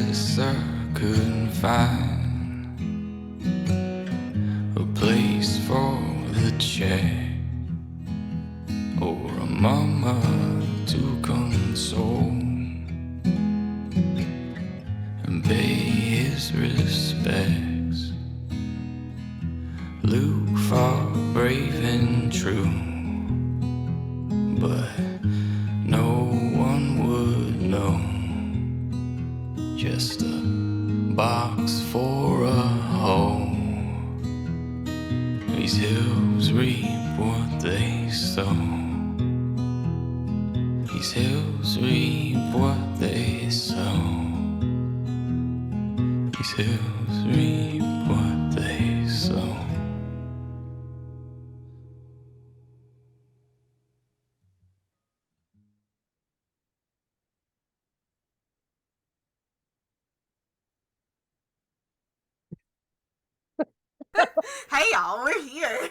guess I couldn't find a place for the check or a mama to console and pay his respects. Luke fought brave and true, but no one would know. Just a box for a hole. These hills reap what they sow. These hills reap what they sow. These hills reap what they sow. Hey y'all, we're here.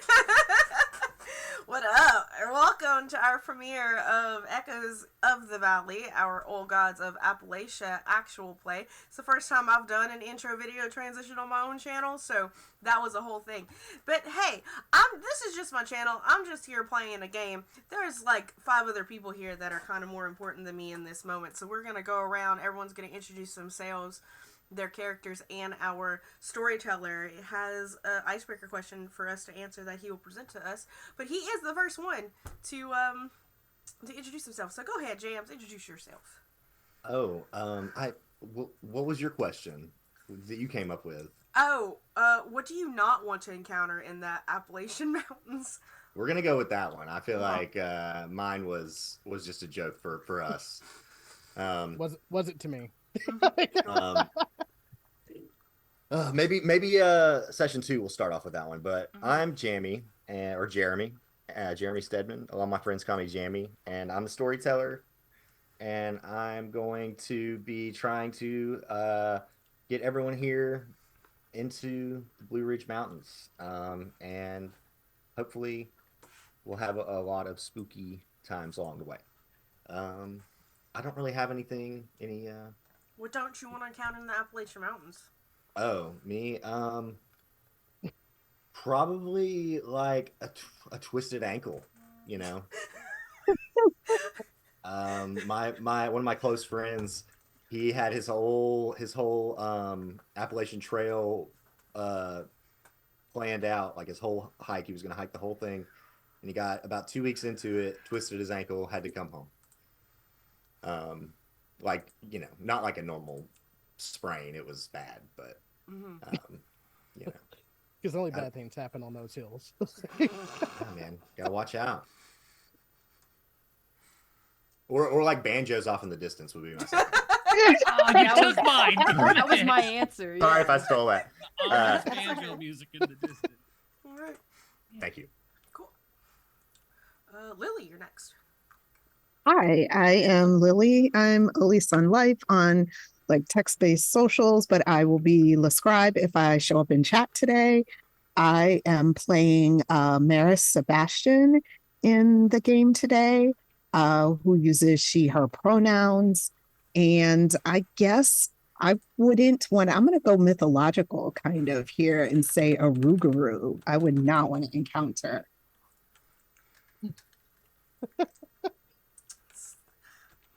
What up? And welcome to our premiere of Echoes of the Valley, our Old Gods of Appalachia actual play. It's the first time I've done an intro video transition on my own channel, so that was a whole thing. But hey, this is just my channel. I'm just here playing a game. There's like 5 other people here that are kind of more important than me in this moment, so we're gonna go around. Everyone's gonna introduce themselves, their characters, and our storyteller has an icebreaker question for us to answer that he will present to us. But he is the first one to introduce himself. So go ahead, Jams, introduce yourself. What was your question that you came up with? What do you not want to encounter in the Appalachian Mountains? We're gonna go with that one. I feel like mine was just a joke for us. Was it to me? Maybe session 2 will start off with that one. But I'm Jamie, or Jeremy, Jeremy Stedman. A lot of my friends call me Jamie, and I'm the storyteller. And I'm going to be trying to get everyone here into the Blue Ridge Mountains, and hopefully we'll have a lot of spooky times along the way. I don't really have any. What don't you want to encounter in the Appalachian Mountains? Oh, me? Probably like a twisted ankle, you know. My one of my close friends, he had his whole Appalachian Trail planned out, like his whole hike. He was gonna hike the whole thing, and he got about 2 weeks into it, twisted his ankle, had to come home. Like, you know, not like a normal sprain. It was bad, but you know, because only bad things happen on those hills. Yeah, man, gotta watch out. Or like banjos off in the distance would be my second. Oh, you took mine. That was my answer. Yeah. Sorry if I stole that. Banjo music in the distance. All right. Thank you. Cool. Lily, you're next. Hi, I am Lily. I'm Elise on Life on like text-based socials, but I will be Lescribe if I show up in chat today. I am playing Maris Sebastian in the game today, who uses she, her pronouns. And I guess I wouldn't want, I'm going to go mythological kind of here and say a Rougarou. I would not want to encounter.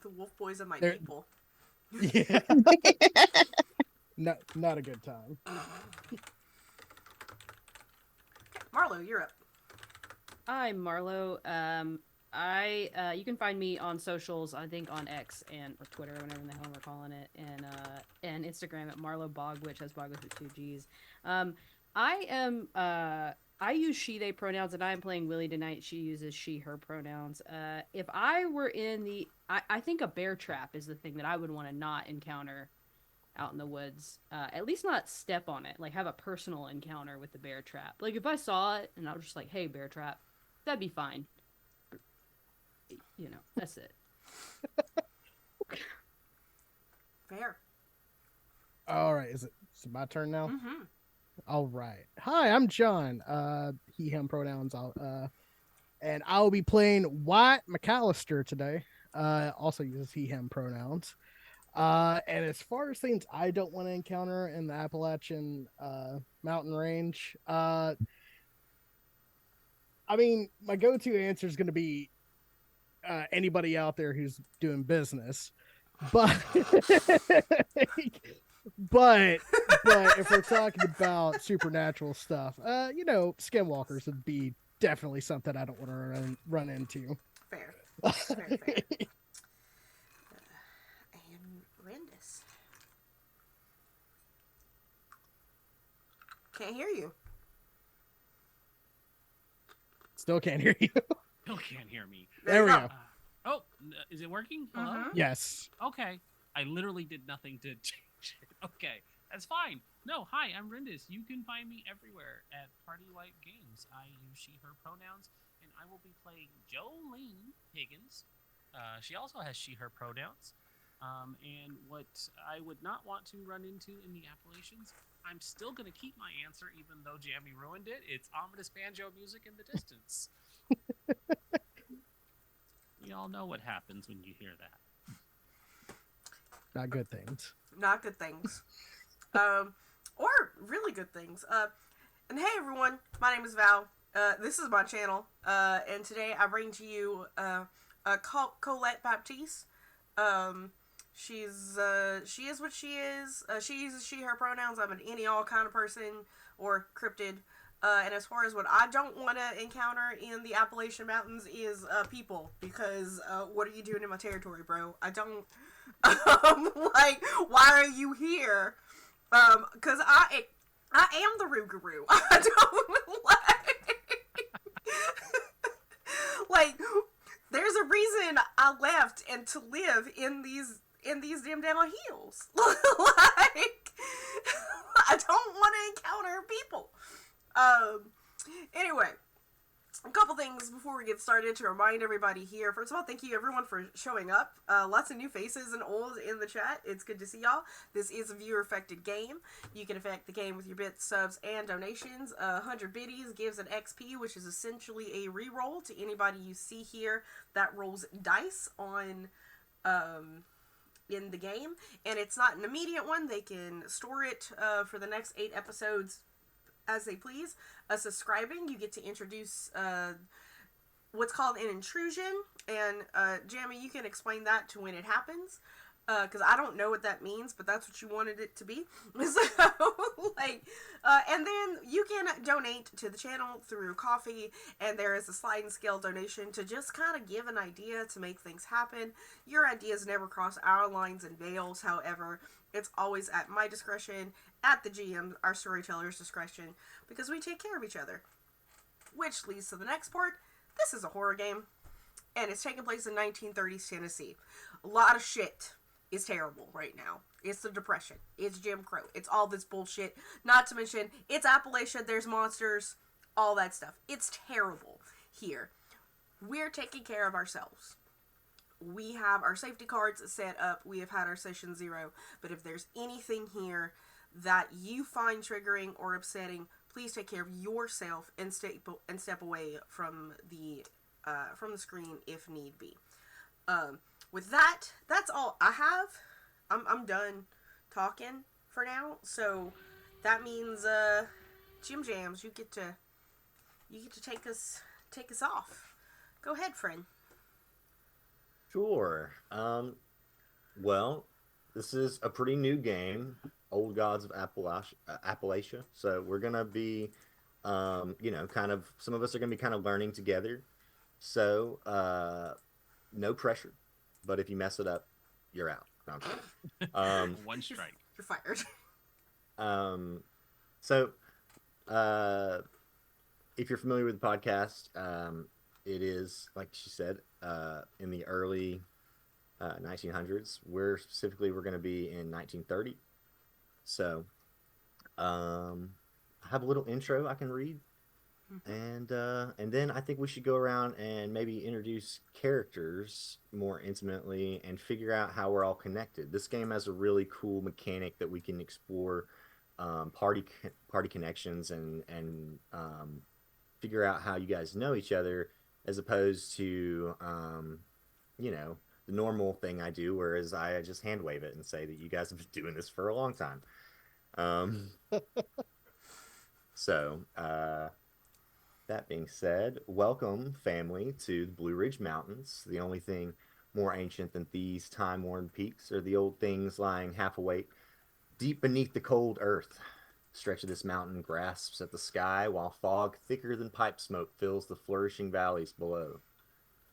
The wolf boys of my people. Yeah. Not a good time. Marlo, you're up. I'm Marlo. You can find me on socials, I think on X or Twitter, whatever the hell we're calling it, and Instagram at Marlo Bogwitch, has Bogwitch with 2 G's. I use she, they pronouns, and I am playing Willie tonight. She uses she, her pronouns. If I were in I think a bear trap is the thing that I would want to not encounter out in the woods. At least not step on it, like have a personal encounter with the bear trap. Like if I saw it and I was just like, hey, bear trap, that'd be fine. You know, that's it. Fair. All right, is it my turn now? Mm-hmm. All right. Hi, I'm John. He, him pronouns. And I'll be playing Wyatt McAllister today. Also uses he, him pronouns. And as far as things I don't want to encounter in the Appalachian mountain range, I mean, my go-to answer is going to be anybody out there who's doing business, but but if we're talking about supernatural stuff, skinwalkers would be definitely something I don't want to run into. Fair. Fair, fair. And Rindis. Can't hear you. Still can't hear you. Still can't hear me. There we go. Is it working? Hello? Mhm. Yes. Okay. I literally did nothing to change it. Okay. That's fine. No, hi, I'm Rindis. You can find me everywhere at Party White Games. I use she, her pronouns, and I will be playing Jolene Higgins. She also has she, her pronouns. And what I would not want to run into in the Appalachians, I'm still going to keep my answer, even though Jamie ruined it. It's ominous banjo music in the distance. You all know what happens when you hear that. Not good things. Not good things. Or really good things. And hey everyone, my name is Val. This is my channel. And today I bring to you Colette Baptiste. She is what she is. She uses she, her pronouns. I'm an any, all kind of person or cryptid. And as far as what I don't want to encounter in the Appalachian Mountains is people, because what are you doing in my territory, bro? I don't like. Why are you here? Because I am the Rougarou. I don't like. There's a reason I left and to live in these damn hills. Like, I don't want to encounter people. Anyway, a couple things before we get started to remind everybody here. First of all, thank you everyone for showing up. Lots of new faces and old in the chat. It's good to see y'all. This is a viewer affected game. You can affect the game with your bits, subs, and donations. 100 biddies gives an XP, which is essentially a reroll to anybody you see here that rolls dice on in the game, and it's not an immediate one. They can store it for the next 8 episodes as they please. Subscribing, you get to introduce what's called an intrusion, and Jamie, you can explain that to when it happens, because I don't know what that means, but that's what you wanted it to be. So, and then you can donate to the channel through coffee, and there is a sliding scale donation to just kind of give an idea to make things happen. Your ideas never cross our lines and veils, however. It's always at my discretion, at the GM, our storyteller's discretion, because we take care of each other. Which leads to the next part. This is a horror game, and it's taking place in 1930s Tennessee. A lot of shit is terrible right now. It's the Depression. It's Jim Crow. It's all this bullshit. Not to mention, it's Appalachia, there's monsters, all that stuff. It's terrible here. We're taking care of ourselves. We have our safety cards set up. We have had our session 0. But if there's anything here that you find triggering or upsetting, please take care of yourself and step away from the screen if need be. With that, that's all I have. I'm done talking for now. So that means Jim Jams, you get to take us off. Go ahead, friend. Sure. Well, this is a pretty new game, Old Gods of Appalachia. So we're gonna be, kind of. Some of us are gonna be kind of learning together. So, no pressure. But if you mess it up, you're out. No, I'm kidding. One strike. You're fired. So, if you're familiar with the podcast, it is, like she said, in the early 1900s. We're going to be in 1930. So, I have a little intro I can read. And then I think we should go around and maybe introduce characters more intimately and figure out how we're all connected. This game has a really cool mechanic that we can explore party connections and figure out how you guys know each other, as opposed to the normal thing I do, whereas I just hand wave it and say that you guys have been doing this for a long time. Um, so, that being said, welcome, family, to the Blue Ridge Mountains. The only thing more ancient than these time-worn peaks are the old things lying half awake deep beneath the cold earth. The stretch of this mountain grasps at the sky while fog thicker than pipe smoke fills the flourishing valleys below.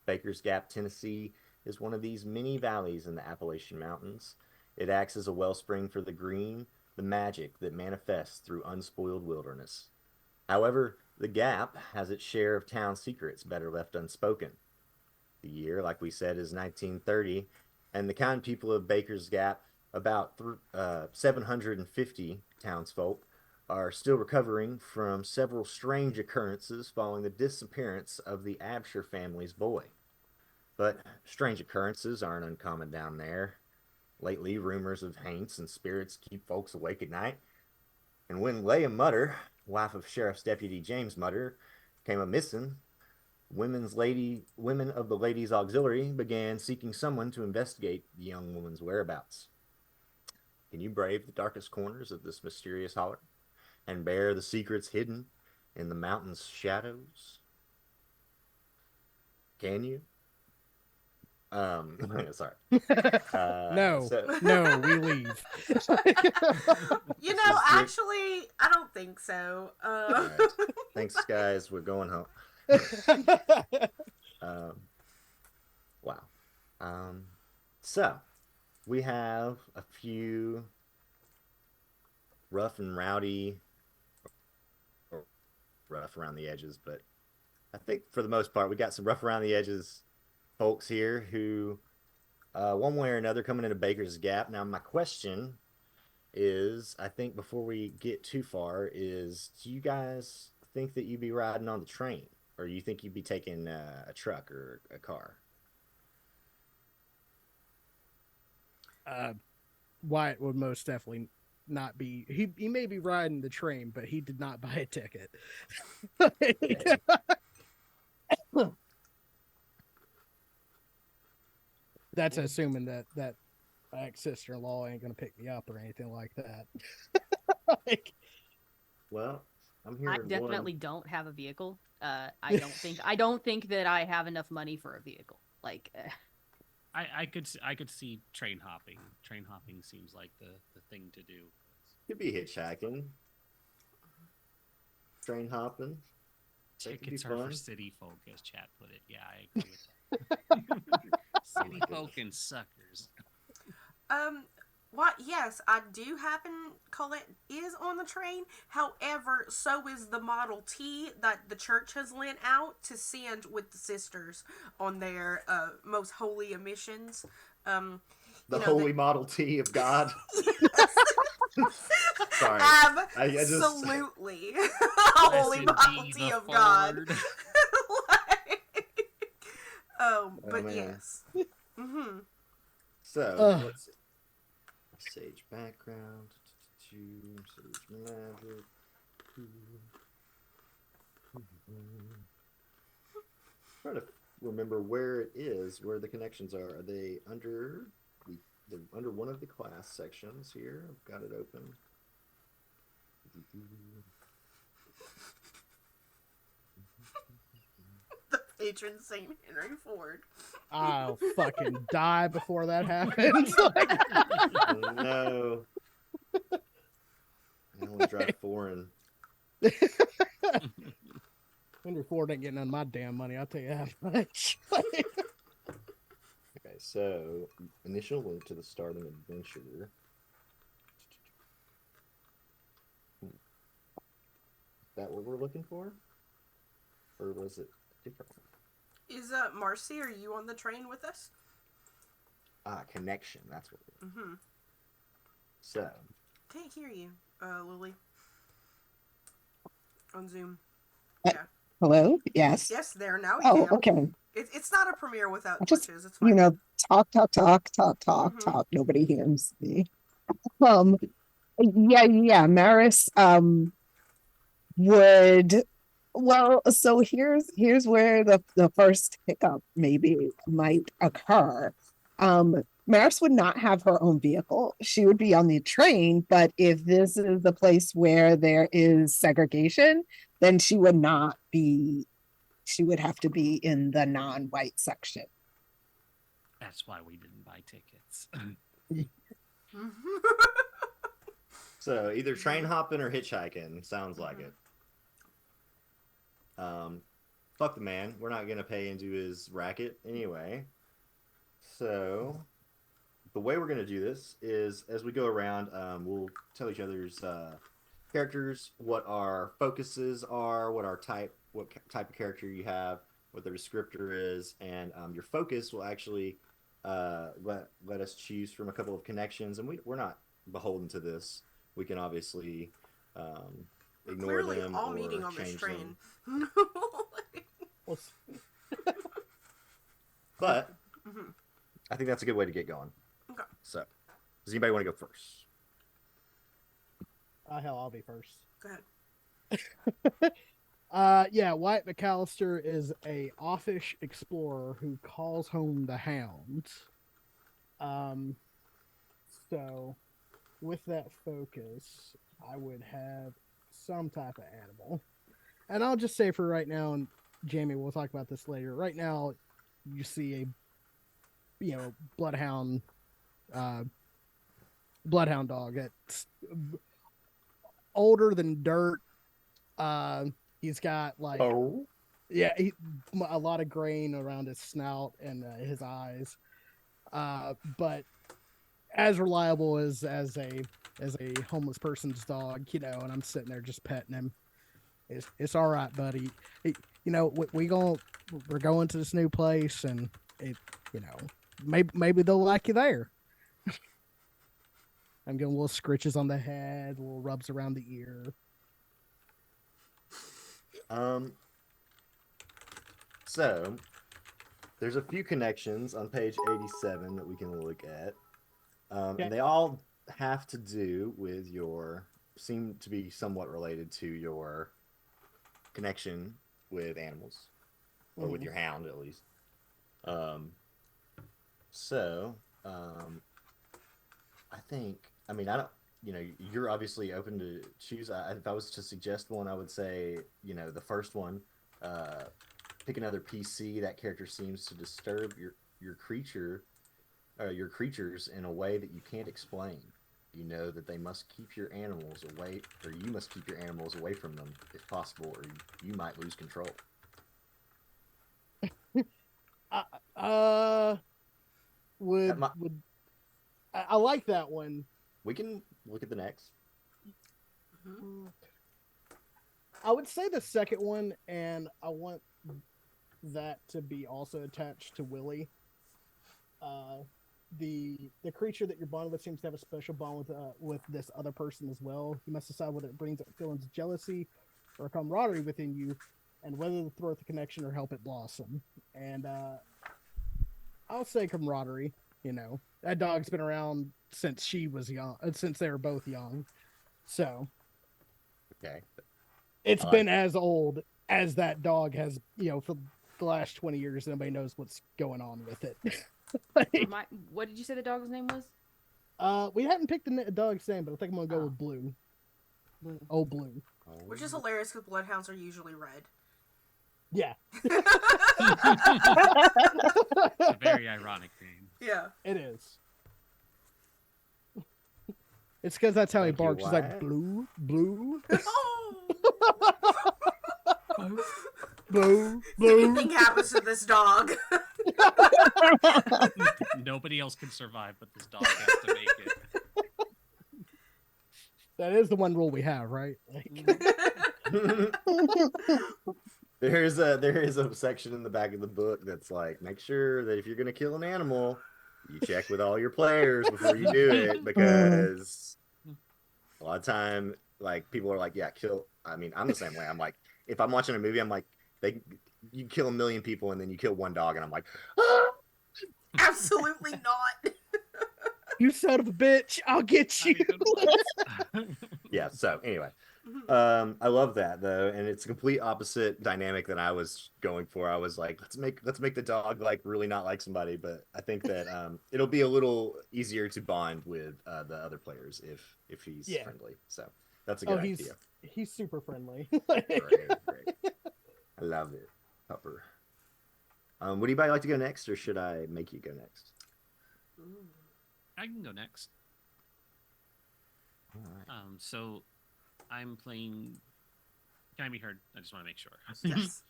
Baker's Gap, Tennessee, is one of these many valleys in the Appalachian Mountains. It acts as a wellspring for the green, the magic that manifests through unspoiled wilderness. However, the Gap has its share of town secrets better left unspoken. The year, like we said, is 1930, and the kind people of Baker's Gap, about 750 townsfolk, are still recovering from several strange occurrences following the disappearance of the Absher family's boy. But strange occurrences aren't uncommon down there. Lately, rumors of haints and spirits keep folks awake at night. And when Leah Mutter, wife of Sheriff's Deputy James Mutter, came a missing, women of the Ladies' Auxiliary began seeking someone to investigate the young woman's whereabouts. Can you brave the darkest corners of this mysterious holler and bear the secrets hidden in the mountain's shadows? Can you? Sorry. No, we leave. Actually, I don't think so. Right. Thanks, guys. We're going home. Wow. So, we have a few rough and rowdy, or rough around the edges, but I think for the most part, we got some rough around the edges folks here who, one way or another, coming into Baker's Gap. Now, my question is, I think before we get too far, is do you guys think that you'd be riding on the train, or you think you'd be taking a truck or a car? Wyatt would most definitely not be. He may be riding the train, but he did not buy a ticket. That's assuming that my ex-sister-in-law ain't gonna pick me up or anything like that. Well, I'm I hearing definitely don't have a vehicle. I don't think that I have enough money for a vehicle. I could see train hopping. Train hopping seems like the thing to do. Could be hitchhiking, train hopping. Tickets are for city folk, as Chat put it. Yeah, I agree with that. City folk and suckers. What? Yes, I do happen Colette is on the train. However, so is the Model T that the church has lent out to send with the sisters on their most holy missions. The holy Model T of God. Sorry. Absolutely. Holy Model T of God. But man. yes. Mm-hmm. So, let's see. Sage background. Sage magic. Trying to remember where it is, where the connections are. Are they under under one of the class sections here? I've got it open. The patron Saint Henry Ford. I'll fucking die before that happens. Oh, no. I only drive foreign. Henry Ford ain't getting none of my damn money, I'll tell you that much. Okay, so initial link to the starting adventure. Is that what we're looking for? Or was it different? Is Marcy, are you on the train with us? Connection, that's what it is. Mm-hmm. So. Can't hear you, Lily. On Zoom. Yeah. Hello? Yes. Yes, there now. Oh, okay. It's not a premiere without Just, glitches. It's fine. Talk. Nobody hears me. Yeah. Maris, would, well, so here's where the first hiccup maybe might occur. Maris would not have her own vehicle. She would be on the train, but if this is the place where there is segregation, then she would not be, she would have to be in the non-white section. That's why we didn't buy tickets. So either train hopping or hitchhiking. Sounds like it. Fuck the man. We're not gonna pay into his racket anyway. So the way we're gonna do this is, as we go around, we'll tell each other's characters what our focuses are, what type of character you have, what the descriptor is, and your focus will actually let us choose from a couple of connections, and we're not beholden to this. We can obviously ignore Clearly them all or meeting on this change train. them. Well, But Mhm. I think that's a good way to get going. Okay. So, does anybody want to go first? hell, I'll be first. Go ahead. Yeah, Wyatt McAllister is a offish explorer who calls home the hound. So with that focus, I would have some type of animal. And I'll just say for right now, and Jamie, we'll talk about this later. Right now, you see a bloodhound dog that's older than dirt. He's got like a lot of grain around his snout and his eyes, but as reliable as a homeless person's dog, and I'm sitting there just petting him. It's all right, buddy. We're going to this new place, and maybe they'll like you there. I'm getting little scritches on the head, little rubs around the ear. So there's a few connections on page 87 that we can look at. And they all have to do with seem to be somewhat related to your connection with animals, or with your hound at least. You're obviously open to choose. If I was to suggest one, I would say, the first one, pick another PC. That character seems to disturb your creatures in a way that you can't explain. You know that they must keep your animals away, or you must keep your animals away from them if possible, or you might lose control. I like that one. We can look at the next. I would say the second one, and I want that to be also attached to Willie. The creature that you're bonded with seems to have a special bond with this other person as well. You must decide whether it brings up feelings of jealousy or camaraderie within you, and whether to throw out the connection or help it blossom. And I'll say camaraderie. That dog's been around since she was young, since they were both young. So, okay, it's been as old as that dog has. For the last 20 years, nobody knows what's going on with it. What did you say the dog's name was? We haven't picked the dog's name, but I think I'm gonna go with Blue. Oh, Blue. Which is hilarious because bloodhounds are usually red. Yeah. It's a very ironic name. Yeah. It is. It's because that's how he Thank you, barks. He's like, Wyatt. Blue, Blue, Oh! Blue, If Blue. anything happens to this dog. Nobody else can survive, but this dog has to make it. That is the one rule we have, right? There is a section in the back of the book that's like, make sure that if you're gonna kill an animal, you check with all your players before you do it, because a lot of time, like, people are like, yeah, kill. I mean, I'm the same way. I'm like, if I'm watching a movie, I'm like, you kill 1 million people and then you kill one dog, and I'm like, ah! Absolutely not. You son of a bitch! I'll get you. Yeah. So anyway, I love that though, and it's a complete opposite dynamic than I was going for. I was like, let's make the dog like really not like somebody, but I think that it'll be a little easier to bond with the other players if he's Yeah. friendly. So that's a Oh, good idea. he's super friendly. Great. I love it, Pupper. Would anybody like to go next, or should I make you go next? I can go next. All right. So I'm playing. Can I be heard? I just want to make sure. Yes.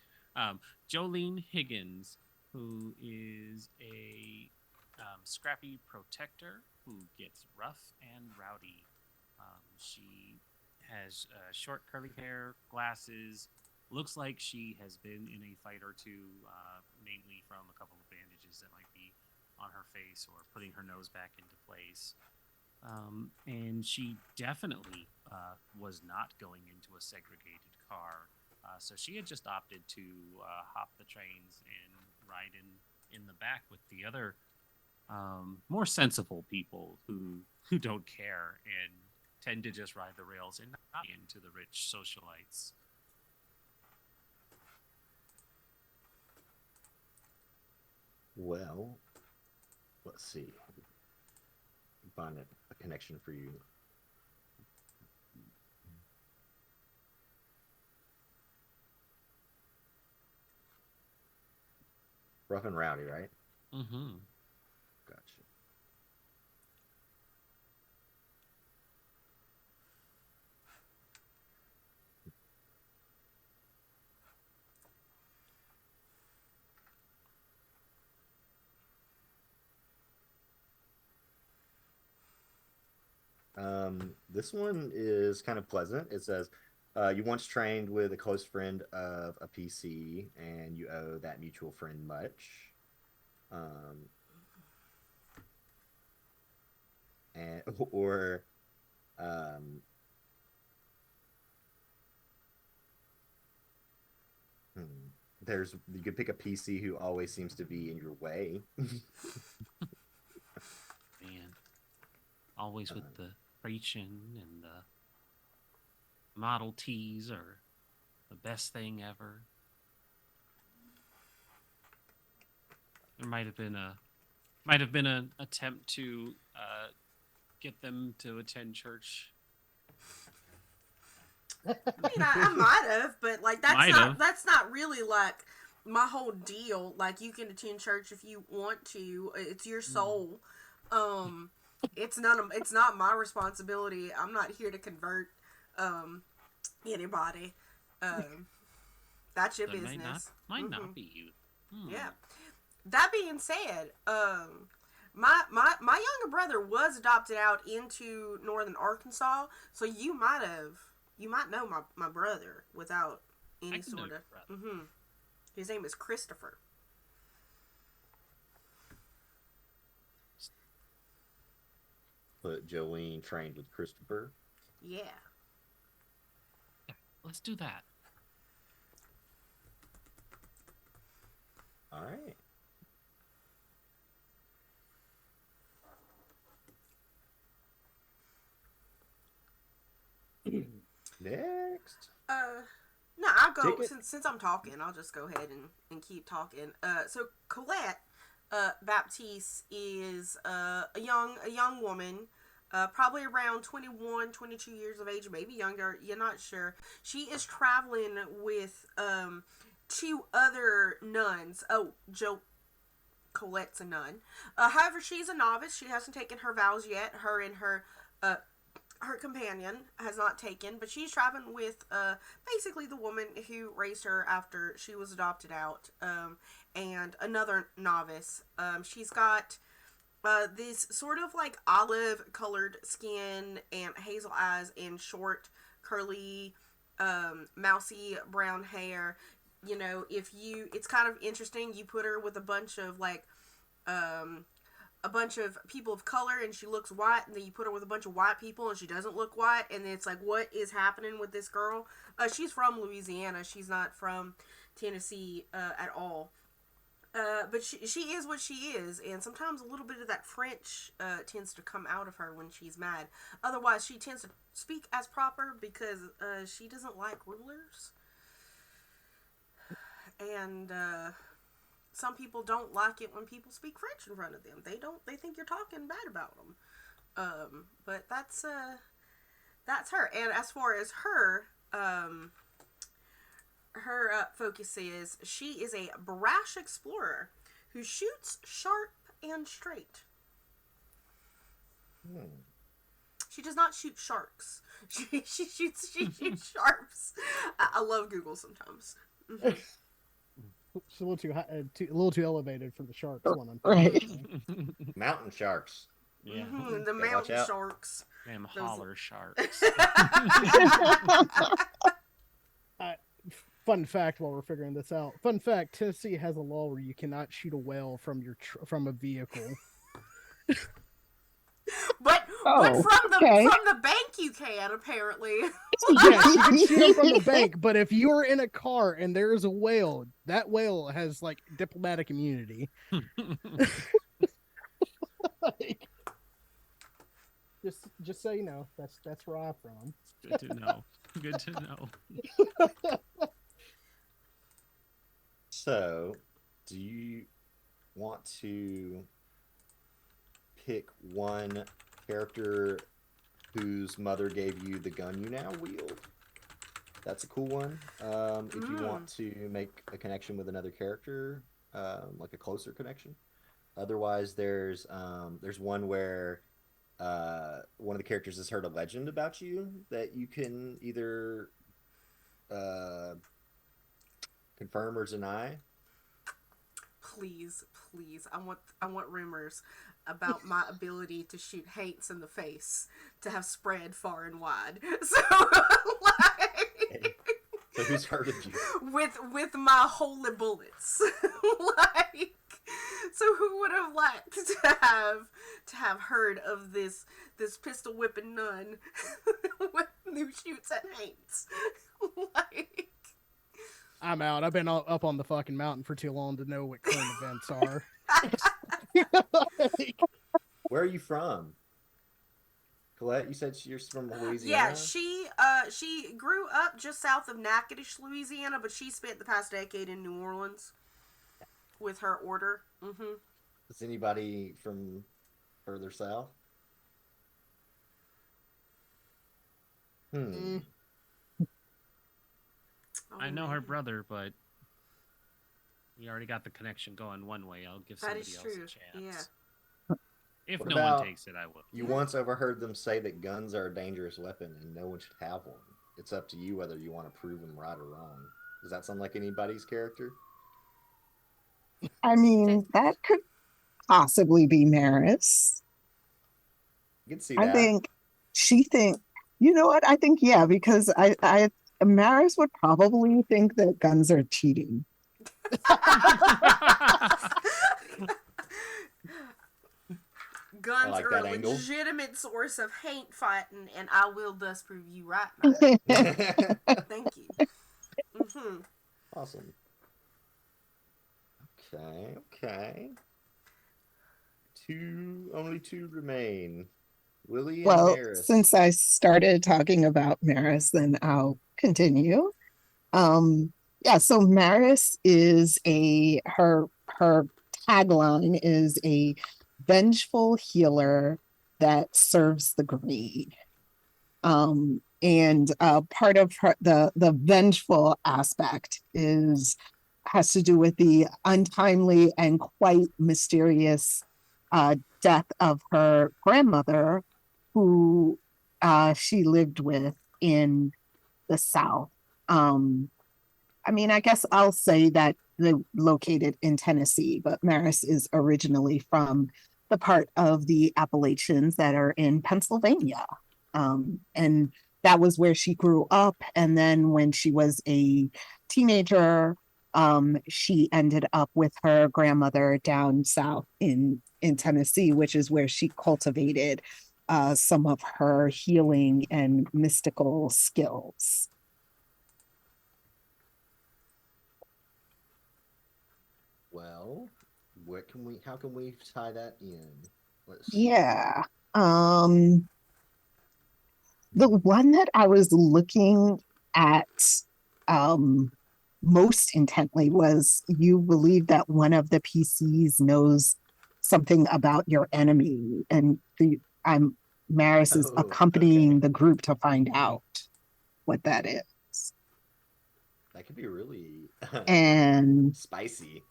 Jolene Higgins, who is a scrappy protector who gets rough and rowdy. She has short curly hair, glasses. Looks like she has been in a fight or two, mainly from a couple of bandages that might be on her face or putting her nose back into place. And she definitely was not going into a segregated car. So she had just opted to hop the trains and ride in the back with the other more sensible people who don't care and tend to just ride the rails and not into the rich socialites. Well, let's see. Find a connection for you. Rough and rowdy, right? Mm-hmm. Gotcha. This one is kind of pleasant. It says, you once trained with a close friend of a PC, and you owe that mutual friend much. Um, and or um, hmm, there's you could pick a PC who always seems to be in your way. Man, always with the preaching and the Model Ts are the best thing ever. There might have been an attempt to get them to attend church. I mean, I might have, but like that's not really like my whole deal. Like, you can attend church if you want to. It's your soul. It's not my responsibility. I'm not here to convert anybody. That's your So it business. Might not be you. Yeah. That being said, my younger brother was adopted out into northern Arkansas, so you might know my brother without any sort of. His name is Christopher. But Jolene trained with Christopher. Yeah. Let's do that. All right. Next. No, I'll go since I'm talking. I'll just go ahead and keep talking. So Colette, Baptiste is a young woman, probably around 21, 22 years of age, maybe younger. You're not sure. She is traveling with two other nuns. Oh, Colette's a nun. However, she's a novice. She hasn't taken her vows yet. Her and her companion has not taken, but she's traveling with basically the woman who raised her after she was adopted out, and another novice. She's got this sort of like olive colored skin and hazel eyes and short, curly, mousy brown hair. You know, it's kind of interesting. You put her with a bunch of like a bunch of people of color and she looks white, and then you put her with a bunch of white people and she doesn't look white, and it's like, what is happening with this girl? She's from Louisiana. She's not from Tennessee at all. But she is what she is, and sometimes a little bit of that French tends to come out of her when she's mad. Otherwise, she tends to speak as proper because she doesn't like rulers. And some people don't like it when people speak French in front of them. They think you're talking bad about them. But that's her. And as far as her, focus is she is a brash explorer who shoots sharp and straight. She does not shoot sharks. She shoots sharps. I love Google sometimes. Mm-hmm. It's a little too high, a little too elevated for the sharks one. Right. Mountain sharks. Yeah. Mm-hmm. The Okay, watch mountain out. sharks. Damn Those- holler sharks. Fun fact while we're figuring this out. Fun fact: Tennessee has a law where you cannot shoot a whale from from a vehicle. But Oh, from okay. the bank you can apparently. Yes, you can shoot them from the bank, but if you're in a car and there's a whale, that whale has like diplomatic immunity. Like, just so you know, that's where I'm from. Good to know. Good to know. So, do you want to pick one character whose mother gave you the gun you now wield? That's a cool one. If you want to make a connection with another character, like a closer connection. Otherwise, there's one where one of the characters has heard a legend about you that you can either confirm or deny. Please, I want rumors about my ability to shoot hates in the face to have spread far and wide. So like So who's heard of you? with my holy bullets. Like, so who would have liked to have heard of this pistol whipping nun who shoots at hates? Like, I'm out. I've been up on the fucking mountain for too long to know what current events are. Where are you from? Colette, you said you're from Louisiana? yeah, she grew up just south of Natchitoches, Louisiana, but she spent the past decade in New Orleans with her order. Mm-hmm. Is anybody from further south? I know her brother, but we already got the connection going one way. I'll give That somebody is else true. a chance. Yeah. If What no about- one takes it, I will. You once overheard them say that guns are a dangerous weapon and no one should have one. It's up to you whether you want to prove them right or wrong. Does that sound like anybody's character? I mean, that could possibly be Maris. You can see I that. think you know what? I think, yeah, because Maris would probably think that guns are cheating. Guns like are a that angle. legitimate source of hate fighting, and I will thus prove you right, Matt. Thank you. Mm-hmm. Awesome. Okay. Only two remain. Willie and Well, Maris. since I started talking about Maris, then I'll continue. Yeah, so Maris is her tagline is a vengeful healer that serves the greed. And part of the vengeful aspect has to do with the untimely and quite mysterious death of her grandmother, who she lived with in the South. I mean, I guess I'll say that they're located in Tennessee, but Maris is originally from the part of the Appalachians that are in Pennsylvania. And that was where she grew up. And then when she was a teenager, she ended up with her grandmother down south in Tennessee, which is where she cultivated some of her healing and mystical skills. Well, what can we? How can we tie that in? Let's see. Yeah. Um, the one that I was looking at um most intently was you believe that one of the PCs knows something about your enemy, and I'm Maris is Oh, okay. accompanying the group to find out what that is. That could be really And spicy.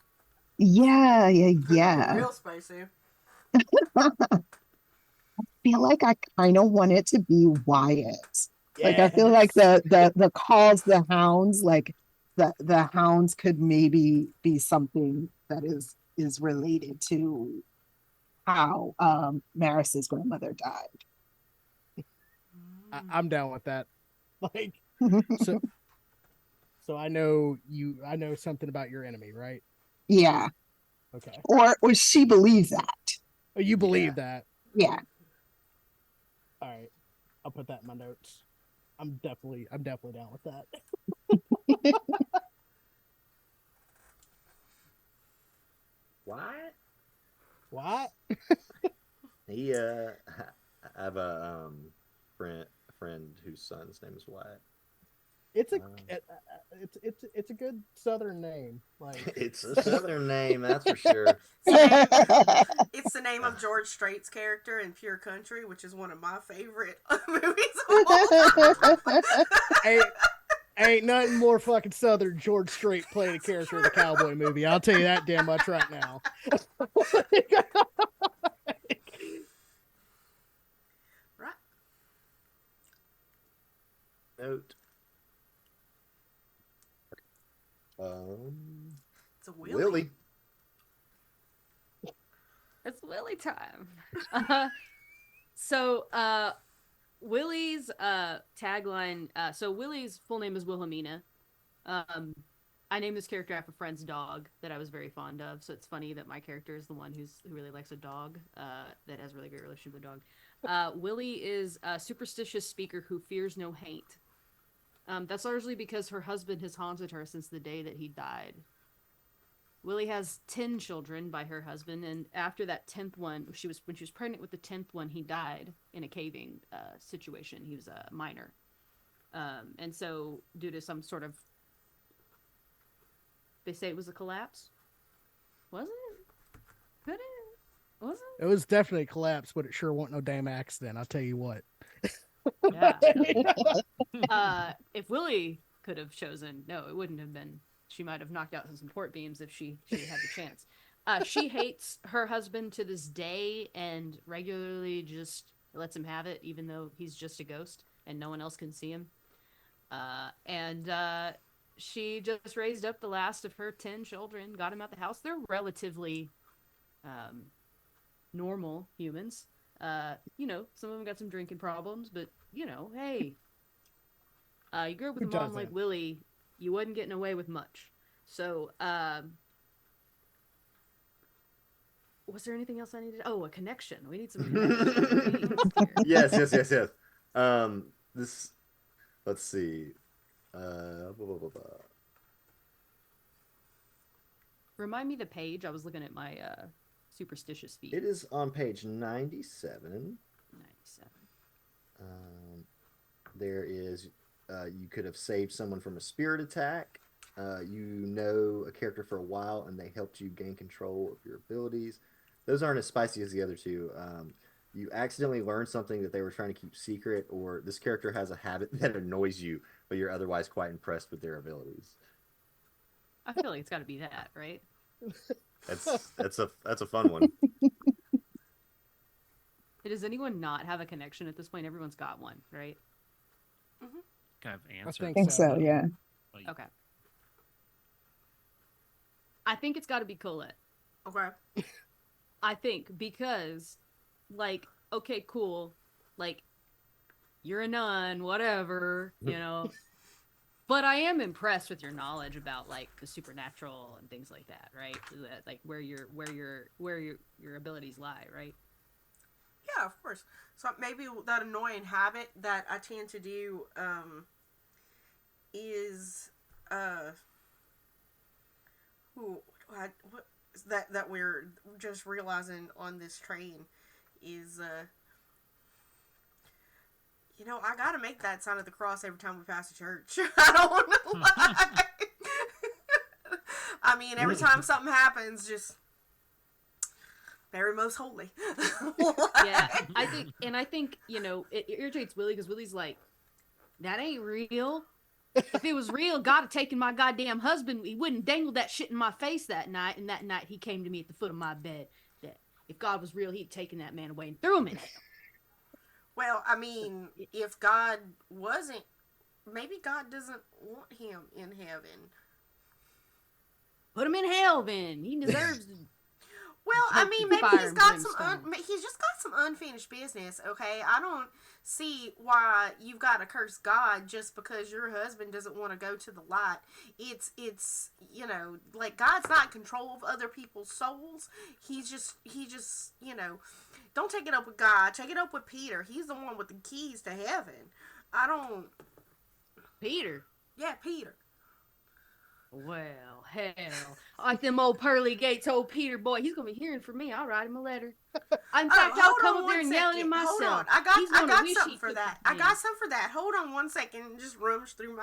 yeah. Real spicy. Feel like I kind of want it to be Wyatt. Like I feel like Yes. the calls the hounds, like the hounds could maybe be something that is related to how Maris's grandmother died. I'm down with that. Like, so so I know something about your enemy, right? Yeah. Okay. Or she believes that. Oh, you Yeah. believe that? Yeah. All right. I'll put that in my notes. I'm definitely down with that. What? What? He I have a friend whose son's name is Wyatt. It's a Uh, it's a good southern name. Like it's a southern name, that's for sure. It's the name Uh, of George Strait's character in Pure Country, which is one of my favorite movies of all time. ain't nothing more fucking southern than George Strait playing a character in the cowboy movie. I'll tell you that damn much right now. Right? Note. Um, It's a Willy. Willie. It's Willy time. So Willie's tagline. So Willie's full name is Wilhelmina. Um, I named this character after a friend's dog that I was very fond of. So it's funny that my character is the one who really likes a dog. That has a really great relationship with a dog. Willie is a superstitious speaker who fears no hate. That's largely because her husband has haunted her since the day that he died. Willie has 10 children by her husband, and after that 10th one, when she was pregnant with the 10th one, he died in a caving situation. He was a minor. And so, due to some sort of, they say it was a collapse. Was it? Could it? Was It was definitely a collapse, but it sure wasn't no damn accident. I'll tell you what. it? Yeah. If Willie could have chosen, no, it wouldn't have been. She might have knocked out some port beams if she had the chance. She hates her husband to this day and regularly just lets him have it, even though he's just a ghost and no one else can see him. And she just raised up the last of her 10 children, got him out the house. They're relatively normal humans. Some of them got some drinking problems, but hey, you grew up with a Who mom doesn't? like Willie, you wasn't getting away with much. So, was there anything else I needed? Oh, a connection. We need some connections. Yes. This. Let's see. Blah, blah, blah, blah. Remind me the page. I was looking at my superstitious feet. It is on page 97. 97. There is. You could have saved someone from a spirit attack. You know a character for a while, and they helped you gain control of your abilities. Those aren't as spicy as the other two. You accidentally learned something that they were trying to keep secret, or this character has a habit that annoys you, but you're otherwise quite impressed with their abilities. I feel like it's got to be that, right? That's a fun one. Does anyone not have a connection at this point? Everyone's got one, right? Kind of I answer. think think so, yeah. Like, Okay. I think it's got to be Colette. Okay. I think because, like, okay, cool, like, you're a nun, whatever, But I am impressed with your knowledge about like the supernatural and things like that, right? Like where your abilities lie, right? Yeah, of course. So maybe that annoying habit that I tend to do is what do what that we're just realizing on this train is I gotta make that sign of the cross every time we pass a church. I don't know why. I mean, every time something happens, just Mary most holy. Yeah, I think it irritates Willie because Willie's like, that ain't real. If it was real, God had taken my goddamn husband. He wouldn't dangle that shit in my face that night. And that night, he came to me at the foot of my bed. That if God was real, he'd taken that man away and threw him in hell. Well, I mean, if God wasn't, maybe God doesn't want him in heaven. Put him in hell, then. He deserves. Well, I mean, maybe Fire he's and got brimstone. he's just got some unfinished business. Okay, I don't see why you've got to curse God just because your husband doesn't want to go to the light. It's like God's not in control of other people's souls. He just don't take it up with God. Take it up with Peter. He's the one with the keys to heaven. I don't. Peter. Yeah, Peter. Well, hell. Like them old pearly gates, old Peter boy. He's going to be hearing from me. I'll write him a letter. In fact, I'll come up there and yell at him myself. Hold on. I got something for that. I got something for that. Hold on one second and just rummage through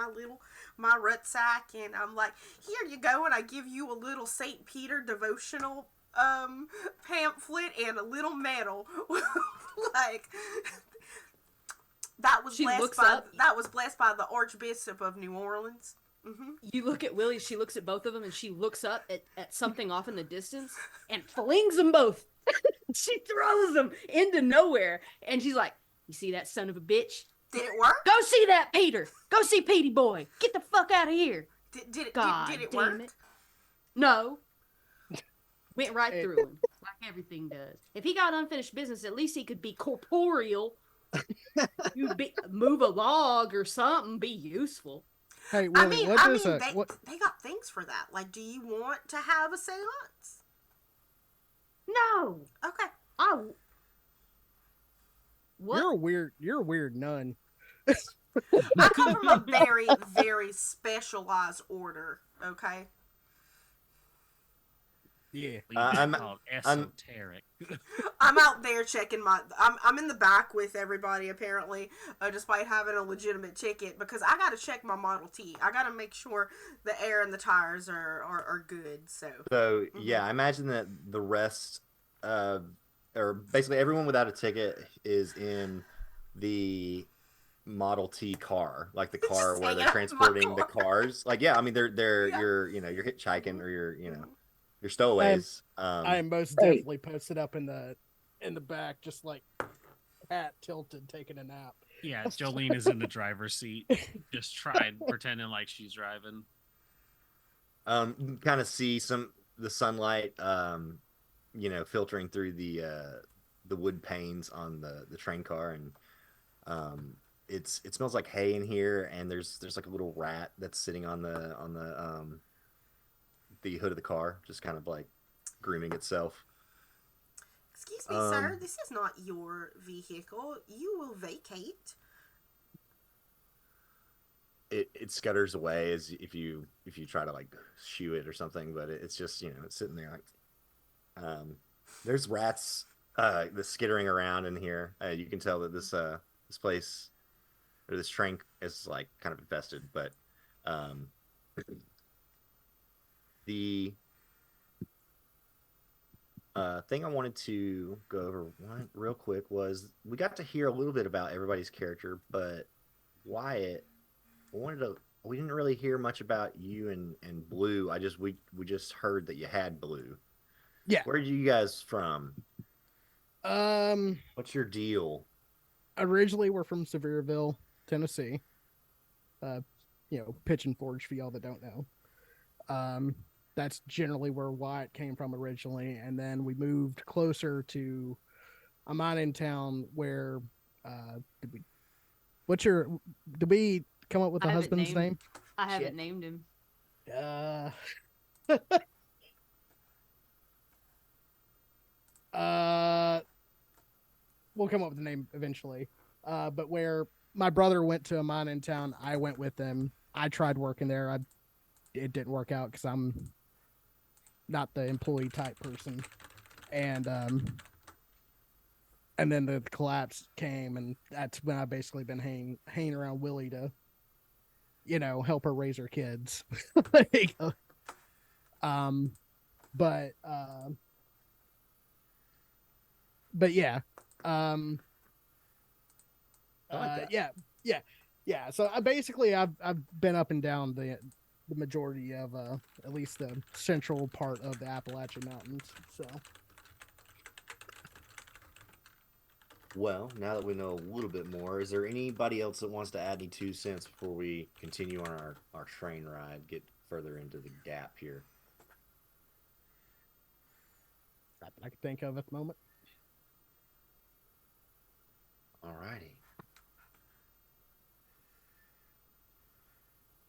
my rucksack, and I'm like, here you go, and I give you a little St. Peter devotional pamphlet and a little medal. Like that was blessed by the Archbishop of New Orleans. Mm-hmm. You look at Willie, she looks at both of them, and she looks up at something off in the distance and flings them both. She throws them into nowhere, and she's like, you see that son of a bitch? Did it work? Go see that Peter. Go see Petey boy. Get the fuck out of here. Did it damn work? It. No. Went right through him, like everything does. If he got unfinished business, at least he could be corporeal. Move a log or something, be useful. Hey, Willie, they got things for that. Like, do you want to have a seance? No. Okay. What? You're a weird nun. I come from a very, very specialized order. Okay. Yeah. I'm esoteric. I'm out there checking I'm in the back with everybody apparently, despite having a legitimate ticket, because I got to check my Model T. I got to make sure the air and the tires are good. So yeah, I imagine that the rest, or basically everyone without a ticket, is in the Model T car, like the car where they're transporting the cars. Like, yeah, I mean they're Yeah. you're hitchhiking, or you're stowaways. I am most definitely posted up in the back, just like hat tilted, taking a nap. Yeah, Jolene is in the driver's seat, just pretending like she's driving. You can kind of see the sunlight, filtering through the wood panes on the train car, and it smells like hay in here, and there's like a little rat that's sitting on the hood of the car, just kind of like grooming itself. Excuse me, sir. This is not your vehicle. You will vacate. It scutters away as if you try to like shoo it or something, but it's just it's sitting there like. There's rats that's skittering around in here. You can tell that this place, or this train, is like kind of infested, but the thing I wanted to go over real quick was we got to hear a little bit about everybody's character, but Wyatt, we didn't really hear much about you and Blue. We just heard that you had Blue. Yeah. Where are you guys from? What's your deal? Originally, we're from Sevierville, Tennessee. Pitch and Forge for y'all that don't know. That's generally where Wyatt came from originally, and then we moved closer to a mining town where did we come up with the husband's name? I haven't named him. We'll come up with the name eventually. But where my brother went to a mining town, I went with him. I tried working there. It didn't work out because I'm not the employee type person. And then the collapse came, and that's when I've basically been hanging around Willie to, help her raise her kids. Like, um, but yeah, I like that. yeah. So I've been up and down the majority of at least the central part of the Appalachian Mountains. So. Well, now that we know a little bit more, is there anybody else that wants to add any 2 cents before we continue on our train ride, get further into the gap here? Not that I can think of at the moment. All righty.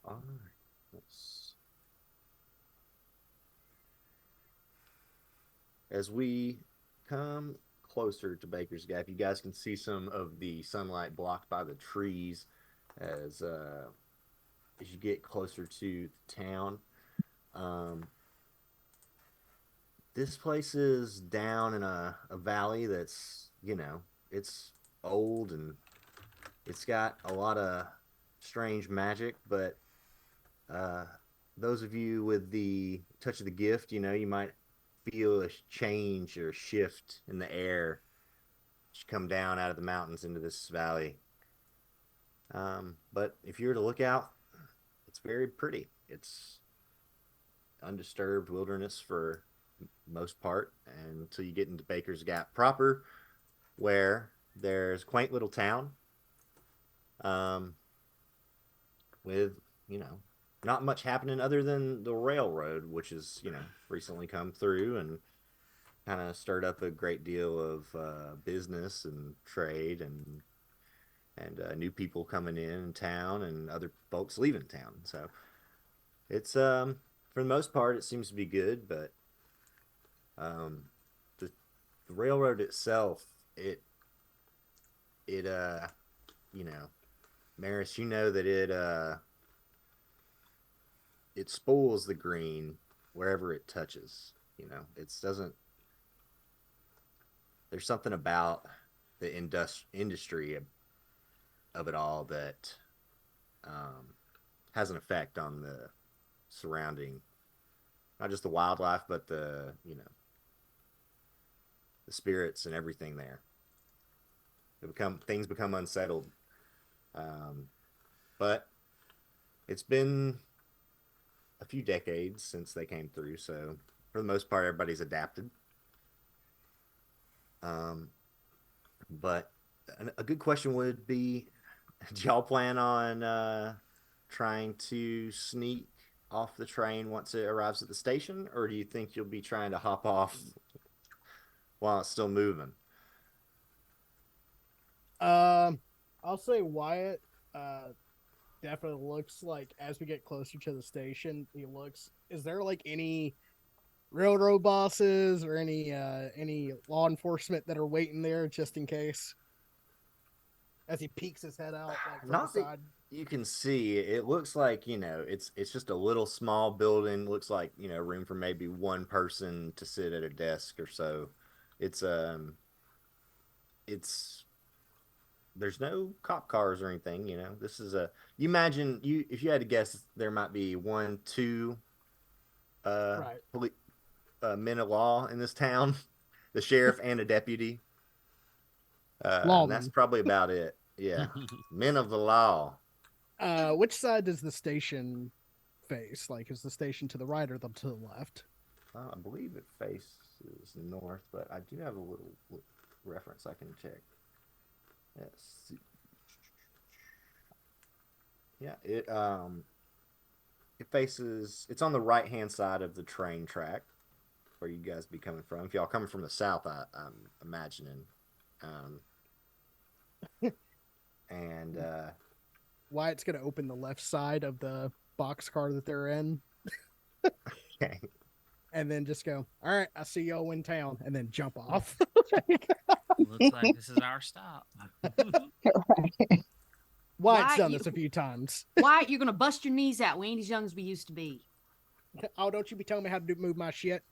All right. As we come closer to Baker's Gap, you guys can see some of the sunlight blocked by the trees as you get closer to the town. This place is down in a valley that's, it's old and it's got a lot of strange magic, but those of you with the touch of the gift, you might feel a change or shift in the air as you come down out of the mountains into this valley. But if you were to look out, it's very pretty. It's undisturbed wilderness for most part, and until you get into Baker's Gap proper, where there's a quaint little town with, not much happening other than the railroad, which has, recently come through and kind of stirred up a great deal of business and trade and new people coming in town and other folks leaving town. So it's for the most part, it seems to be good, but the railroad itself, Maris, that it spoils the green wherever it touches. It doesn't. There's something about the industry of it all that has an effect on the surrounding, not just the wildlife, but the spirits and everything there. Things become unsettled. But it's been a few decades since they came through, so for the most part, everybody's adapted. But a good question would be, do y'all plan on trying to sneak off the train once it arrives at the station, or do you think you'll be trying to hop off while it's still moving? I'll say Wyatt definitely looks like, as we get closer to the station, is there like any railroad bosses or any law enforcement that are waiting there just in case? As he peeks his head out like from the side. You can see it looks like, it's just a little small building. Looks like, room for maybe one person to sit at a desk or so. It's there's no cop cars or anything. This is you imagine, if you had to guess, there might be 1, 2 right. men of law in this town, the sheriff and a deputy. And that's probably about it. Yeah. Men of the law. Which side does the station face? Like, is the station to the right or to the left? I believe it faces north, but I do have a little reference I can check. Yes. Yeah, it faces, it's on the right hand side of the train track where you guys be coming from. If y'all coming from the south, I'm imagining. And Wyatt's gonna open the left side of the boxcar that they're in. Okay. And then just go, all right, I see y'all in town, and then jump off. Looks like this is our stop. Wyatt's done this a few times. Wyatt, you're gonna bust your knees out. We ain't as young as we used to be. Oh, don't you be telling me how to move my shit.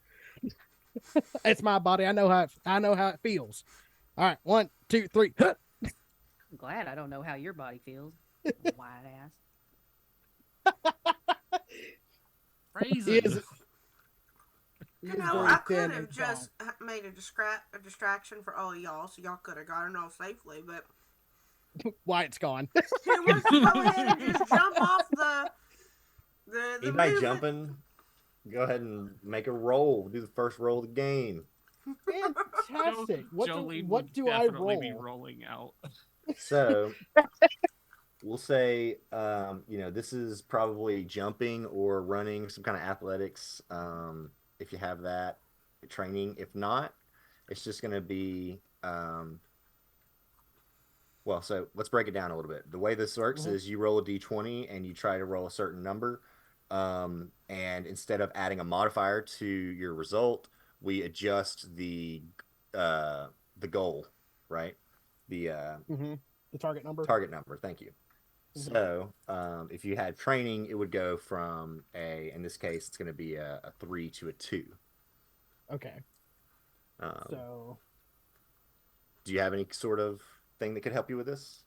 It's my body. I know how it feels. All right, 1, 2, 3. I'm glad I don't know how your body feels. Wide ass. He Phrasing. is, he You is know, very I thin could have and just made a distraction for all of y'all, so y'all could have gotten off safely. But gone. Wyatt's gone. who wants to go ahead and just jump off the Anybody movement? jumping? Go ahead and make a roll. Do the first roll of the game. Fantastic. Jolene What would do I definitely roll? be rolling out. So we'll say, this is probably jumping or running, some kind of athletics. If you have that training, if not, it's just going to be, so let's break it down a little bit. The way this works is you roll a d20 and you try to roll a certain number. And instead of adding a modifier to your result, we adjust the goal, right? The target number. Target number. Thank you. So, if you had training, it would go from in this case, it's going to be a 3 to a 2. Okay. So, do you have any sort of thing that could help you with this?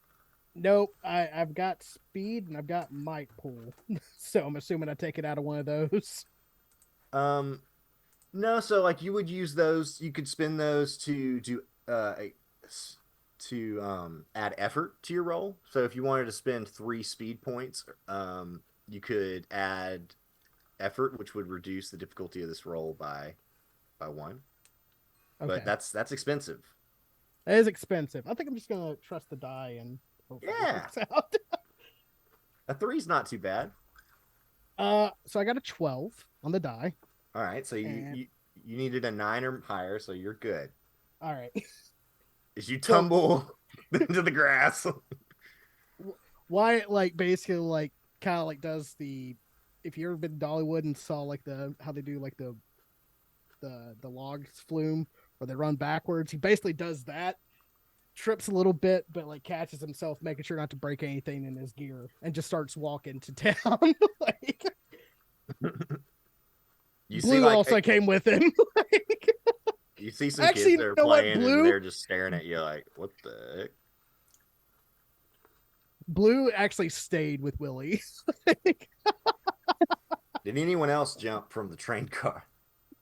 Nope. I've got speed and I've got might pool. So I'm assuming I take it out of one of those. No. So like you would use those. You could spend those to do add effort to your roll. So if you wanted to spend 3 speed points, you could add effort, which would reduce the difficulty of this roll by 1. Okay. But that's expensive. It is expensive. I think I'm just gonna trust the die and hopefully it works out. A 3's not too bad. So I got a 12 on the die. All right, so you needed a 9 or higher, so you're good. All right. As you tumble into the grass. Wyatt basically kind of does the, if you ever been to Dollywood and saw how they do the logs flume where they run backwards, he basically does that, trips a little bit, but catches himself, making sure not to break anything in his gear, and just starts walking to town. Blue also came with him. You see some kids that are playing and they're just staring at you like, what the heck? Blue actually stayed with Willie. Did anyone else jump from the train car?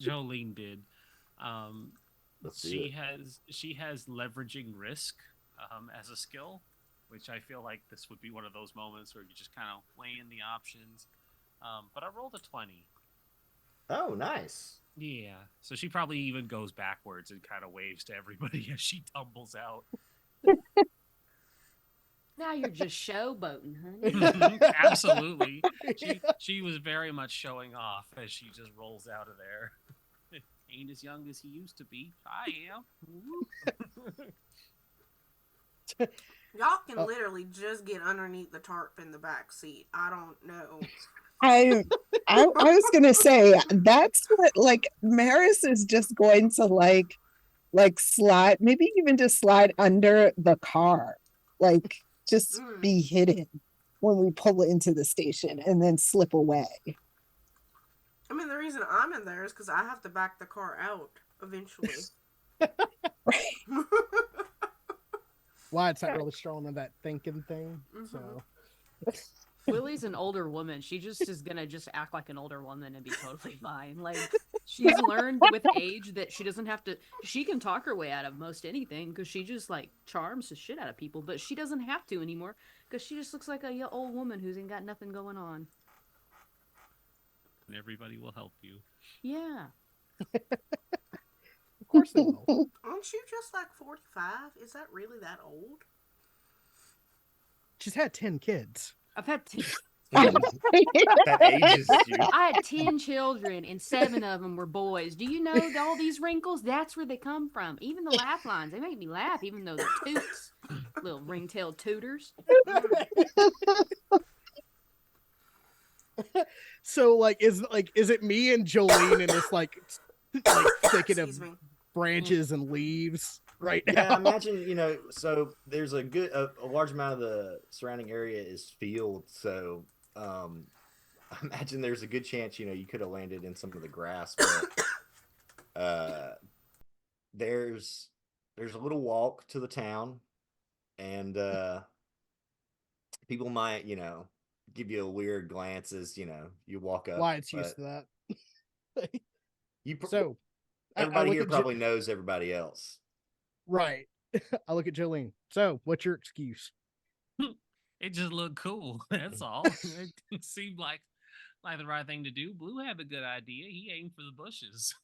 Jolene did. Let's see. She has leveraging risk as a skill, which I feel like this would be one of those moments where you just kind of weigh in the options. But I rolled a 20. Oh, nice. Yeah, so she probably even goes backwards and kind of waves to everybody as she tumbles out. Now you're just showboating, honey. Absolutely. She was very much showing off as she just rolls out of there. Ain't as young as he used to be. I am. Y'all can literally just get underneath the tarp in the back seat. I don't know. I was gonna say that's what Maris is just going to slide, maybe even just slide under the car, just be hidden when we pull into the station and then slip away. I mean, the reason I'm in there is because I have to back the car out eventually. Wyatt's not really strong on that thinking thing, so. Willie's an older woman. She just is gonna just act like an older woman and be totally fine. She's learned with age that she doesn't have to. She can talk her way out of most anything because she just charms the shit out of people. But she doesn't have to anymore because she just looks like a old woman who's ain't got nothing going on. And everybody will help you. Yeah. Of course they will. Aren't you just 45? Is that really that old? She's had 10 kids. I've had 10. That ages you. I had 10 children and 7 of them were boys. Do you know all these wrinkles? That's where they come from. Even the laugh lines, they make me laugh, even though they're toots, little ring-tailed tooters. So is it me and Jolene in this thicket of branches and leaves right now? Yeah, imagine, so there's a large amount of the surrounding area is field, so I imagine there's a good chance, you could have landed in some of the grass, but there's a little walk to the town, and people might, give you a weird glance as, you walk up, Wyatt's used but to that. you So I everybody look here at probably knows everybody else. right. I look at Jolene. So, what's your excuse? It just looked cool. That's all. It seemed like the right thing to do. Blue had a good idea. He aimed for the bushes.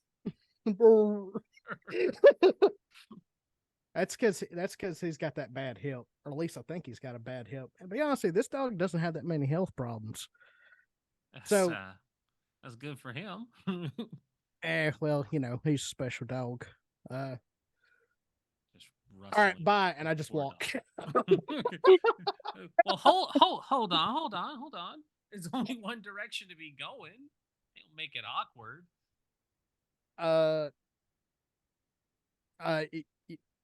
That's because he's got that bad hip, or at least I think he's got a bad hip. And to be honest, with you, this dog doesn't have that many health problems. So, That's good for him. well, he's a special dog. Just All right, rustling bye, and I just poor walk. dog. Well, hold on. There's only one direction to be going. It'll make it awkward. uh, uh, it-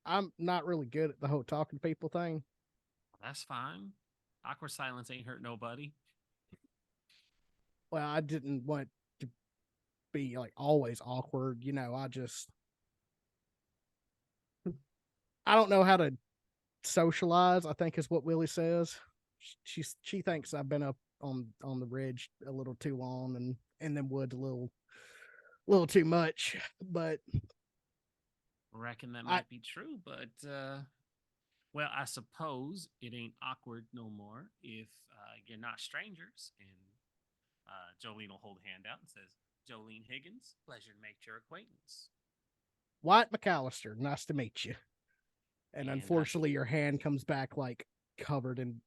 I'm not really good at the whole talking to people thing. That's fine. Awkward silence ain't hurt nobody. Well, I didn't want to be like always awkward. I don't know how to socialize, I think is what Willie says. She thinks I've been up on the ridge a little too long and in them woods a little too much. But Reckon that might be true, but well, I suppose it ain't awkward no more if you're not strangers. And Jolene will hold a hand out and says, "Jolene Higgins, pleasure to make your acquaintance." Wyatt McAllister, nice to meet you. And And unfortunately, your hand comes back like covered in,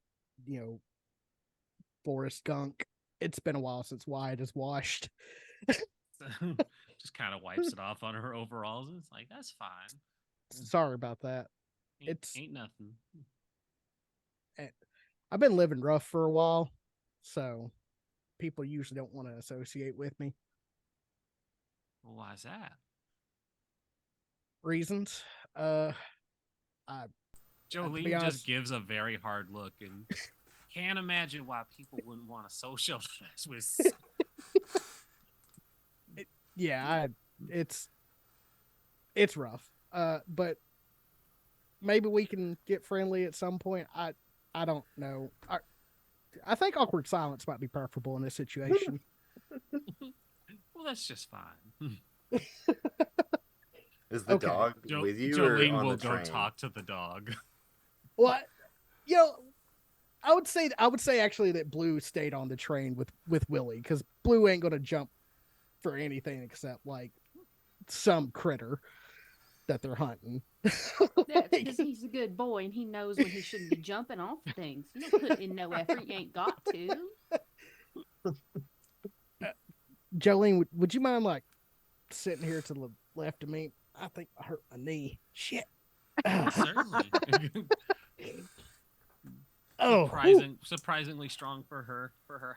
forest gunk. It's been a while since Wyatt has washed. Just kind of wipes it off on her overalls. And it's like, that's fine. Sorry about that. Ain't nothing. I've been living rough for a while, so people usually don't want to associate with me. Well, why's that? Reasons. Jolene just gives a very hard look and can't imagine why people wouldn't want to socialize with. Yeah, it's rough. But maybe we can get friendly at some point. I don't know. I think awkward silence might be preferable in this situation. Well, that's just fine. Is the dog with you Jolene or on will the go train? talk to the dog. What? I would say actually that Blue stayed on the train with Willie because Blue ain't gonna jump for anything except like some critter that they're hunting. That's because he's a good boy and he knows when he shouldn't be jumping off things. You don't put in no effort you ain't got to. Jolene, would you mind like sitting here to the left of me? I think I hurt my knee. Shit. Certainly. Oh, surprisingly strong for her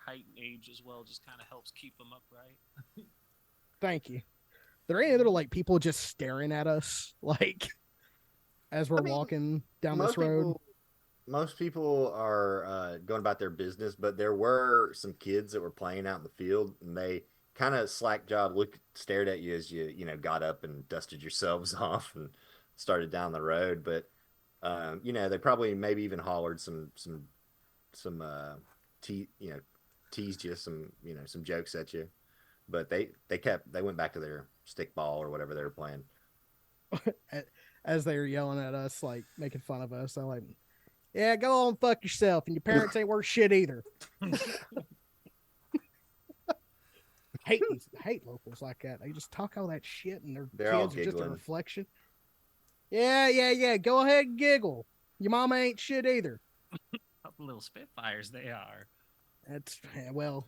height and age as well. Just kind of helps keep them upright. Thank you. There any other like people just staring at us like as we're walking down this road? Most people are going about their business, but there were some kids that were playing out in the field, and they kind of slack jawed, stared at you as you got up and dusted yourselves off and started down the road. But they probably maybe even hollered some teased you some jokes at you. But they went back to their stickball or whatever they were playing. As they were yelling at us, like making fun of us, I'm like, yeah, go on, fuck yourself, and your parents ain't worth shit either. I hate locals like that. They just talk all that shit, and their kids are just a reflection. Yeah. Go ahead and giggle. Your mama ain't shit either. Couple little spitfires they are. That's well,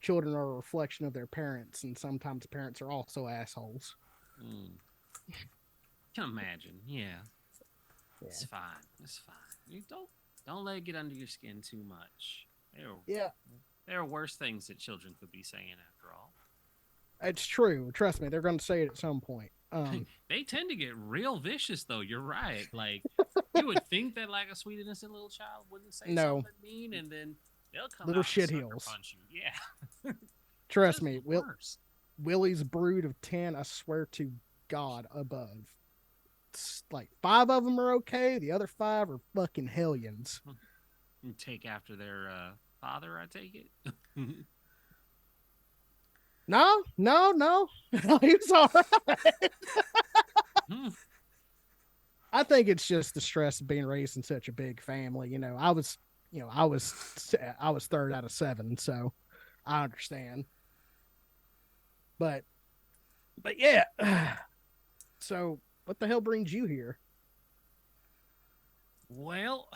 children are a reflection of their parents, and sometimes parents are also assholes. Can imagine, yeah. It's fine. You don't let it get under your skin too much. There are worse things that children could be saying after all. It's true. Trust me, they're going to say it at some point. They tend to get real vicious, though. You're right. Like you would think that like a sweet innocent little child wouldn't say something mean, and then They'll come Little out and sucker shitheels. punch you. Yeah. Trust Just me, the worst. Willie's brood of 10, I swear to God above. It's like 5 of them are okay. The other 5 are fucking hellions. You take after their father, I take it. No. He was all right. I think it's just the stress of being raised in such a big family. I was third out of 7, so I understand. But yeah. So what the hell brings you here? Well,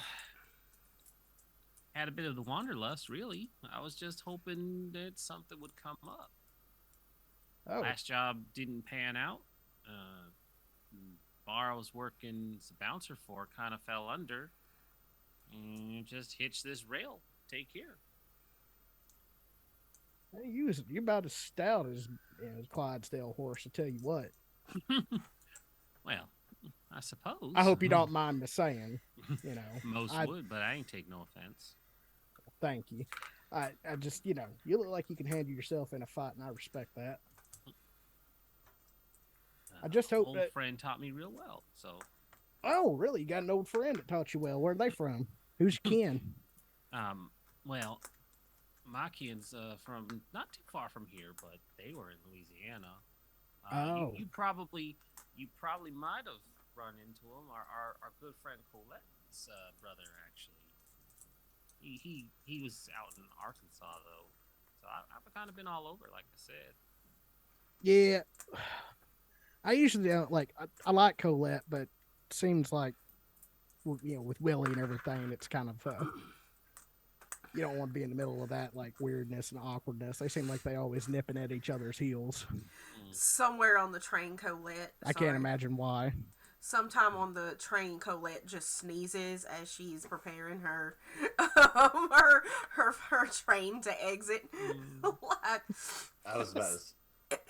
had a bit of the wanderlust, really. I was just hoping that something would come up. Oh, Last job didn't pan out. Bar I was working as a bouncer for kind of fell under. And just hitched this rail. Take care. hey, you're about as stout as Clydesdale horse. I tell you what. Well, I suppose. I hope you don't mind me saying. Most would, but I ain't take no offense. Thank you. I just you look like you can handle yourself in a fight, and I respect that. I just hope old that friend taught me real well. So. Oh, really? You got an old friend that taught you well. Where are they from? Who's your kin? Well, my kin's from not too far from here, but they were in Louisiana. You probably might have run into him. Our good friend Colette's brother, actually. He was out in Arkansas though, so I've kind of been all over, like I said. Yeah, I usually don't like. I like Colette, but it seems like with Willie and everything, it's kind of you don't want to be in the middle of that like weirdness and awkwardness. They seem like they always nipping at each other's heels. Somewhere on the train, Colette. I can't imagine why. Sometime on the train, Colette just sneezes as she's preparing her her train to exit. Like, I was about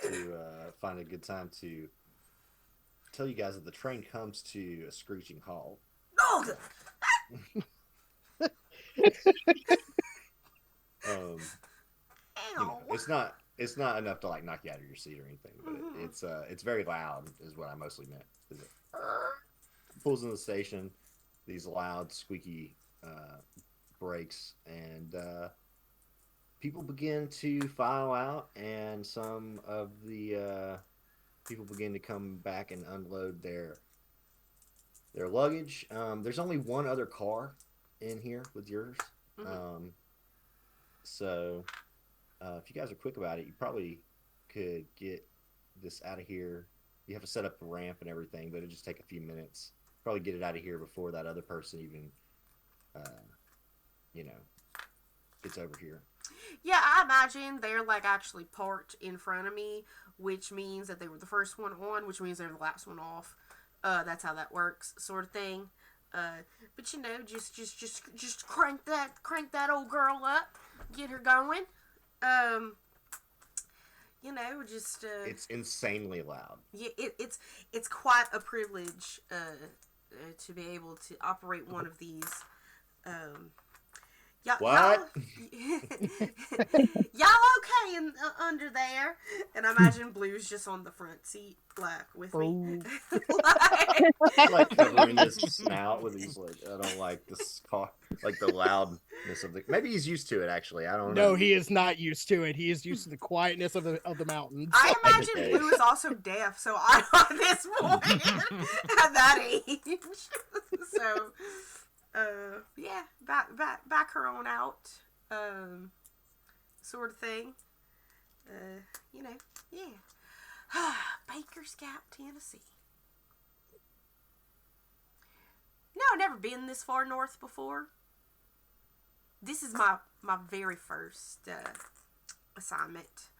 to find a good time to tell you guys that the train comes to a screeching halt. oh, It's not enough to like knock you out of your seat or anything, but it's very loud is what I mostly meant. Is it pulls into the station, these loud squeaky brakes, and people begin to file out, and some of the people begin to come back and unload their luggage. There's only one other car in here with yours. So if you guys are quick about it, you probably could get this out of here. You have to set up the ramp and everything, but it'll just take a few minutes. Probably get it out of here before that other person even, gets over here. yeah, I imagine they're like actually parked in front of me, which means that they were the first one on, which means they're the last one off. That's how that works, sort of thing. But just crank that old girl up, get her going. It's insanely loud. Yeah, it's quite a privilege to be able to operate one of these. What? Y'all okay under there? And I imagine Blue's just on the front seat, like with me, like covering his snout with these like I don't like this car, like the loudness of the. Maybe he's used to it. Actually, I don't know. No, he is not used to it. He is used to the quietness of the mountains. I imagine Blue is also deaf, so I'm at this point at that age. So. Yeah, back her on out, sort of thing. Yeah. Baker's Gap, Tennessee. No, I've never been this far north before. This is my very first assignment.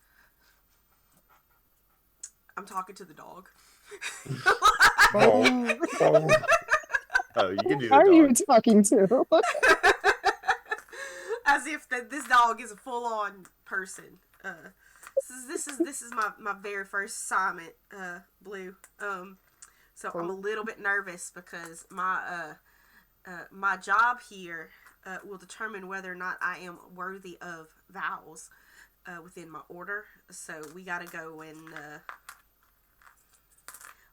I'm talking to the dog. Oh, you can do Who are the you dog. talking to? As if this dog is a full-on person. This is my very first assignment, Blue. So I'm a little bit nervous because my job here will determine whether or not I am worthy of vows within my order. So we gotta go and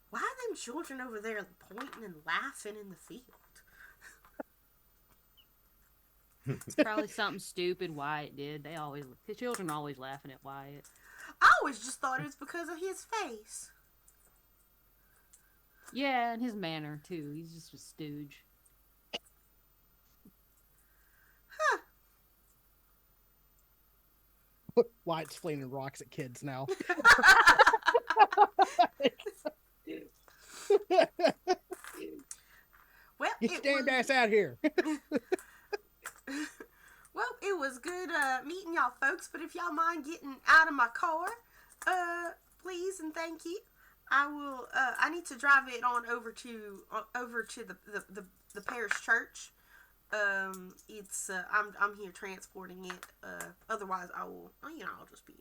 why are them children over there pointing and laughing in the field? It's probably something stupid Wyatt did. The children always laughing at Wyatt. I always just thought it was because of his face. Yeah, and his manner too. He's just a stooge. Wyatt's flinging rocks at kids now. Well, Get your damn ass out here. Well, it was good meeting y'all folks, but if y'all mind getting out of my car, please and thank you. I will I need to drive it on over to the parish church. It's I'm here transporting it. Otherwise I will, I'll just be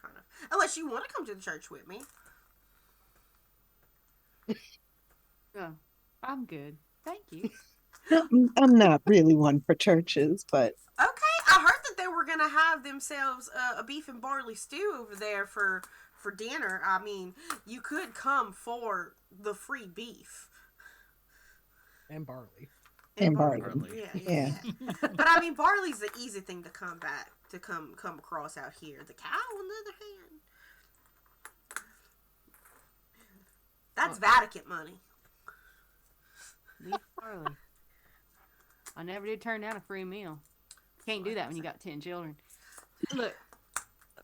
kind of, unless you want to come to the church with me. Oh, I'm good. Thank you. I'm not really one for churches, but Okay, I heard that they were gonna have themselves a beef and barley stew over there for dinner. I mean, you could come for the free beef And barley. and barley. Yeah. But I mean, barley's the easy thing to come across out here. The cow, on the other hand, that's Vatican money. Beef barley. I never did turn down a free meal. Can't do that when you got 10 children. Look,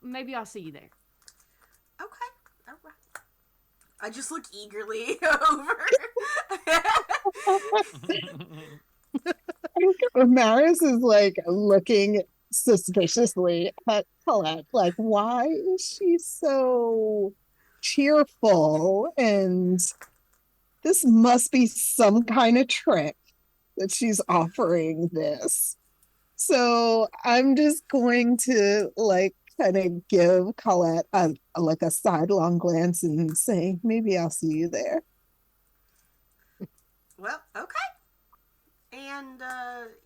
maybe I'll see you there. Okay, all right. I just look eagerly over. Maris is like looking suspiciously at Colette, like, why is she so cheerful? And this must be some kind of trick that she's offering this. So I'm just going to like kind of give Colette a sidelong glance and say, maybe I'll see you there. Well, okay. And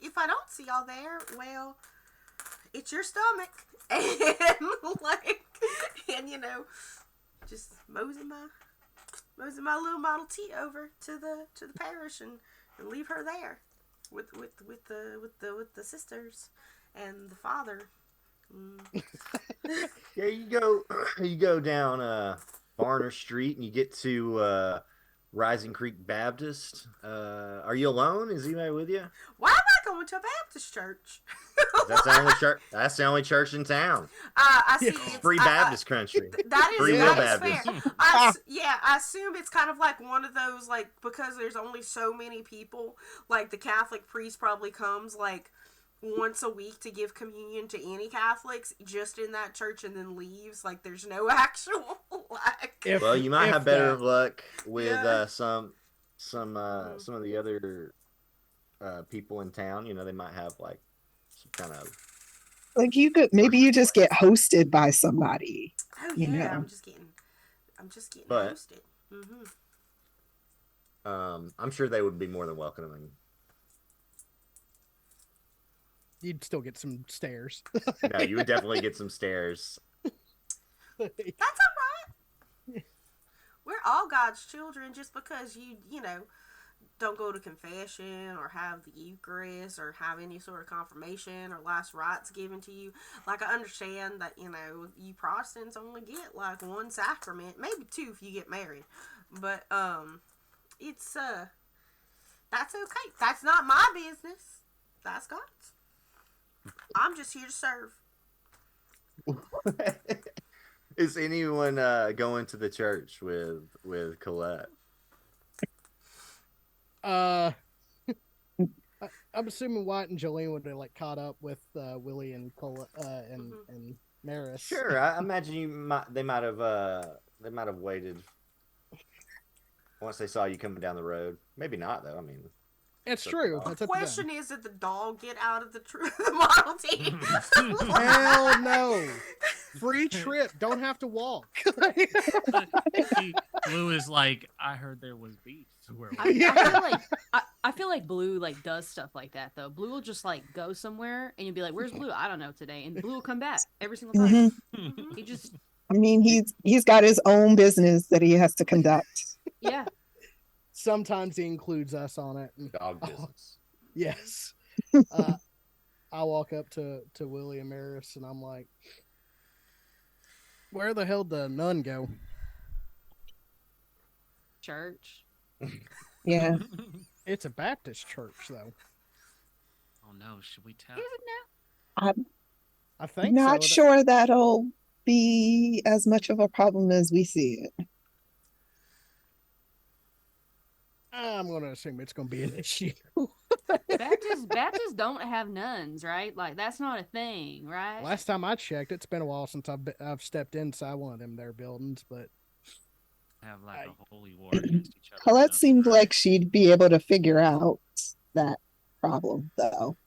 if I don't see y'all there, well, it's your stomach, and just mosey my little Model T over to the parish and leave her there with the sisters and the father. Yeah, you go down Varner Street and you get to Rising Creek Baptist. Are you alone? Is anybody with you? Why am I going to a Baptist church? That's the only church. That's the only church in town. I see. Free Baptist country. That is, Free that will is Baptist. fair. I assume it's kind of like one of those, like, because there's only so many people, like the Catholic priest probably comes like once a week to give communion to any Catholics just in that church and then leaves. Like, there's no actual like. Well, you might have better that. luck with some of the other people in town. They might have like some kind of, Like maybe you just get hosted by somebody. Oh you yeah, know. I'm just getting But- hosted. Mm-hmm. I'm sure they would be more than welcoming. You'd still get some stares. No, you would definitely get some stares. That's all right. We're all God's children. Just because you don't go to confession or have the Eucharist or have any sort of confirmation or last rites given to you. Like, I understand that, you Protestants only get like one sacrament, maybe two if you get married. But, it's, that's okay. That's not my business. That's God's. I'm just here to serve. Is anyone going to the church with Colette? I'm assuming White and Jolene would have like caught up with Willie and Colette and Maris. Sure, I imagine they might have waited once they saw you coming down the road. Maybe not though. I mean, It's true. That's up to them. Question is, did the dog get out of the Model T? Hell no. Free trip. Don't have to walk. Blue is like, I heard there was beef. Where I feel like I feel like Blue like does stuff like that though. Blue will just like go somewhere and you'll be like, "Where's Blue? I don't know today." And Blue will come back every single time. Mhm. He just I mean, he's got his own business that he has to conduct. yeah. Sometimes he includes us on it. Dog business. Yes. I walk up to Willie and Maris and I'm like, where the hell did the nun go? Church. Yeah. It's a Baptist church, though. Oh no, should we tell? Is it now? I'm I think not so. sure that'll be as much of a problem as we see it. I'm going to assume it's going to be an issue. Baptists don't have nuns, right? Like that's not a thing, right? Last time I checked, it's been a while since I've stepped inside one of them there buildings, but Have like a holy war against each other. Colette don't seemed they? like she'd be able to figure out that problem, though.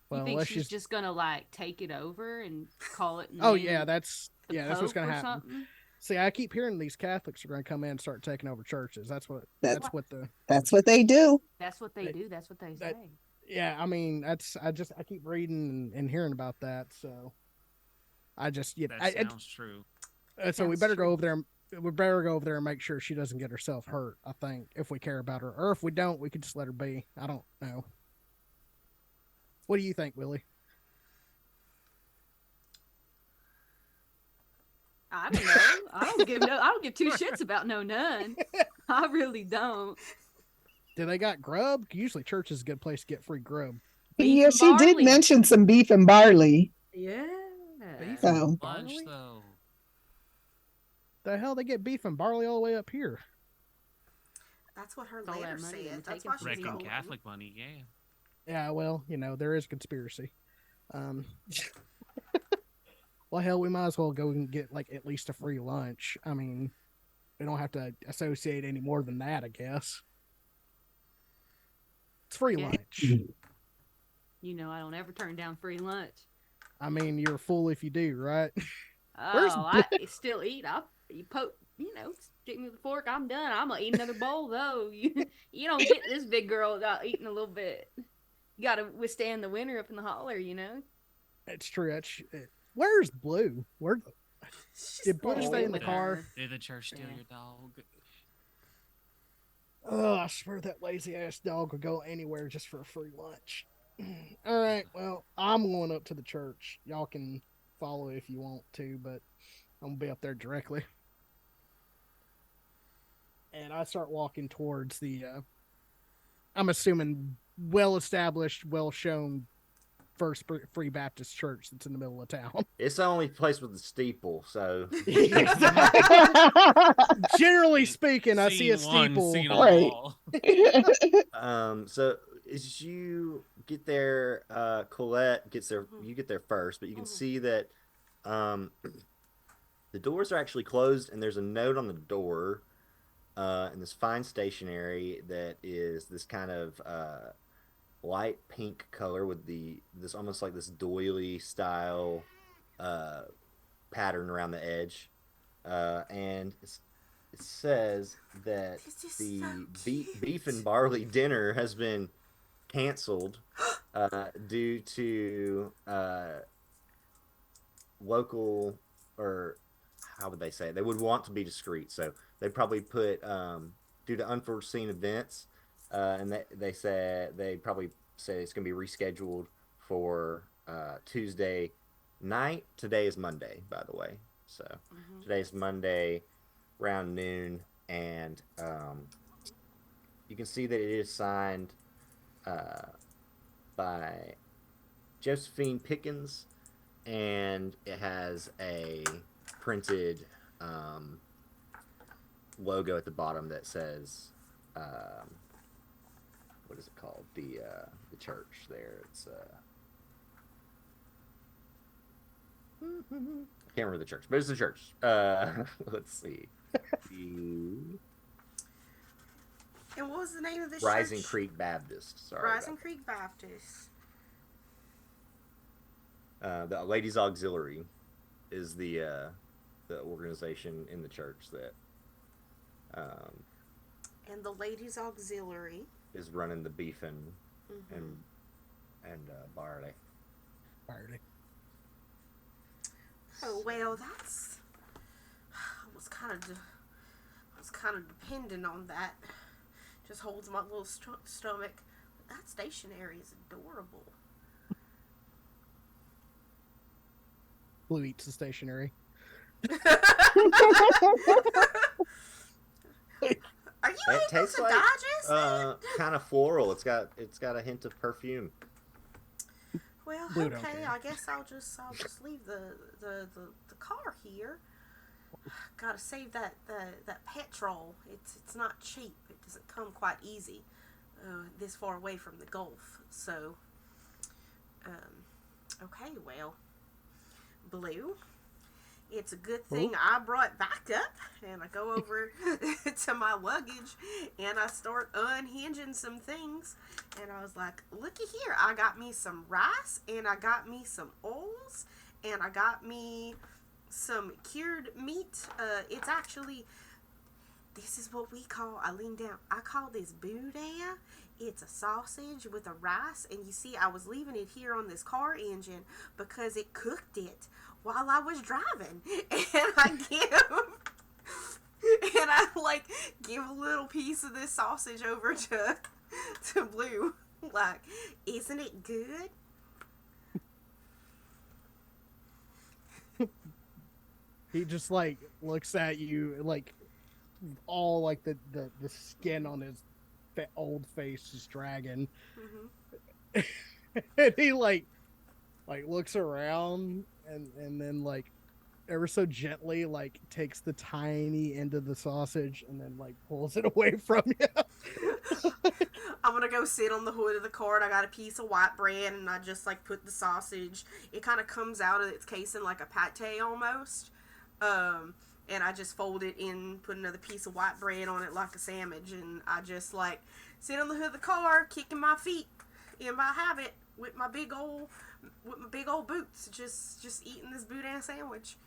well, you think unless she's just gonna like take it over and call it? Oh man yeah, that's the what's Pope going to or happen. something? See, I keep hearing these Catholics are going to come in and start taking over churches. That's what That's what the That's what they do. That's what they do. That's what they say. yeah. I mean, I keep reading and hearing about that, so I just That sounds true. so we Sounds better true. go over there. We better go over there and make sure she doesn't get herself hurt. I think if we care about her, or if we don't, we could just let her be. I don't know. What do you think, Willie? I don't know. I don't give two shits about no nun. I really don't. Do they got grub? Usually, church is a good place to get free grub. Beef Yeah, and she did barley. mention some beef and barley. Yeah. Beef So- and Lunch barley? though. The hell they get beef and barley all the way up here? That's what her It's all letter that money said. they're That's taking why from she's people. Reckon going. Catholic money, yeah. Yeah, well, there is conspiracy. Well, hell, we might as well go and get like at least a free lunch. I mean, we don't have to associate any more than that, I guess. It's free Yeah. lunch. You know, I don't ever turn down free lunch. I mean, you're a fool if you do, right? Oh, I still eat. You poke, stick me with a fork. I'm done. I'm gonna eat another bowl though. You don't get this big girl without eating a little bit. You gotta withstand the winter up in the holler, It's true. Where's Blue? Did Blue She's stay in the with car? her. Did the church steal Yeah. your dog? Oh, I swear that lazy ass dog would go anywhere just for a free lunch. All right, well, I'm going up to the church. Y'all can follow if you want to, but I'm gonna be up there directly. And I start walking towards the, I'm assuming well-established, well-shown First Free Baptist Church that's in the middle of town. It's the only place with the steeple, so Generally speaking, I see a Scene one, steeple. scene Right. all. So as you get there, Colette gets there. You get there first, but you can see that the doors are actually closed, and there's a note on the door in this fine stationery that is this kind of light pink color with this almost like this doily style pattern around the edge, and it says that This is the so cute. beef and barley dinner has been canceled due to local, or how would they say it? They would want to be discreet, so they probably put due to unforeseen events, and they probably say it's going to be rescheduled for Tuesday night. Today is Monday, by the way, so today's Monday around noon, and you can see that it is signed by Josephine Pickens, and it has a printed logo at the bottom that says what is it called, the church there. It's I can't remember the church, but it's the church. Let's see. And what was the name of this Rising church? Creek Baptist. Sorry. Rising Creek Baptist. The Ladies Auxiliary. is the organization in the church that And the ladies' auxiliary is running the beef and Mhm. barley. Barley. Oh well, that's. I was kind of dependent on that. Just holds my little stomach. That stationery is adorable. Blue eats the stationery. Are you It able tastes to like digest it? kind of floral. It's got a hint of perfume. Well, Blue don't okay. care. I guess I'll just leave the car here. Gotta save that petrol. It's not cheap. It doesn't come quite easy. This far away from the Gulf. So, okay. Well, Blue. It's a good thing I brought backup, and I go over to my luggage, and I start unhinging some things, and I was like, looky here, I got me some rice, and I got me some oils, and I got me some cured meat. It's actually, this is what we call, I lean down, I call this boudin. It's a sausage with a rice, and you see, I was leaving it here on this car engine because it cooked it while I was driving, and I give a little piece of this sausage over to Blue, like, isn't it good? He just looks at you all the skin on his old face is dragging, and he looks around and then ever so gently takes the tiny end of the sausage and then pulls it away from you. I'm gonna go sit on the hood of the car, and I got a piece of white bread, and I just put the sausage. It kind of comes out of its casing like a pate almost. And I just fold it in, put another piece of white bread on it like a sandwich, and I just sit on the hood of the car, kicking my feet in my habit with my big old boots, just eating this boudin sandwich.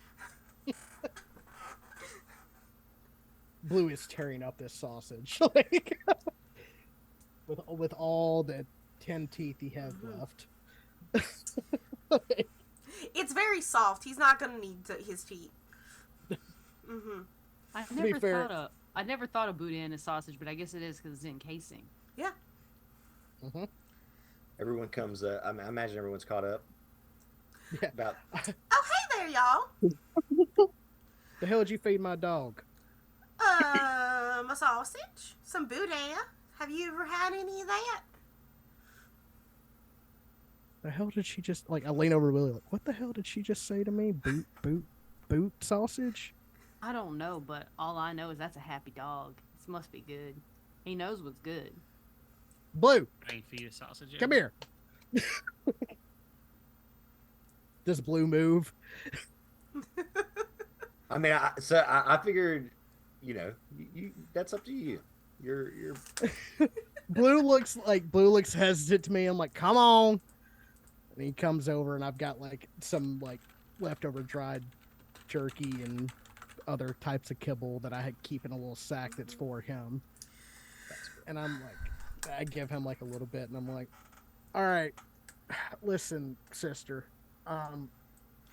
Blue is tearing up this sausage with all the 10 teeth he has left. It's very soft. He's not gonna need his teeth. I never thought of boudin as sausage, but I guess it is because it's in casing. Yeah. Everyone comes. I imagine everyone's caught up. Yeah. About Oh, hey there, y'all. The hell did you feed my dog? A sausage, some boudin. Have you ever had any of that? The hell did she just I lean over to Willie what the hell did she just say to me? Boot sausage? I don't know, but all I know is that's a happy dog. This must be good. He knows what's good. Blue, I ain't feed a sausage. come here. Does Blue move? I mean, I figured, you that's up to you. You're Blue looks hesitant to me. I'm like, come on. And he comes over, and I've got some leftover dried jerky and other types of kibble that I keep in a little sack that's for him. And I'm I give him a little bit, and I'm like, all right, listen, sister. I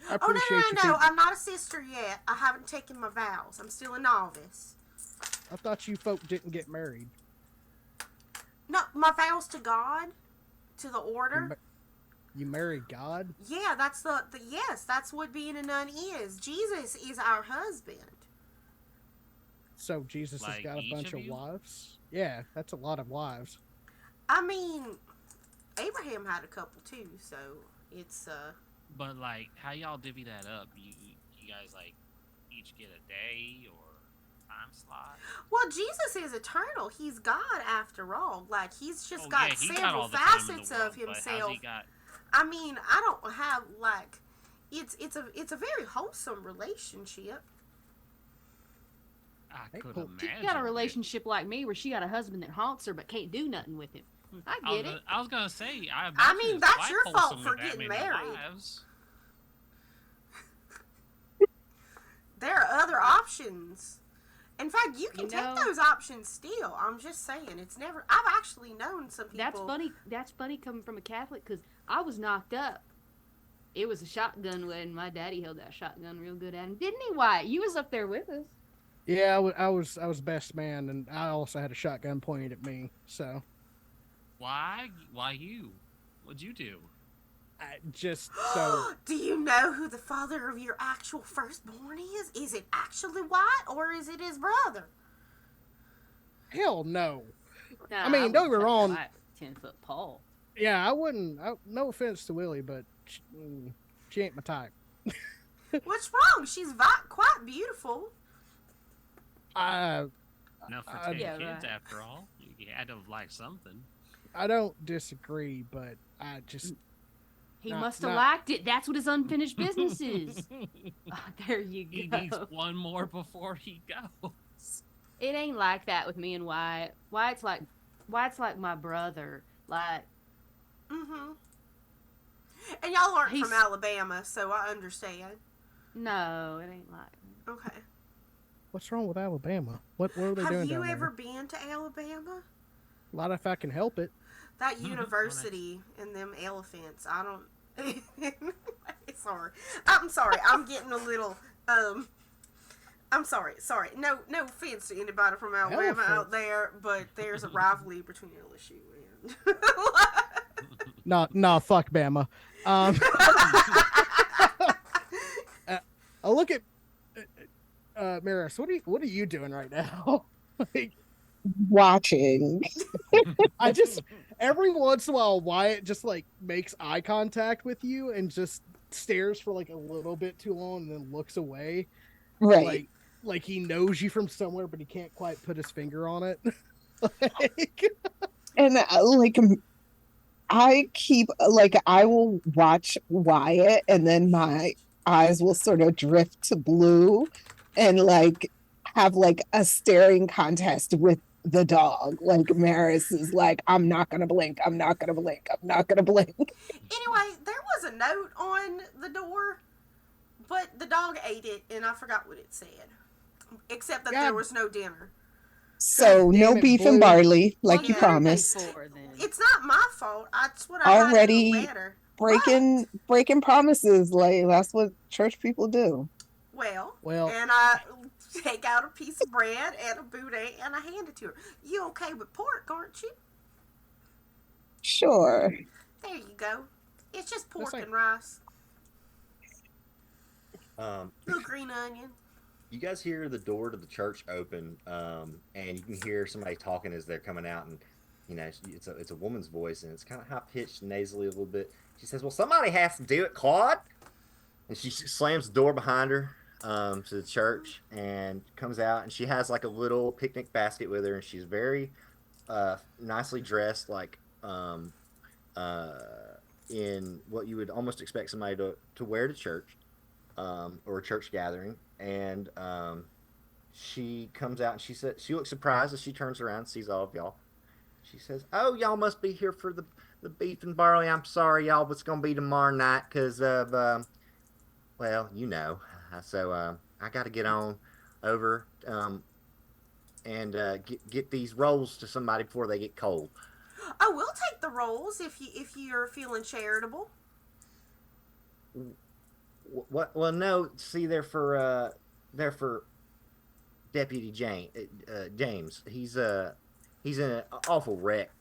appreciate No. I'm not a sister yet. I haven't taken my vows. I'm still a novice. I thought you folk didn't get married. No, my vows to God, to the order. You married God? Yeah, that's yes, that's what being a nun is. Jesus is our husband. So Jesus has got a bunch of wives? Yeah, that's a lot of wives. I mean, Abraham had a couple too, so it's But how y'all divvy that up? You guys each get a day or time slot? Well, Jesus is eternal. He's God after all. He's just got he several all the time in the facets world, of but how's himself. he got? I mean, I don't have it's a very wholesome relationship. I could cool. imagine. She got a relationship like me where she got a husband that haunts her but can't do nothing with him. I get it. I was gonna say. I mean, that's your fault for getting married. Wives. options. In fact, you can You know- take those options still. I'm just saying, it's never. I've actually known some people. That's funny. That's funny coming from a Catholic because I was knocked up. It was a shotgun wedding. My daddy held that shotgun real good at him, didn't he? Wyatt, you was up there with us. Yeah, I was best man, and I also had a shotgun pointed at me. So Why? Why you? What'd you do? I just so Do you know who the father of your actual firstborn is? Is it actually White or is it his brother? hell no. Nah, I mean, don't get me wouldn't touch wrong. Wyatt with a 10-foot pole. Yeah, I wouldn't. No offense to Willie, but she ain't my type. What's wrong? She's quite beautiful. Enough for 10 Yeah, kids, right. after all. You had to have liked something. I don't disagree, but I just He Not- must have not- liked it. That's what his unfinished business is. Oh, there you He go. needs one more before he goes. It ain't like that with me and Wyatt. Wyatt's like my brother. Like, Mm-hmm. And y'all aren't He's- from Alabama, so I understand. no, it ain't like. Okay. what's wrong with Alabama? What are they Have doing you down ever there? been to Alabama? A lot if I can help it. That university and them elephants. I don't. Sorry. I'm sorry. I'm getting a little. I'm sorry. Sorry. No offense to anybody from Alabama out Elephants? there, but there's a rivalry between LSU and. Nah, fuck Bama. I look at Maris. What are you doing right now? Like, Watching. I just every once in a while Wyatt just like makes eye contact with you and just stares for like a little bit too long and then looks away. Right. Like he knows you from somewhere but he can't quite put his finger on it. Like, And I keep I will watch Wyatt and then my eyes will sort of drift to blue and have a staring contest with the dog. Like Maris is like, I'm not gonna blink, I'm not gonna blink, I'm not gonna blink. Anyway, there was a note on the door, but the dog ate it, and I forgot what it said. Except that there God. was no dinner. So damn no it, beef and Blue. barley, like Well, you you better pay promised. for it, then. It's not my fault. That's what I had in Already the letter. breaking promises, like that's what church people do. Well- and I take out a piece of bread and a boudin and I hand it to her. You okay with pork, aren't you? Sure. There you go. It's just pork like- and rice. Um, Little green onion. you guys hear the door to the church open, and you can hear somebody talking as they're coming out, and it's a woman's voice, and it's kind of high pitched, nasally a little bit. She says, "Well, somebody has to do it, Claude." And she slams the door behind her to the church and comes out, and she has like a little picnic basket with her, and she's very nicely dressed, in what you would almost expect somebody to wear to church. Or a church gathering, and she comes out and she looks surprised as she turns around and sees all of y'all. She says, "Oh, y'all must be here for the beef and barley. I'm sorry, y'all, but it's gonna be tomorrow night because of well, so I got to get on over and get these rolls to somebody before they get cold." Oh, we'll take the rolls if you're feeling charitable. What? Well, no. See, they're for Deputy James. He's in an awful wreck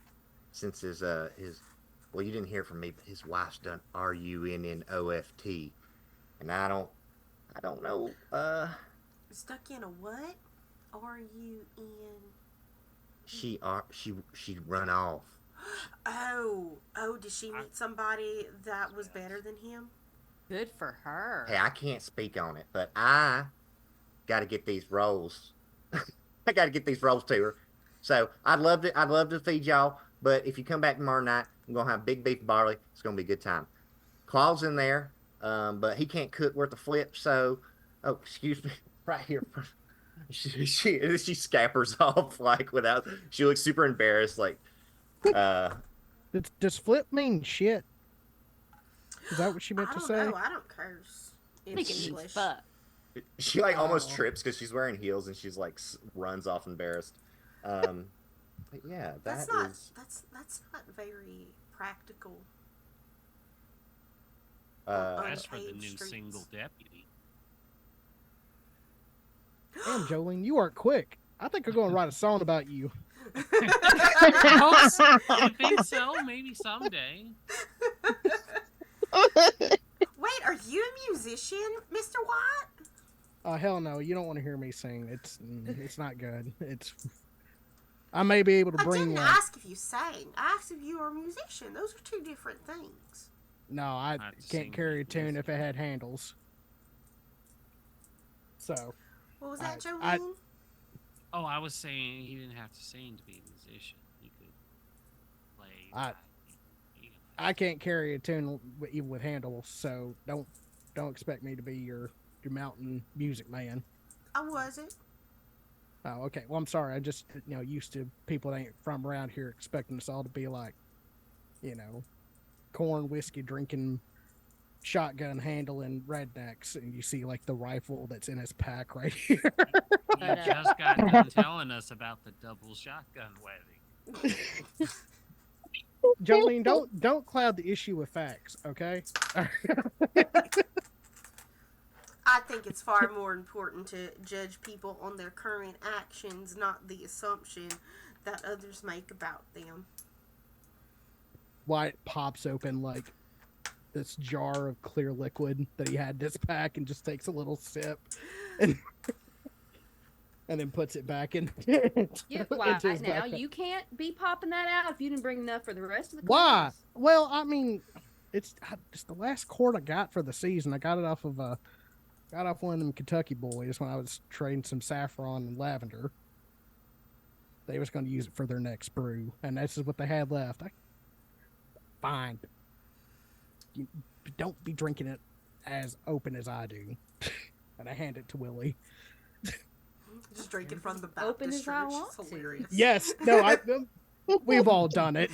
since his. Well, you didn't hear from me, but his wife's done RUNNOFT, and I don't know. Stuck in a what? Are you in? She run off. Oh, did she meet somebody that was better than him? Good for her. Hey, I can't speak on it, but I got to get these rolls. I got to get these rolls to her. So I'd love to feed y'all, but if you come back tomorrow night, I'm gonna have big beef barley. It's gonna be a good time. Claude's in there, but he can't cook worth a flip. So, oh, excuse me, right here. She scampers off without. She looks super embarrassed. Does flip mean shit? Is that what she meant I to don't say? know. I don't curse in I think it means English. fuck. She like almost Oh. trips because she's wearing heels and she's like runs off embarrassed. But yeah, That's that not is. that's not very practical Uh, As for the unpaved new streets. single deputy. Damn, Jolene, you are quick. I think I'm going to write a song about you. I think so. Maybe someday. Wait, are you a musician, Mr. White? Oh hell no! You don't want to hear me sing. It's not good. I may be able to I bring didn't one. ask if you sang. I asked if you were a musician. Those are two different things. No, I Not to can't sing carry a with tune music. if it had handles. So What was that, Jolene? I- Oh, I was saying he didn't have to sing to be a musician. He could play. He- I can't carry a tune even with handles. So don't expect me to be your mountain music man. I wasn't. Oh, okay. Well, I'm sorry. I just used to people that ain't from around here expecting us all to be like, corn whiskey drinking, shotgun handling rednecks, and you see like the rifle that's in his pack right here. You just got done telling us about the double shotgun wedding. Jolene, don't cloud the issue with facts, okay? I think it's far more important to judge people on their current actions, not the assumption that others make about them. Wyatt pops open like this jar of clear liquid that he had in his pack and just takes a little sip and then puts it back in. Why into his now? backpack. You can't be popping that out if you didn't bring enough for the rest of the Why? class. Well, I mean, it's the last quart I got for the season. I got it off of one of them Kentucky boys when I was trading some saffron and lavender. They was going to use it for their next brew, and this is what they had left. Fine. You don't be drinking it as open as I do. And I hand it to Willie. Just drinking from the Open Baptist as I church. want It's to. hilarious. Yes, no, we've all done it.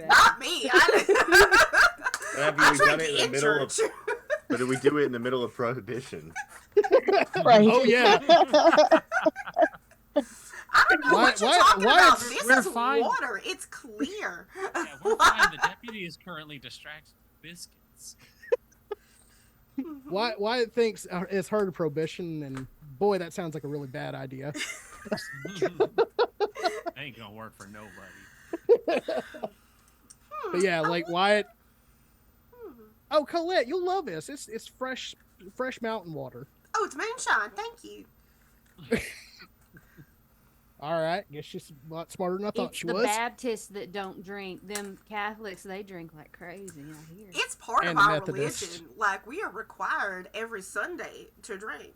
Not me. have I we done drink it in the in middle of? church. But did we do it in the middle of prohibition? Right. Oh yeah. I don't know what you're Why- talking why about. it's- This we're is fine. water. It's clear. Yeah, we're fine. The deputy is currently distracted with biscuits. Wyatt thinks it's heard of prohibition, and boy, that sounds like a really bad idea. Ain't gonna work for nobody. But yeah, like Wyatt. Oh, Colette, you'll love this. It's fresh mountain water. Oh, it's moonshine. Thank you. All right, guess she's a lot smarter than I thought It's she the was. Baptists that don't drink. Them Catholics, they drink like crazy out here. It's part And of our Methodist. religion. Like, we are required every Sunday to drink.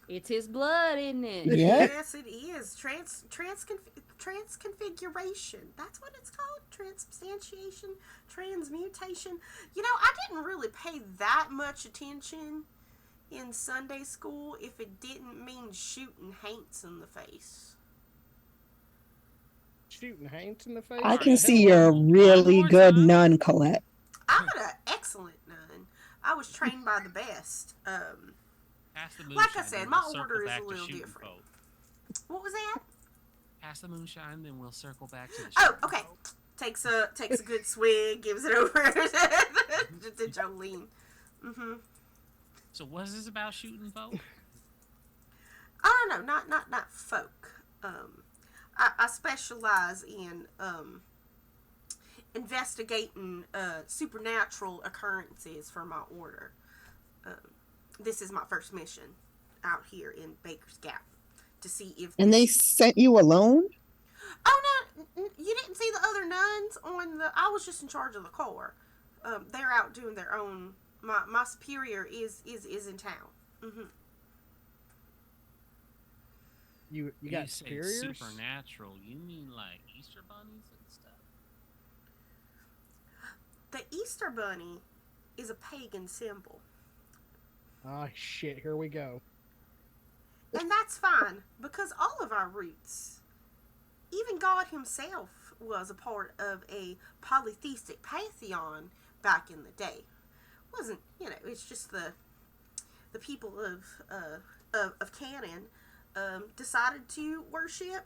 It's his blood, isn't it? Yeah. Yes, it is. Transconfiguration. That's what it's called. Transubstantiation. Transmutation. You know, I didn't really pay that much attention in Sunday school if it didn't mean shooting haints in the face. Shooting Haints in the face. I Alright, can see hell, you're a one really more good time. nun, Colette. I'm an excellent nun. I was trained by the best. Pass the moonshine. Like I said, then my we'll circle order is back a to little shooting different. folk. What was that? Pass the moonshine, then we'll circle back to the Oh, shooting okay. folk. Takes a good swig, gives it over to Jolene. So was this about shooting folk? I don't know, not folk. I specialize in investigating supernatural occurrences for my order. This is my first mission out here in Baker's Gap to see if. And they sent you alone? Oh no, you didn't see the other nuns on the. I was just in charge of the corps. They're out doing their own. My superior is in town. You You got say superiors? supernatural. You mean like Easter bunnies and stuff? The Easter bunny is a pagan symbol. Oh shit! Here we go. And that's fine, because all of our roots, even God himself was a part of a polytheistic pantheon back in the day. Wasn't, it's just the the people of Canaan decided to worship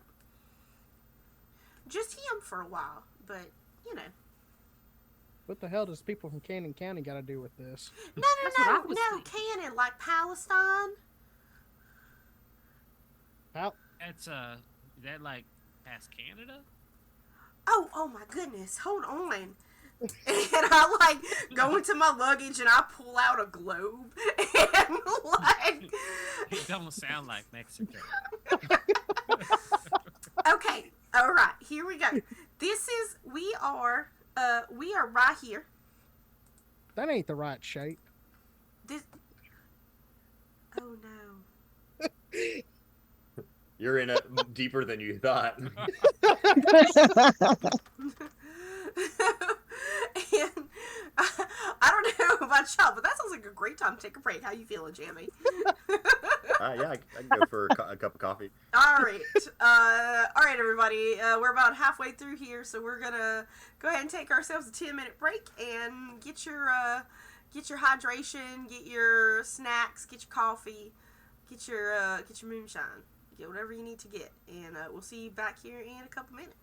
just him for a while. But you know, What the hell does people from Cannon County got to do with this? no, That's what I no, was no, thinking. Canaan, like Palestine. How? That's is that like past Canada? Oh my goodness, hold on. And I like go into my luggage and I pull out a globe and like It don't sound like Mexico. okay, all right, here we go. We are right here. That ain't the right shape. This oh no. You're in it deeper than you thought. And I don't know about y'all, but that sounds like a great time to take a break. How you feeling, Jamie? Yeah, I can go for a cup of coffee. All right, everybody. We're about halfway through here, so we're gonna go ahead and take ourselves a 10-minute break and get your hydration, get your snacks, get your coffee, get your moonshine, get whatever you need to get, and we'll see you back here in a couple minutes.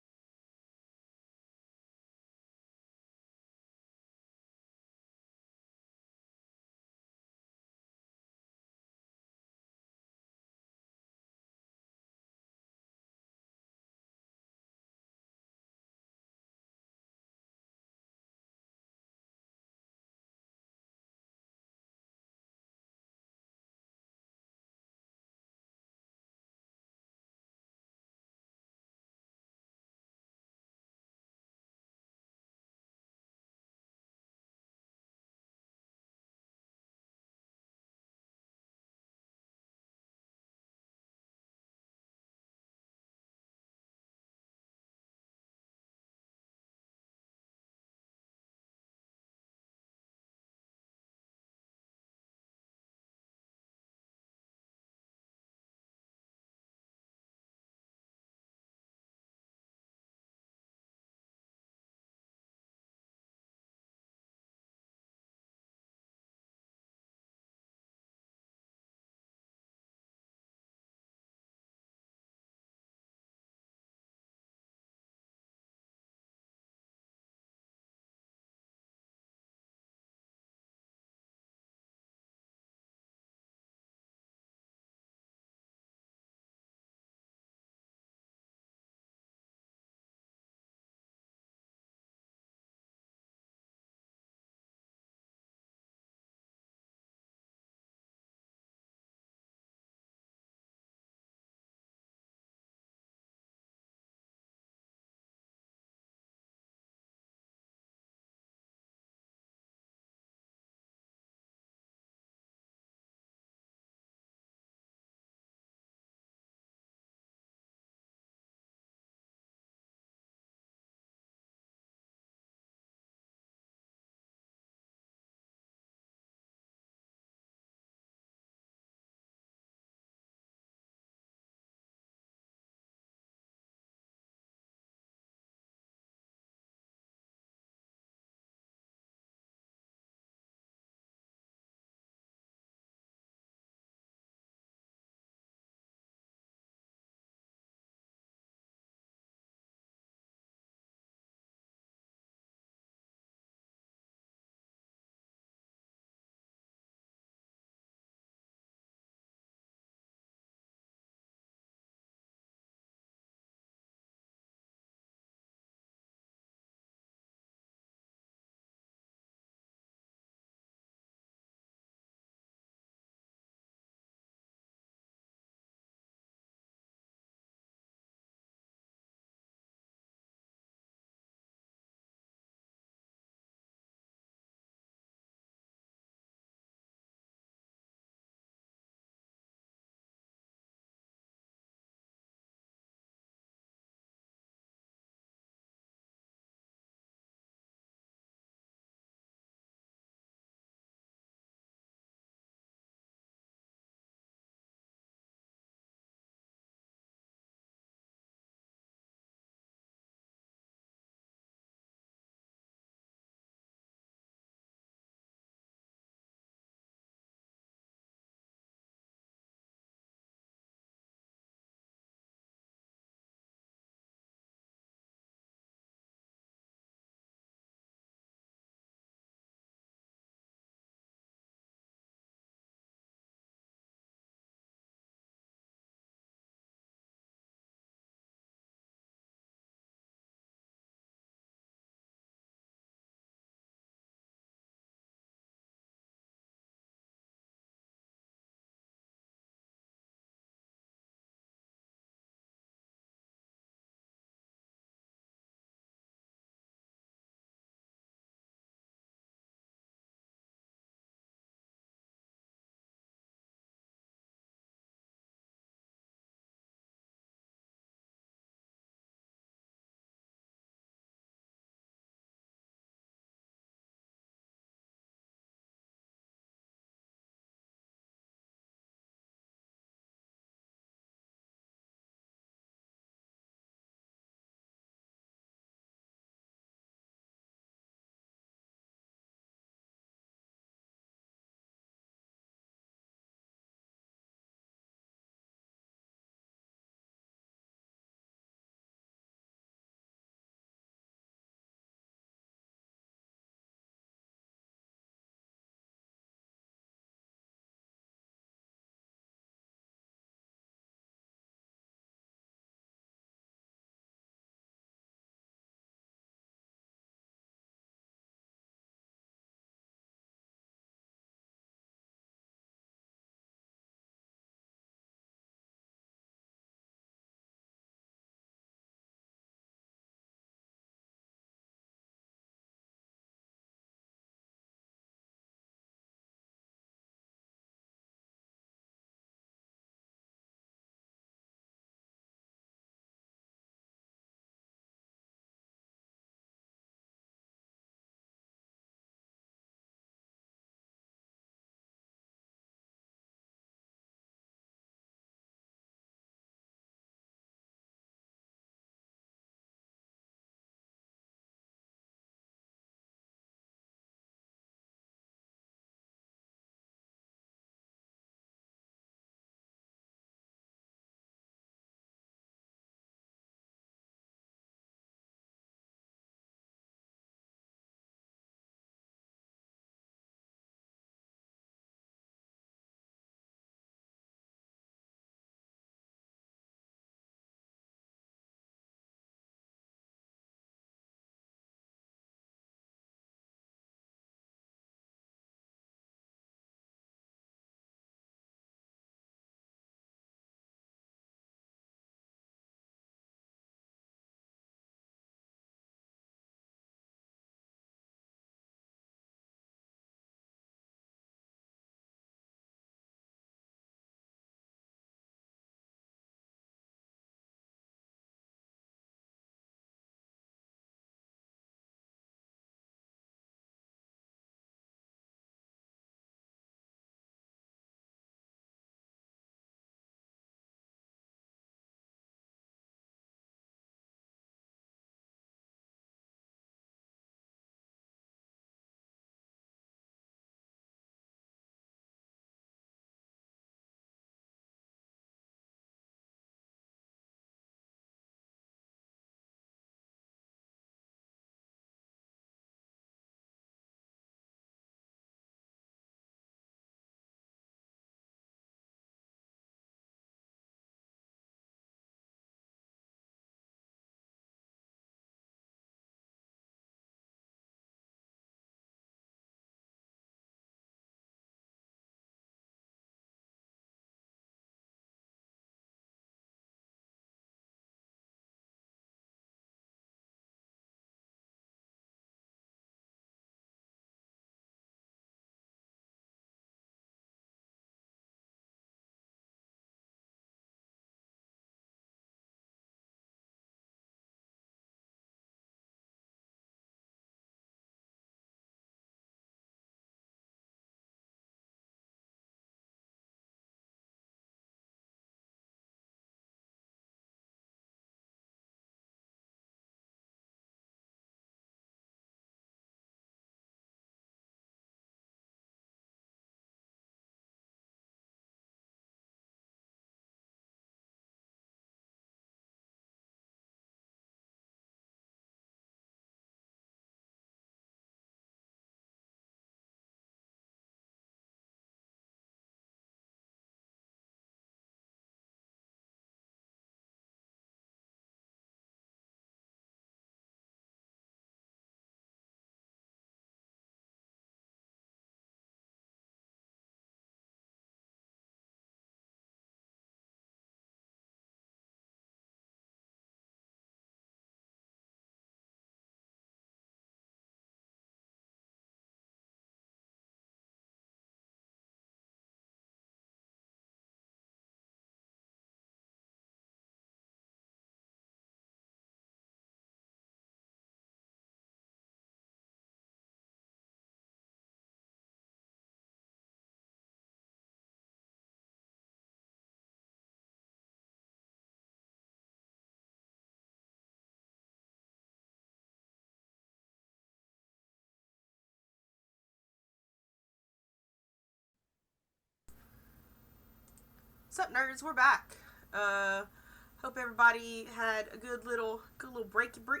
Sup, nerds? We're back. Hope everybody had a good little breaky break.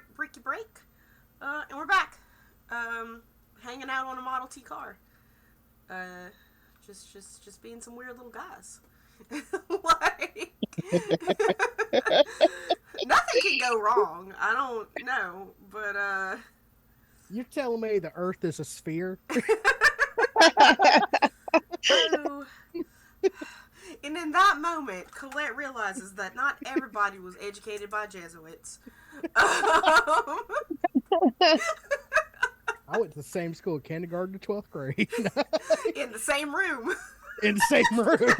And we're back. Hanging out on a Model T car. Just being some weird little guys. Like, nothing can go wrong. I don't know, but You're telling me the Earth is a sphere? oh. And in that moment, Colette realizes that not everybody was educated by Jesuits. I went to the same school, kindergarten to 12th grade. In the same room. In the same room.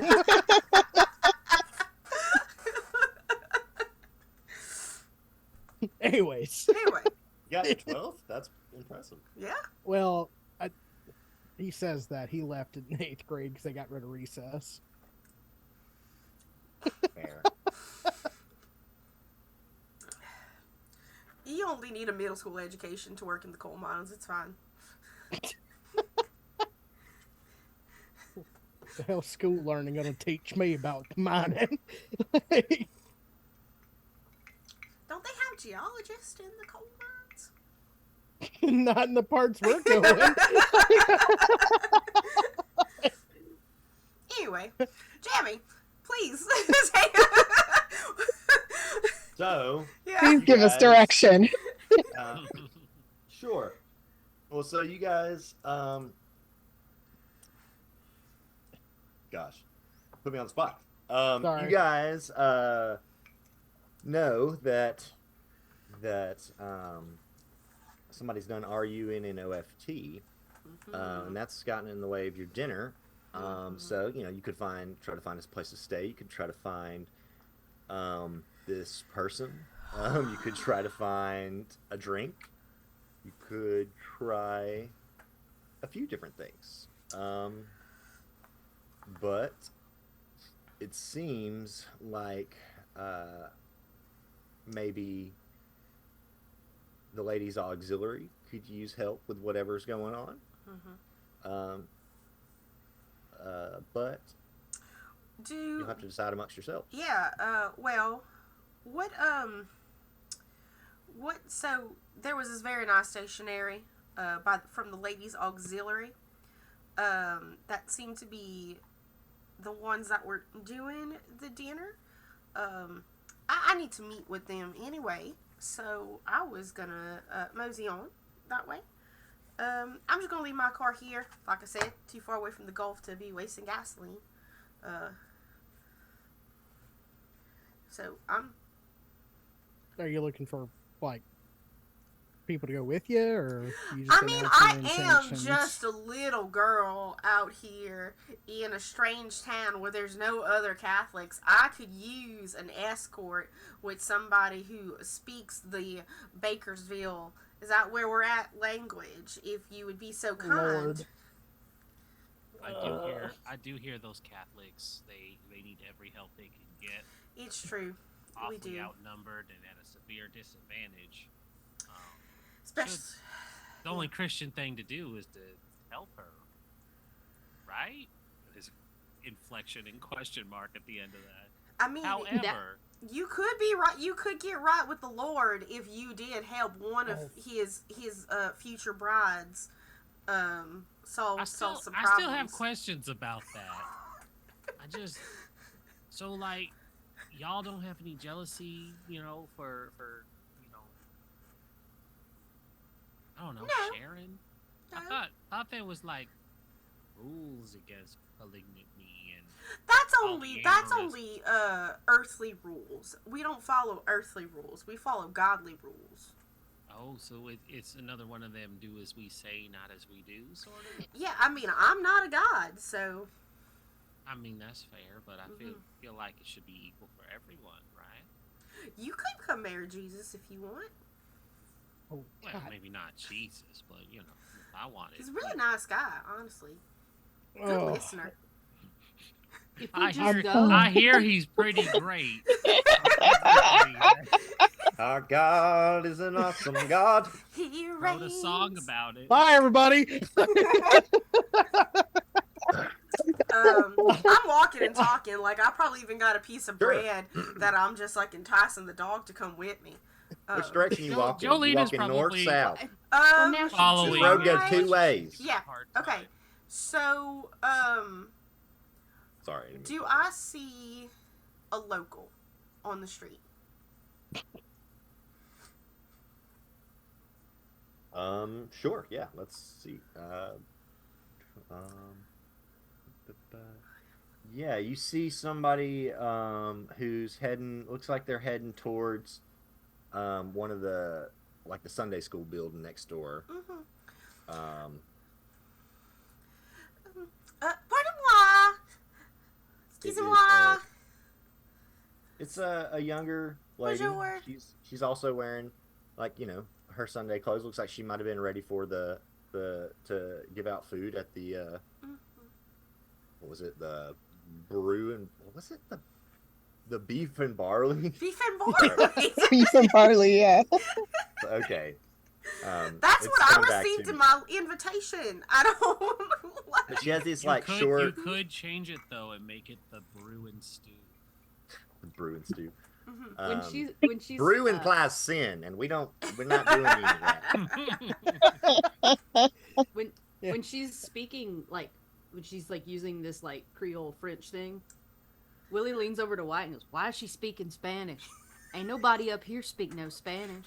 Anyways. Anyway. You got 12? That's impressive. Yeah. Well, he says that he left in 8th grade because they got rid of recess. Fair. You only need a middle school education to work in the coal mines. It's fine. The hell school learning going to teach me about mining? Don't they have geologists in the coal mines? Not in the parts we're going. Anyway, Jamie, please. So, Yeah. Please give us guys- direction. Sure. Well, so you guys, gosh, put me on the spot. Sorry. You guys know that somebody's done RU in an OFT, and that's gotten in the way of your dinner. So you could try to find a place to stay. You could try to find this person. You could try to find a drink. You could try a few different things. But it seems like maybe the ladies' auxiliary could use help with whatever's going on. But you'll have to decide amongst yourselves. Yeah, well, so there was this very nice stationery from the ladies' auxiliary that seemed to be the ones that were doing the dinner. I need to meet with them anyway, so I was gonna mosey on that way. I'm just gonna leave my car here, like I said, too far away from the Gulf to be wasting gasoline. So Are you looking for, like, people to go with you, or you just I gonna mean, have some I am intentions? just a little girl out here in a strange town where there's no other Catholics. I could use an escort with somebody who speaks the Bakersville, is that where we're at, language, if you would be so kind. Lord. I do hear those Catholics. They need every help they can get. It's true. We Awfully do. outnumbered and at a severe disadvantage. Especially, The only Christian thing to do is to help her, right? His inflection and question mark at the end of that. I mean, However, you could be right. You could get right with the Lord if you did help one of his future brides solve I some still problems. have questions about that. So like, y'all don't have any jealousy, for I don't know, No. Sharon. No. I thought there was like rules against polygamy and That's polyamorous. only earthly rules. We don't follow earthly rules. We follow godly rules. Oh, so it's another one of them do as we say, not as we do, sort of? Yeah, I mean, I'm not a god, so I mean, that's fair, but I feel like it should be equal for everyone, right? you could come marry Jesus if you want. Oh, Well, God. maybe not Jesus, but, if I wanted. He's a really nice guy, honestly. Good Oh. listener. If we I just hear, go, I hear he's pretty great. Our God is an awesome God. He Wrote reigns. a song about it. Bye, everybody. I'm walking and talking. Like, I probably even got a piece of Sure. bread that I'm just, like, enticing the dog to come with me. Which direction you walk in? Jolene You is walking north, probably- south? Well, now she Following road goes right? two ways. Yeah, okay. So, Sorry. I didn't mean do to- I see a local on the street? Sure. Yeah. Let's see. Yeah, you see somebody who's heading. Looks like they're heading towards one of the the Sunday school building next door. Mm-hmm. Pardon-moi. Excusez-moi. It's a younger lady. Bonjour. She's also wearing her Sunday clothes. Looks like she might have been ready for the to give out food at the what was it, the brew, and what was it, the beef and barley? Beef and barley. Beef and barley, yeah. Okay. That's it's what I coming back to received me. in my invitation. I don't like. But she has this You short could change it though and make it the brew and stew. brew and stew. Mhm. When she's Brew implies sin, and we're not doing any of that. when she's speaking, like when she's like using this like Creole French thing, Willie leans over to White and goes, "Why is she speaking Spanish? Ain't nobody up here speak no Spanish."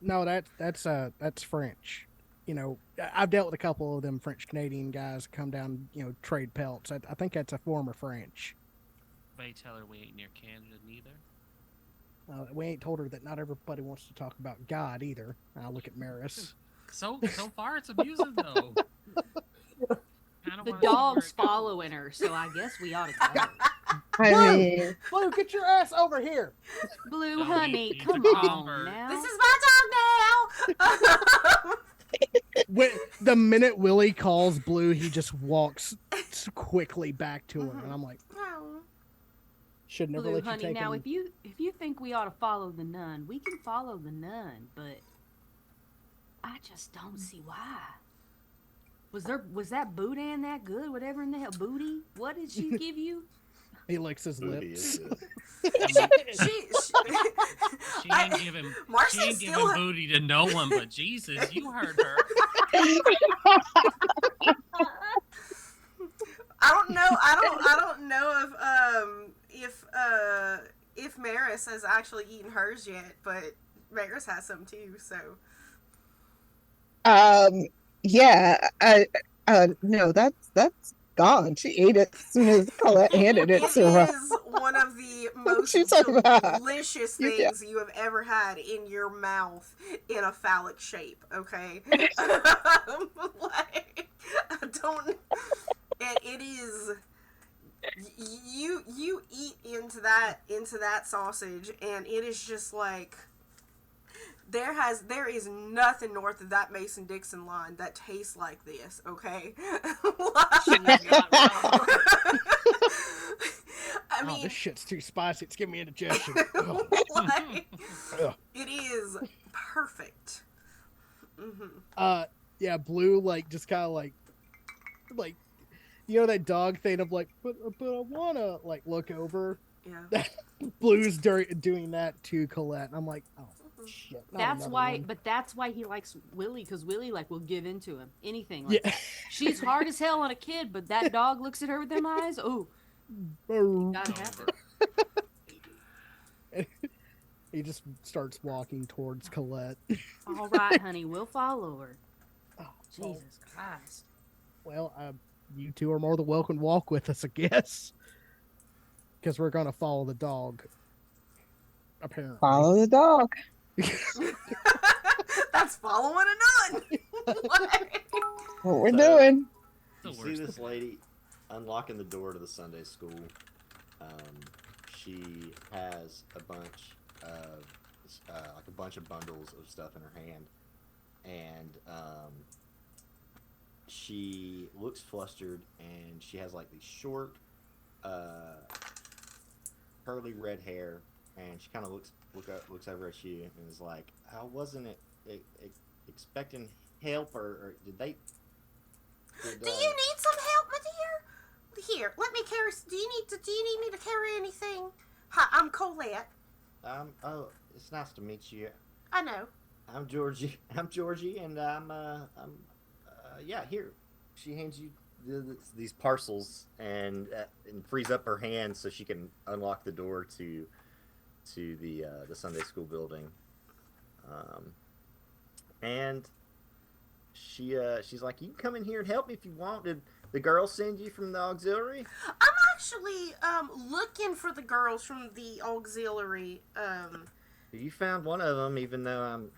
No, that's French. I've dealt with a couple of them French Canadian guys come down, trade pelts. I think that's a form of French. They tell her we ain't near Canada neither. We ain't told her that not everybody wants to talk about God either. I look at Maris. So far it's amusing though. The dog's following her, so I guess we ought to go. I mean, Blue, get your ass over here. Blue, No, honey, he's come a on bird. now. This is my dog now. When the minute Willie calls Blue, he just walks quickly back to her, and I'm like, No. should never Blue, let you honey, take now him. if you think we ought to follow the nun, we can follow the nun, but I just don't see why. Was that boudin that good? Whatever in the hell, booty? What did she give you? He licks his Booty lips. is good. She ain't giving Marcy's she ain't still giving booty to no one but Jesus. You heard her. I don't know if Maris has actually eaten hers yet, but Maris has some too. So yeah, no, that's gone. She ate it as soon as Colette handed it it to her. is one of the most you talking about? delicious You- things you have ever had in your mouth in a phallic shape. Okay, like, I don't. It is. You eat into that sausage, and it is just like there is nothing north of that Mason-Dixon line that tastes like this. Okay, I Oh, mean, this shit's too spicy. It's giving me indigestion. Ugh. like, Ugh. it is perfect. Yeah, Blue just kind of like that dog thing of like, but I wanna look over. Yeah. Blue's doing that to Colette, and I'm like, oh shit. not That's another why, one. but that's why he likes Willie, because Willie will give in to him. Anything. Like, Yeah. she's hard as hell on a kid, but that dog looks at her with them eyes. Oh, gotta have it. He just starts walking towards Colette. All right, honey, we'll follow her. Oh, Jesus Christ. well, you two are more than welcome to walk with us, I guess, because we're gonna follow the dog. Apparently, Follow the dog. That's following a nun. Like, What we're So- doing. The You see worst. this lady unlocking the door to the Sunday school. She has a bunch of bundles of stuff in her hand, and she looks flustered, and she has these short, curly red hair, and she kind of looks over at you and is like, "I wasn't expecting help, or did they?" do you need some help, my dear? Here, let me carry. Do you need me to carry anything? Hi, I'm Colette. Oh, it's nice to meet you. I know. I'm Georgie. I'm Georgie, and yeah. Here, she hands you these parcels and frees up her hand so she can unlock the door to the Sunday school building. And she's like, you can come in here and help me if you want. Did the girls send you from the auxiliary? I'm actually looking for the girls from the auxiliary. You found one of them, even though I'm.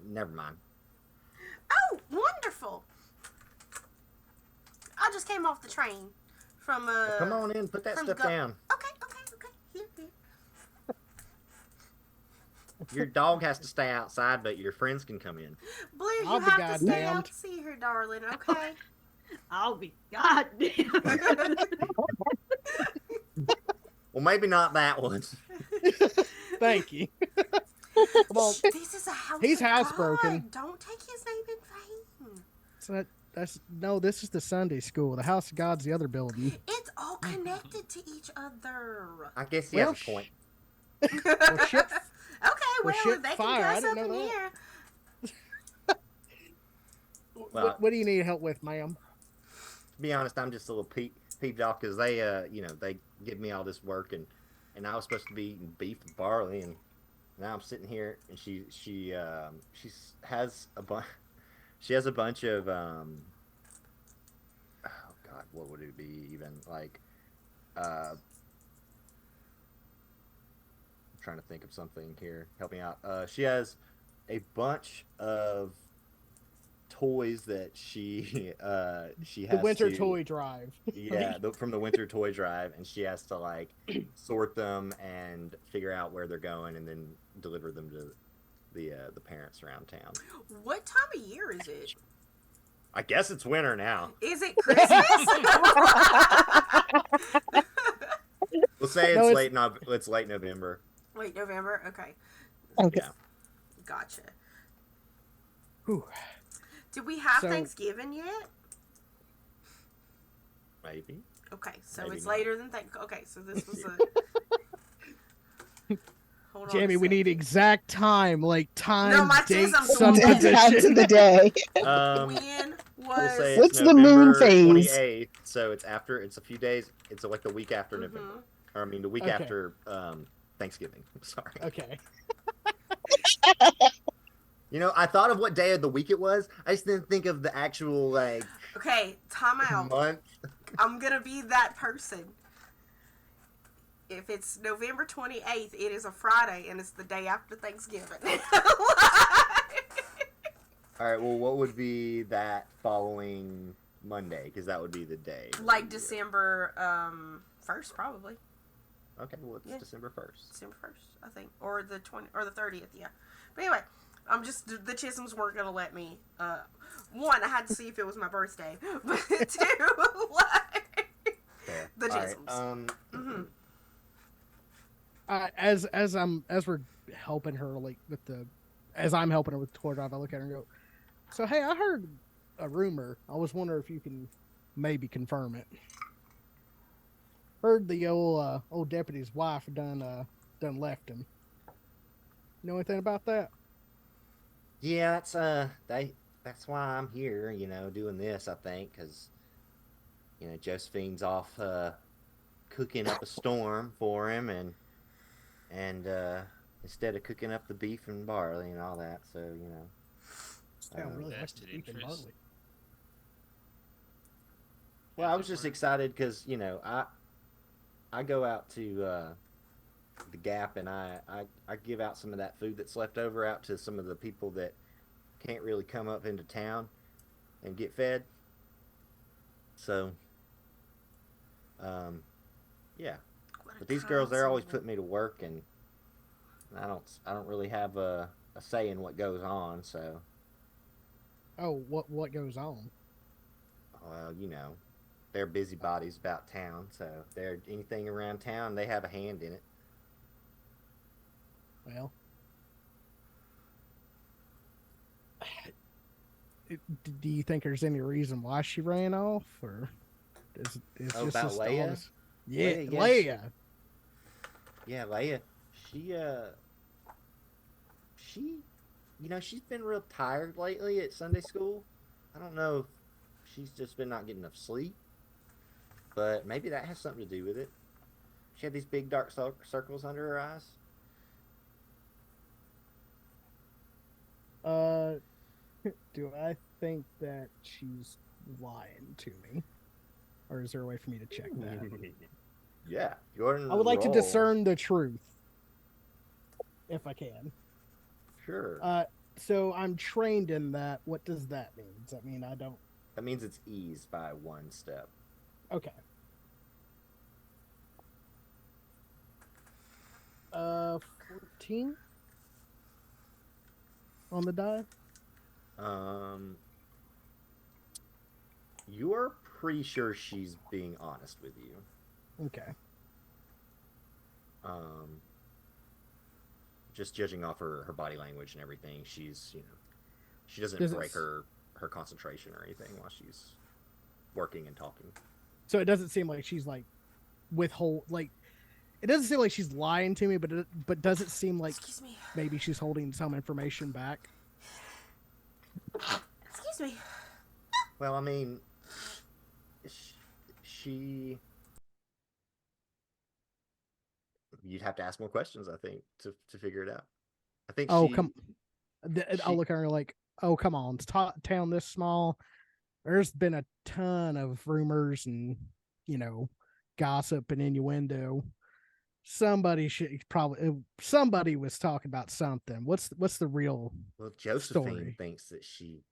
Never mind. Oh, wonderful! I just came off the train from Well, come on in, put that stuff down. Okay. Here. Your dog has to stay outside, but your friends can come in. Blue, you I'll be have to stay goddamned. out to see her, darling. Okay. I'll be goddamn. Well, maybe not that one. Thank you. Well, This is a house. he's of housebroken. God. Don't take his name in vain. so this is the Sunday school. The House of God's the other building. It's all connected to each other. I guess he Well, has a point. Well, shit. Okay, well, shit, they can fire. I dress didn't up know in that. here. Well, What do you need help with, ma'am? to be honest, I'm just a little peeved off because they, they give me all this work and I was supposed to be eating beef and barley, and now I'm sitting here and she has a bunch of oh God, what would it be even like? I'm trying to think of something here. Help me out. She has a bunch of toys that she has The winter to, toy drive. yeah, from the winter toy drive, and she has to like sort them and figure out where they're going, and then deliver them to the parents around town. What time of year is it? I guess it's winter now. Is it Christmas? We'll say No, it's late November. Late November? Okay. Okay. Yeah. Gotcha. Whew. Did we have So- Thanksgiving yet? Maybe. Okay, so Maybe it's not. later than Okay, so this was a. Hold on. Jamie, a we need second. exact time, like time, No, my date, chism's some going. It's time to position. the day. When We'll say was? What's it's the moon November phase? 28th, so it's a few days. It's like the week after November. Or I mean, the week Okay. after Thanksgiving. Sorry. Okay. I thought of what day of the week it was. I just didn't think of the actual like Okay, time out. month. I'm gonna be that person. If it's November 28th, it is a Friday, and it's the day after Thanksgiving. All right. Well, what would be that following Monday? Because that would be the day. Like December 1st, probably. Okay. Well, it's Yeah. December 1st. December 1st, I think, or the 30th. Yeah. But anyway, the Chisholms weren't gonna let me. One, I had to see if it was my birthday, but two, like Fair. the All right, Chisholms. Mm-hmm. As we're helping her as I'm helping her with the tour drive, I look at her and go, so hey, I heard a rumor. I was wondering if you can maybe confirm it. Heard the old deputy's wife done left him. You know anything about that? Yeah, that's why I'm here. Doing this. I think because Josephine's off cooking up a storm for him, and instead of cooking up the beef and barley and all that, so Sound really like Vested beef and interest. barley. Well, I was just excited because I go out to the Gap and I give out some of that food that's left over out to some of the people that can't really come up into town and get fed. So, yeah. But these girls, they're always putting me to work, and I don't really have a say in what goes on. So, Oh, what goes on? well, they're busybodies about town. So, if there's anything around town, they have a hand in it. Well, do you think there's any reason why she ran off, or? It's Oh, just about this Leia? honest. Yeah, Leia, Leia. Yeah, Leia. She, she's been real tired lately at Sunday school. I don't know if she's just been not getting enough sleep, but maybe that has something to do with it. She had these big dark circles under her eyes. Uh, do I think that she's lying to me, or is there a way for me to check that? Yeah, Jordan. I would like to roll. discern the truth, if I can. Sure. So I'm trained in that. What does that mean? Does that mean I don't? That means it's eased by one step. Okay. 14 on the die. You are pretty sure she's being honest with you. Okay. Just judging off her body language and everything, she's, she doesn't Does it break her concentration or anything while she's working and talking. So it doesn't seem like she's like it doesn't seem like she's lying to me, but does it seem like Excuse me. maybe she's holding some information back? Excuse me. Well, I mean, she. You'd have to ask more questions, I think, to figure it out. I think. Oh, she, come. I'll look at her like, oh, come on. It's town this small. There's been a ton of rumors and, gossip and innuendo. Somebody was talking about something. What's the real Josephine story? thinks that she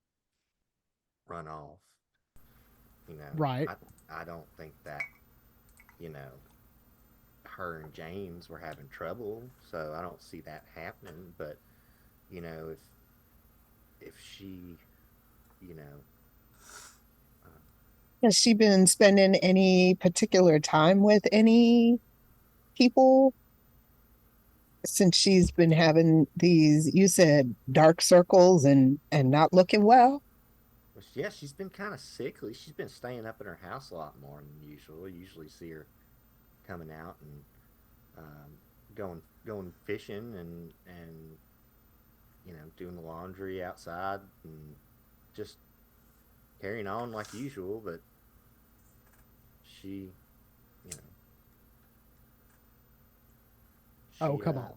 run off. Right. I don't think that, her and James were having trouble, so I don't see that happening. But, if she, Has she been spending any particular time with any people since she's been having these, you said, dark circles and not looking well? yeah, she's been kind of sickly. She's been staying up in her house a lot more than usual. I usually see her coming out and going fishing and doing the laundry outside and just carrying on like usual. But she, Oh, come on.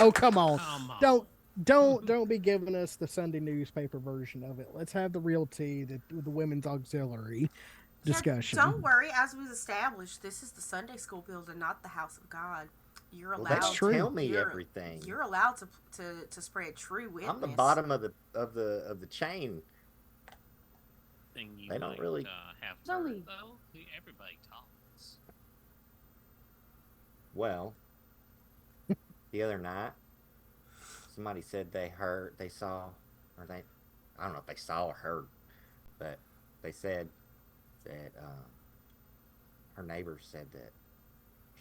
Oh, come on. Come on. Don't be giving us the Sunday newspaper version of it. Let's have the real tea, the women's auxiliary discussion. Yeah, don't worry. As was established, this is the Sunday school building, not the house of God. You're allowed. Well, That's true. tell me everything. You're allowed to spread true witness. I'm the bottom of the chain. Thing you They don't might, really- have It's only- heard, though. Everybody talks. Well, the other night, somebody said they saw, I don't know if they saw or heard, but they said that her neighbors said that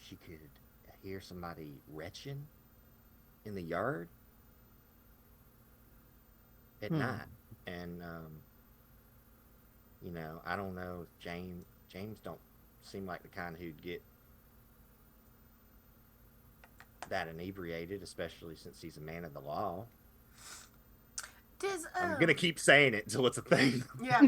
she could hear somebody retching in the yard at night. And, I don't know if James don't seem like the kind who'd get that inebriated, especially since he's a man of the law. I'm gonna keep saying it until it's a thing. Yeah.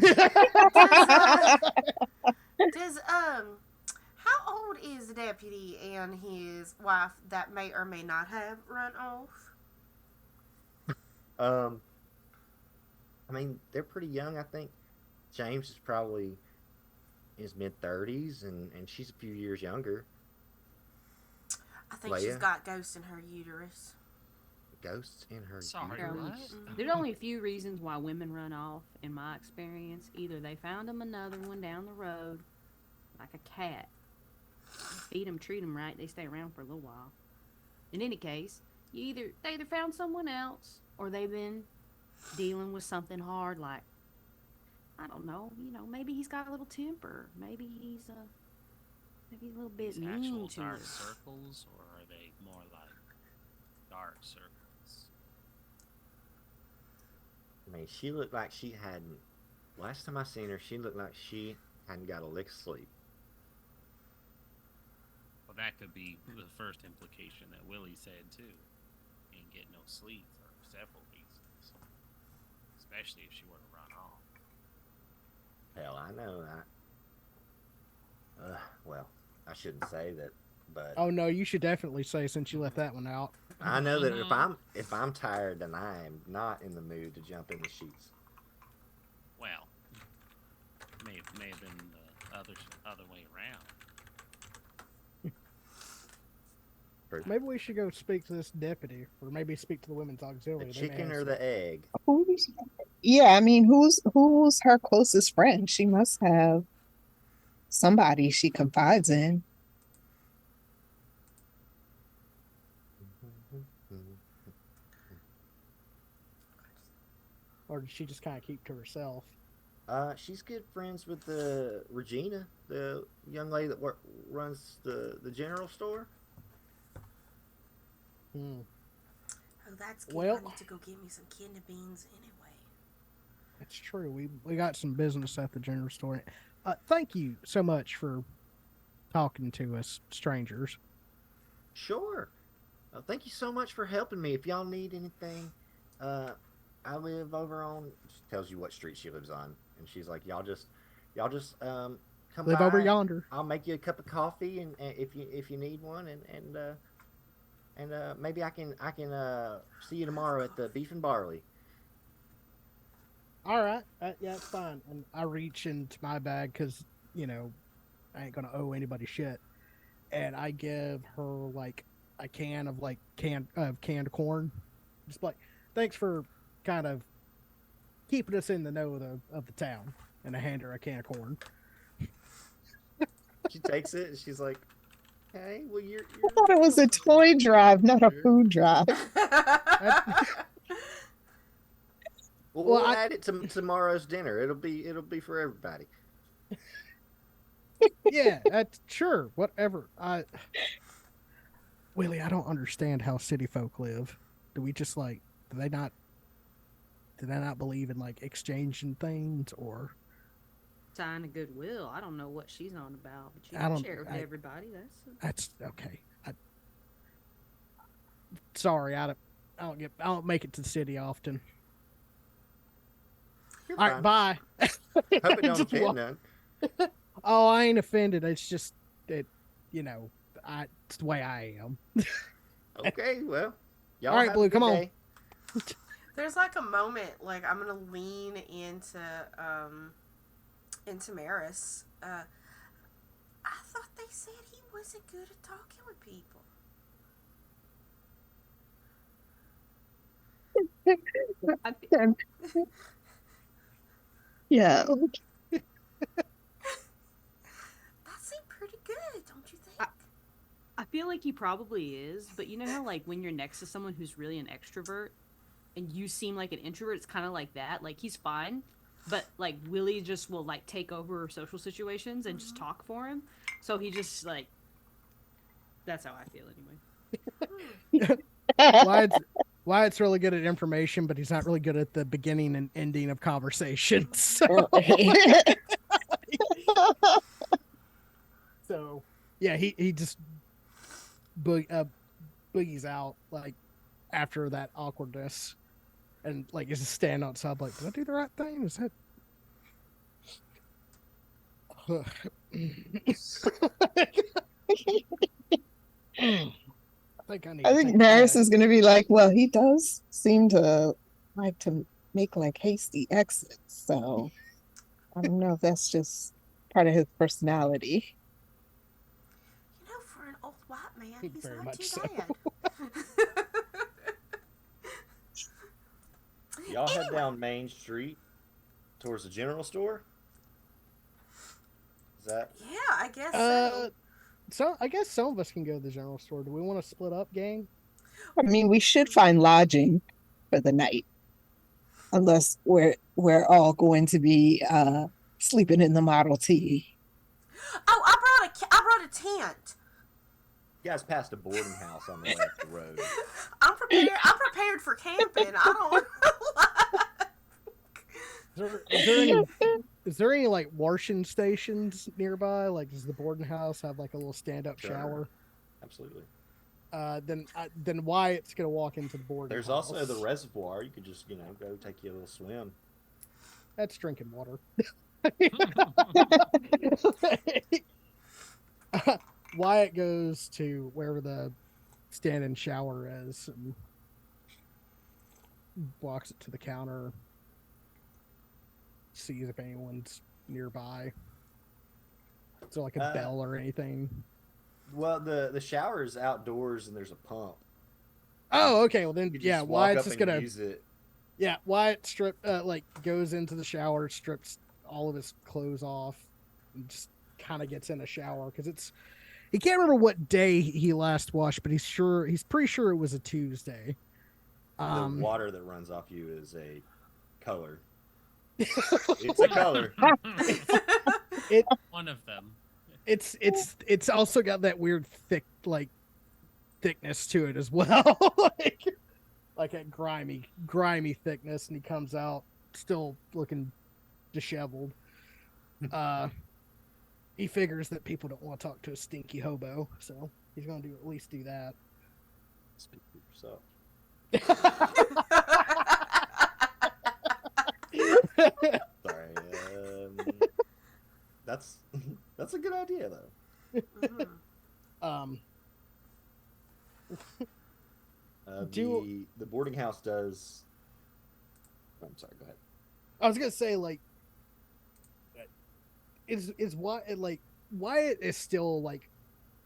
How old is the deputy and his wife that may or may not have run off? I mean, they're pretty young. I think James is probably in his mid-30s, and she's a few years younger. I think she's Leia? got ghosts in her uterus. Ghosts in her Sorry, uterus? what? There's only a few reasons why women run off, in my experience. Either they found them another one down the road, like a cat. Feed them, treat them right, they stay around for a little while. In any case, they either found someone else, or they've been dealing with something hard, like, I don't know, maybe he's got a little temper. Maybe he's a little bit These mean actual to dark her. circles, or are they more like dark circles? I mean, she looked like she hadn't last time I seen her, she looked like she hadn't got a lick of sleep. Well, that could be the first implication that Willie said too. Ain't get no sleep for several reasons, especially if she were to run off. Hell, I know that. Well, I shouldn't say that, but Oh no, you should definitely say since you left that one out. I know that if I'm tired, then I am not in the mood to jump in the sheets. Well, may have been the other way around. Maybe we should go speak to this deputy, or maybe speak to the women's auxiliary. The They may chicken have or some- the egg? Yeah, I mean, who's her closest friend? She must have somebody she confides in. Or did she just kind of keep to herself? She's good friends with the Regina, the young lady that runs the general store. Hmm. Oh, that's good. Well- I need to go get me some kidney beans anyway. It's true. We got some business at the general store. Thank you so much for talking to us, strangers. Sure. Thank you so much for helping me. If y'all need anything, I live over on. She tells you what street she lives on, and she's like, y'all just come Live by. over yonder. I'll make you a cup of coffee, and if you need one, and maybe I can see you tomorrow at the Beef and Barley. All right. Yeah, it's fine. And I reach into my bag because, I ain't going to owe anybody shit. And I give her like a can of canned corn. Just like, thanks for kind of keeping us in the know of the town. And I hand her a can of corn. She takes it, and she's like, "Hey, well, you're I thought it was a toy drive, not a food drive. We'll Well, add it to tomorrow's dinner. It'll be for everybody." Yeah, that's sure. Whatever. Willie, I don't understand how city folk live. Do we just do they not believe in like exchanging things or Sign of goodwill. I don't know what she's on about, but you I can don't- share it with I- everybody. that's okay. Sorry, I don't make it to the city often. You're All right, fine. bye. Hope it don't Just offend walk- none. Oh, I ain't offended. It's just that it's the way I am. Okay, well, y'all All right, have Blue, a good come on. day. There's like a moment, like I'm gonna lean into Maris. I thought they said he wasn't good at talking with people. Yeah. That seemed pretty good, don't you think? I feel like he probably is, but you know how like when you're next to someone who's really an extrovert and you seem like an introvert, it's kind of like that. Like he's fine, but like Willie just will like take over social situations and just talk for him. So he just like that's how I feel anyway. Wyatt's really good at information, but he's not really good at the beginning and ending of conversations. So yeah, he just boogies out like after that awkwardness, and like is stand outside like, did I do the right thing? Is that? I think Maris is going to be like, well, he does seem to like to make like hasty exits. So I don't know if that's just part of his personality. You know, for an old white man, he's Very not much too so. bad. Y'all head down Main Street towards the general store. Is that? Yeah, I guess so. So I guess some of us can go to the general store. Do we want to split up, gang? I mean, we should find lodging for the night, unless we're all going to be sleeping in the Model T. Oh, I brought a tent. You guys passed a boarding house on the left road. I'm prepared for camping. I don't. Is there any is there any like washing stations nearby? Like, does the boarding house have like a little stand-up Sure. shower? Absolutely. Then Wyatt's gonna walk into the boarding There's house. also the reservoir. You could just, go take you a little swim. That's drinking water. Wyatt goes to wherever the stand-in shower is and walks it to the counter, sees if anyone's nearby. Is there like a bell or anything? Well, the shower is outdoors and there's a pump. Oh, okay. Well then, You yeah, just walk Wyatt's up just and gonna use it. Yeah, Wyatt goes into the shower, strips all of his clothes off, and just kind of gets in a shower because he can't remember what day he last washed, but he's pretty sure it was a Tuesday. The water that runs off you is a color. It's a color. One of them. It's also got that weird thickness to it as well. like a grimy thickness, and he comes out still looking disheveled. He figures that people don't want to talk to a stinky hobo, so he's going to at least do that. Speak for yourself. Sorry. That's a good idea though. The boarding house does. I'm sorry. Go ahead. I was gonna say Wyatt is still like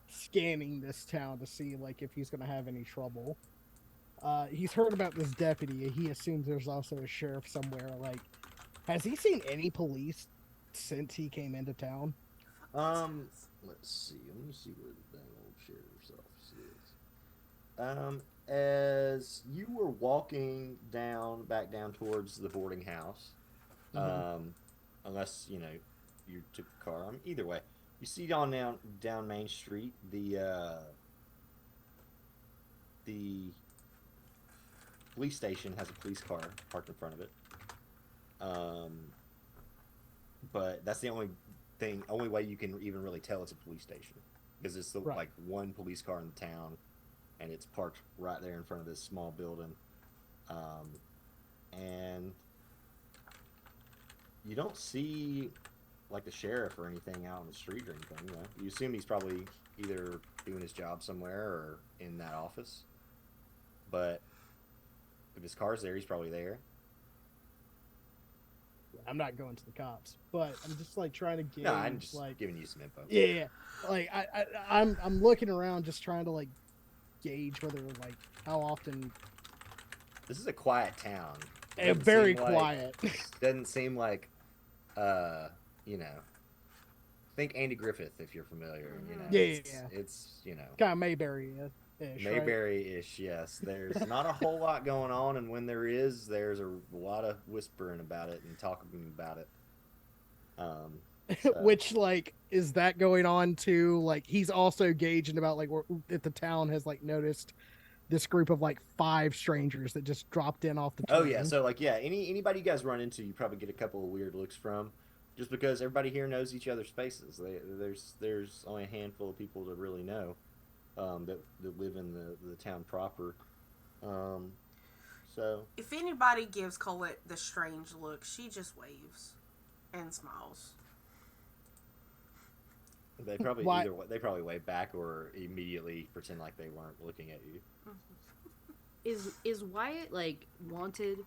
scanning this town to see like if he's gonna have any trouble. He's heard about this deputy. He assumes there's also a sheriff somewhere. Like, has he seen any police since he came into town? Let's see. Let me see where the dang old sheriff's office is. As you were walking back down towards the boarding house, unless you took the car. Either way, you see down Main Street the police station has a police car parked in front of it. But that's the only way you can even really tell it's a police station, because it's like one police car in the town, and it's parked right there in front of this small building. And you don't see like the sheriff or anything out on the street or anything. You assume he's probably either doing his job somewhere or in that office. But if his car's there, he's probably there. I'm not going to the cops, but I'm just like trying to gauge. No, I'm just giving you some info. Yeah. Like I'm looking around, just trying to like gauge whether like how often. This is a quiet town. Very quiet. Doesn't seem like, think Andy Griffith if you're familiar. It's kind of Mayberry. Mayberry-ish, yes. There's not a whole lot going on, and when there is, there's a lot of whispering about it and talking about it. Which, like, is that going on too? Like, he's also gauging about, like, if the town has, like, noticed this group of, like, 5 strangers that just dropped in off the train. Oh, yeah. So, like, yeah, anybody you guys run into, you probably get a couple of weird looks from, just because everybody here knows each other's faces. There's only a handful of people to really know. That live in the town proper. So if anybody gives Colette the strange look, she just waves and smiles. They probably they probably wave back or immediately pretend like they weren't looking at you. Is Wyatt like wanted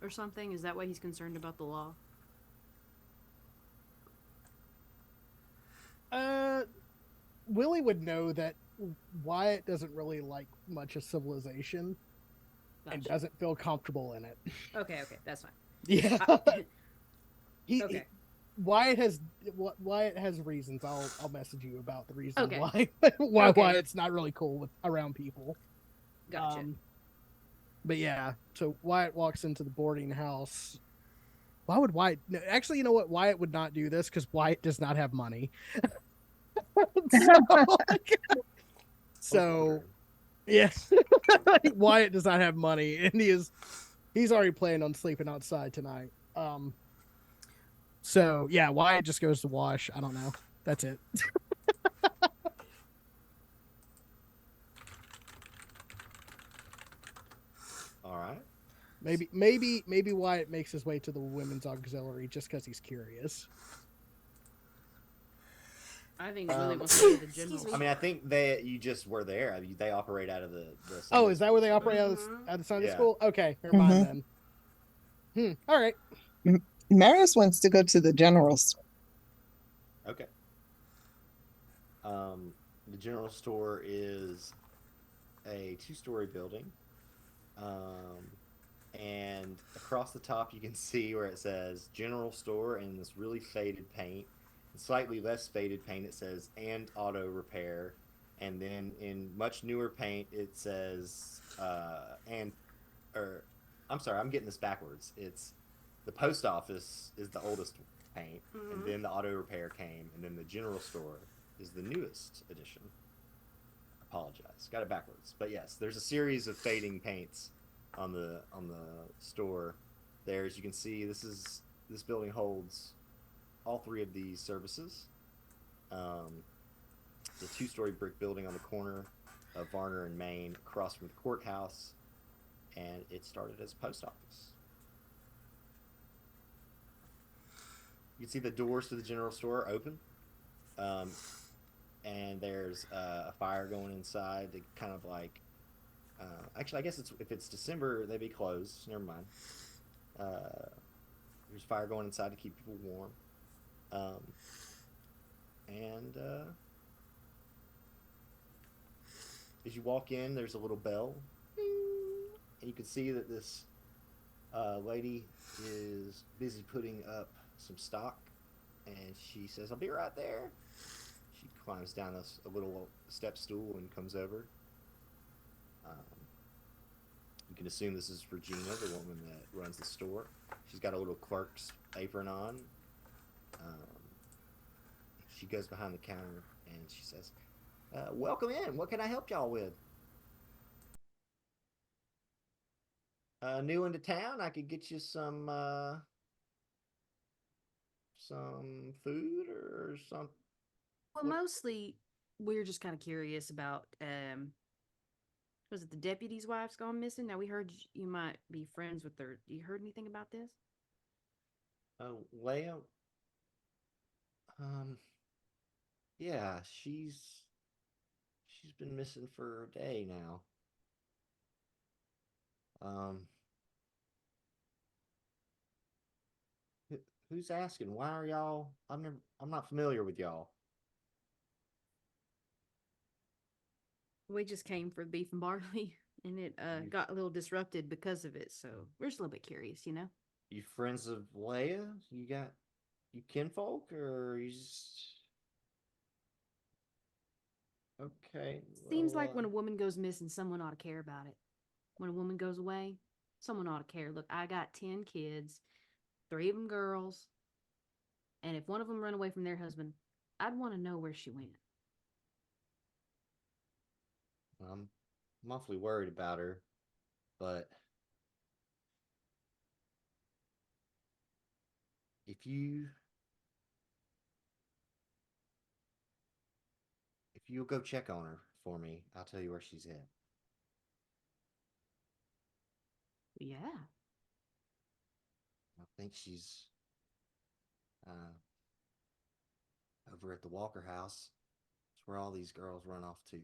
or something? Is that why he's concerned about the law? Willie would know that Wyatt doesn't really like much of civilization and doesn't feel comfortable in it. Okay, that's fine. Yeah. Okay. Wyatt has reasons. I'll message you about the reason Okay. why Okay. Wyatt's not really cool around people. Gotcha. But yeah, so Wyatt walks into the boarding house. Why would Wyatt? No, actually, you know what? Wyatt would not do this because Wyatt does not have money. So yes, Wyatt does not have money, and he's already planning on sleeping outside tonight. So yeah, why it just goes to wash, I don't know. That's it. All right. Maybe Wyatt makes his way to the women's auxiliary just because he's curious. I think Willie wants to go to the Excuse general. me. I mean, I think you just were there. I mean, they operate out of the Oh, Sunday is that where they school. operate Mhm. out of Sunday Yeah. school? Okay, never mind then. All right. Maris wants to go to the general store. Okay. The general store is a 2-story building. And across the top, you can see where it says general store in this really faded paint. In slightly less faded paint, it says and auto repair. And then in much newer paint, it says I'm sorry, I'm getting this backwards. It's the post office is the oldest paint, and then the auto repair came, and then the general store is the newest edition. Apologize, got it backwards. But yes, there's a series of fading paints on the store. There, as you can see, this building holds all 3 of these services. It's a 2-story brick building on the corner of Varner and Main, across from the courthouse, and it started as a post office. You can see the doors to the general store open, and there's a fire going inside to kind of like. Actually, I guess if it's December, they'd be closed. Never mind. There's fire going inside to keep people warm, and as you walk in, there's a little bell, and you can see that this lady is busy putting up some stock, and she says, "I'll be right there." She climbs down a little step stool and comes over. You can assume this is Regina, the woman that runs the store. She's got a little clerk's apron on. She goes behind the counter and she says, "Welcome in. What can I help y'all with?" New into town? I could get you some food or some. Well, mostly we're just kind of curious about was it the deputy's wife's gone missing? Now we heard you might be friends with her. You heard anything about this? Leia. Yeah, she's been missing for a day now. Who's asking? Why are y'all? I'm not familiar with y'all. We just came for the beef and barley, and it got a little disrupted because of it. So we're just a little bit curious, you know. You friends of Leia? You kinfolk, or you just okay? Seems Well, like when a woman goes missing, someone ought to care about it. When a woman goes away, someone ought to care. Look, I got 10 kids, 3 of them girls, and if one of them run away from their husband, I'd want to know where she went. I'm awfully worried about her, but if you'll go check on her for me, I'll tell you where she's at. Yeah. I think she's uh, over at the Walker house. It's where all these girls run off to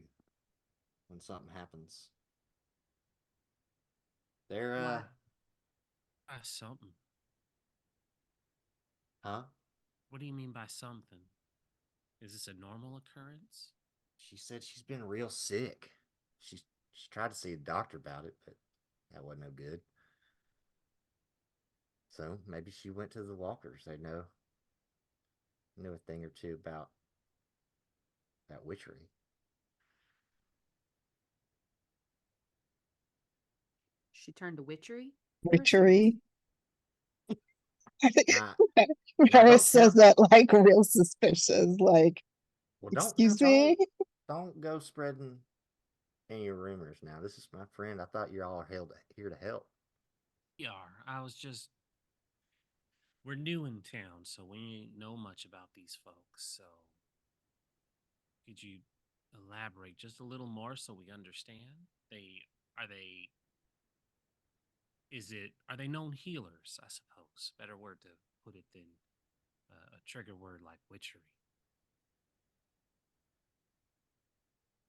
when something happens. They're Why? By something. huh? What do you mean by something? Is this a normal occurrence? She said she's been real sick. She tried to see a doctor about it, but that wasn't no good. So maybe she went to the Walkers. They know a thing or two about that witchery. She turned to witchery? Witchery. I think Now, Maris don't says tell. that like real suspicious. Like, Well, excuse me. don't go spreading any rumors. Now, this is my friend. I thought you all are here to help. We are. I was just we're new in town, so we ain't know much about these folks. So, could you elaborate just a little more so we understand? Are they are they known healers? I suppose better word to put it than a trigger word like witchery.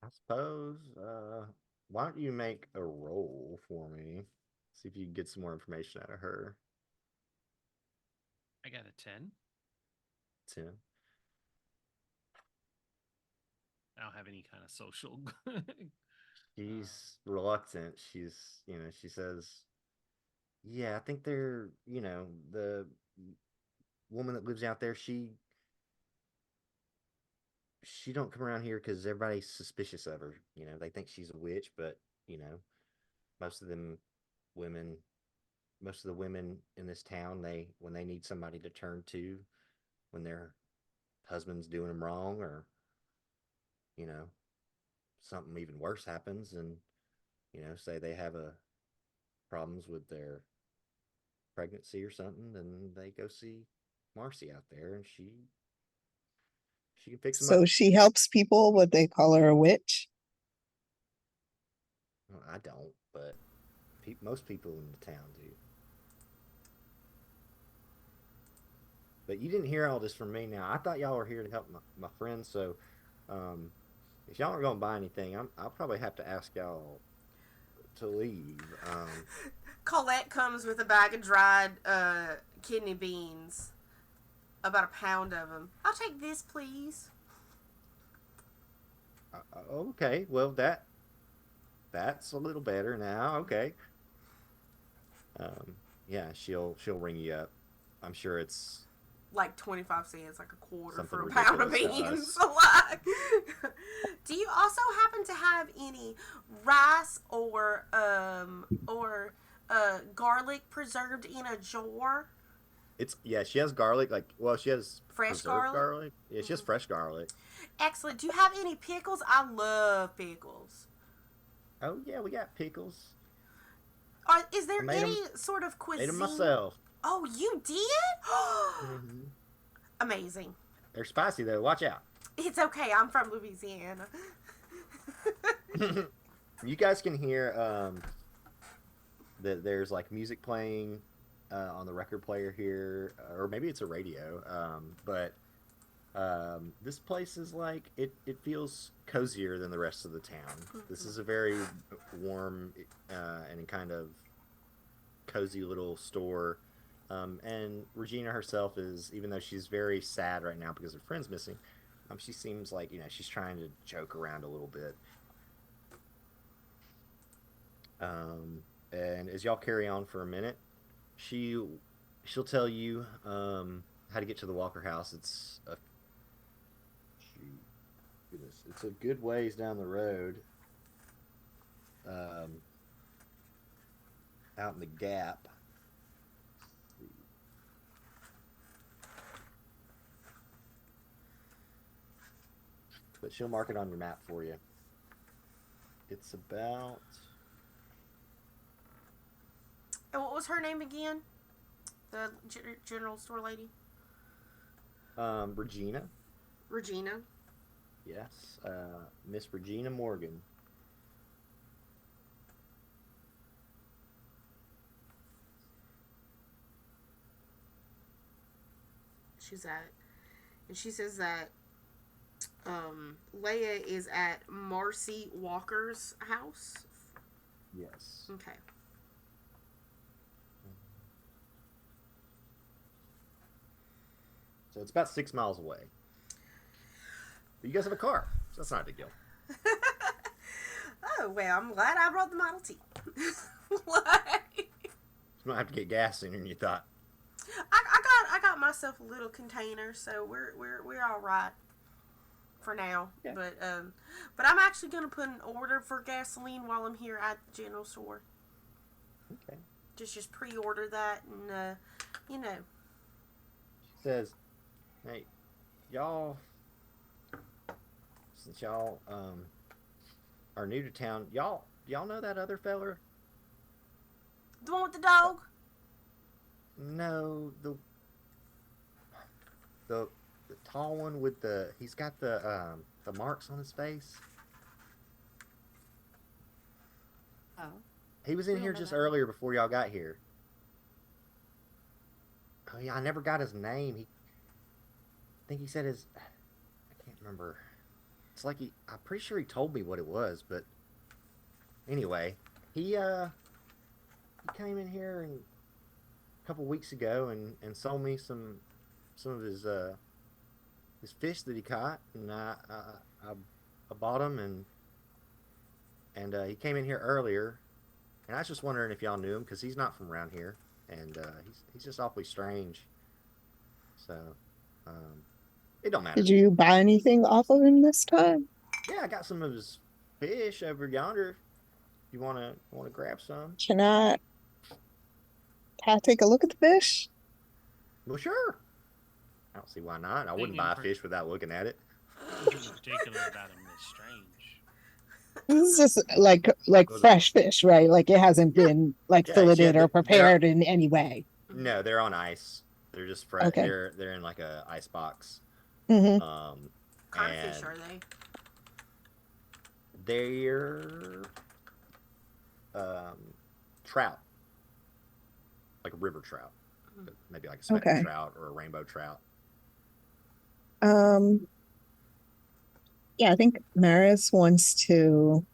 I suppose. Why don't you make a roll for me? See if you can get some more information out of her. I got a 10. 10. I don't have any kind of social. She's reluctant. She says, yeah, I think they're, the woman that lives out there, she don't come around here because everybody's suspicious of her. They think she's a witch, but, most of them women, most of the women in this town, when they need somebody to turn to, when their husband's doing them wrong, or, you know, something even worse happens, and, say they have a problems with their pregnancy or something, then they go see Marcy out there, and she can fix them So up. she helps people. Would they call her a witch? Well, I don't, but most people in the town do. But you didn't hear all this from me. Now I thought y'all were here to help my friends. So, if y'all aren't gonna buy anything, I'll probably have to ask y'all to leave. Colette comes with a bag of dried kidney beans, about a pound of them. I'll take this, please. Okay, well that's a little better now. Okay. Yeah, she'll ring you up. I'm sure it's Like 25 cents, like a quarter something for a pound of ridiculous to beans. us. Like, do you also happen to have any rice or garlic preserved in a jar? She has garlic. She has Fresh preserved garlic? Yeah, she has fresh garlic. Excellent. Do you have any pickles? I love pickles. Oh yeah, we got pickles. Is there I made any sort of Made them cuisine? myself. Oh, you did? Mhm. Amazing. They're spicy though. Watch out. It's okay. I'm from Louisiana. You guys can hear that there's like music playing on the record player here, or maybe it's a radio. But this place is like it feels cozier than the rest of the town. This is a very warm and kind of cozy little store. And Regina herself is, even though she's very sad right now because her friend's missing, she seems like she's trying to joke around a little bit. And as y'all carry on for a minute, she'll tell you how to get to the Walker house. It's a good ways down the road, out in the gap. But she'll mark it on your map for you. It's about. And what was her name again? The general store lady? Regina. Regina. Yes, Miss Regina Morgan. She's at, and she says that Leia is at Marcy Walker's house. Yes. Okay. So it's about 6 miles away. But you guys have a car, so that's not a big deal. Oh well, I'm glad I brought the Model T. Like, You don't have to get gas sooner than you thought. I got myself a little container, so we're all right for now. Yeah. But I'm actually gonna put an order for gasoline while I'm here at the general store. Okay. Just pre-order that, and She says, "Hey, y'all, since y'all are new to town, y'all know that other feller? the one with the dog. No, the tall one with he's got the marks on his face. Oh. He was We in don't here know just that. earlier before y'all got here. Oh yeah, I never got his name. I think he said his. I can't remember. It's like I'm pretty sure he told me what it was, but anyway, he came in here a couple weeks ago and sold me some of his fish that he caught, and I bought him, and he came in here earlier, and I was just wondering if y'all knew him because he's not from around here, and he's just awfully strange. So it don't matter. Did you buy anything off of him this time? Yeah, I got some of his fish over yonder. You wanna grab some? Can I take a look at the fish? Well, sure. I don't see why not. I wouldn't buy a fish without looking at it. Nothing particular about him is strange. This is just like fresh fish, right? Like it hasn't been like Yeah, filleted or prepared in any way. no, they're on ice. They're just fresh. Okay. They're in like a ice box. Mm-hmm. Kind of fish are they? They're trout, like a river trout, maybe like a speckled trout or a rainbow trout. Yeah, I think Maris wants to.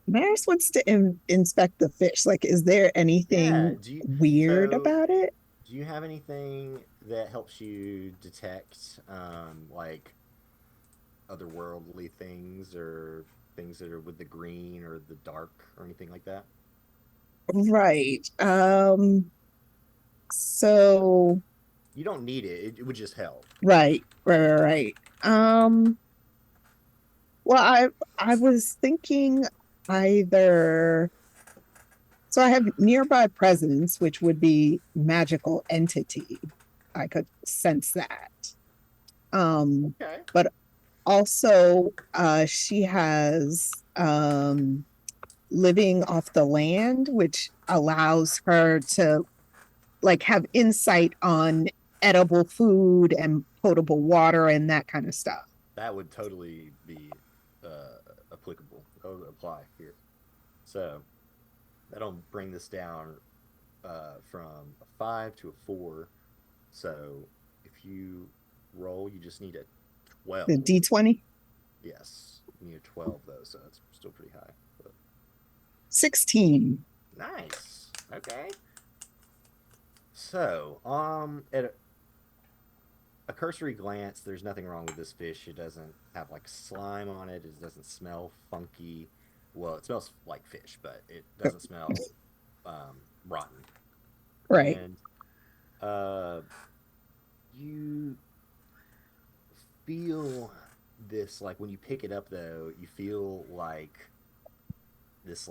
Maris wants to inspect the fish. Like, is there anything weird about it? Do you have anything that helps you detect, like, otherworldly things or things that are with the green or the dark or anything like that? Right. So. You don't need it. It would just help. Right. Well, I was thinking either. So I have nearby presence, which would be magical entity. I could sense that. Okay. But also, she has living off the land, which allows her to like have insight on edible food and potable water and that kind of stuff. That would totally be applicable. That would apply here. So that'll bring this down from a 5 to a 4. So if you roll, you just need a 12. The D20? Yes. You need a 12 though, so it's still pretty high. But... 16. Nice. Okay. So, at a cursory glance, there's nothing wrong with this fish. It doesn't have like slime on it. It doesn't smell funky. Well, it smells like fish, but it doesn't smell rotten. Right. And you feel this, like when you pick it up though, you feel like this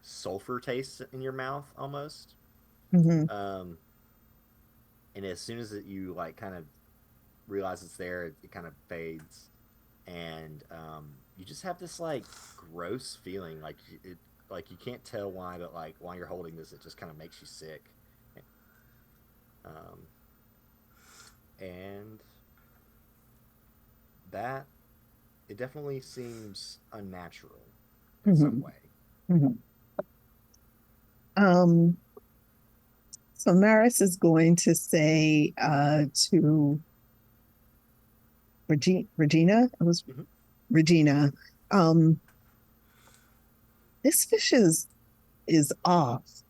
sulfur taste in your mouth almost. Mm-hmm. And as soon as you like kind of realize it's there, it kind of fades, and you just have this like gross feeling, like you can't tell why, but like while you're holding this, it just kind of makes you sick. And that it definitely seems unnatural in some way. So Maris is going to say to Regina, it was Regina, this fish is off.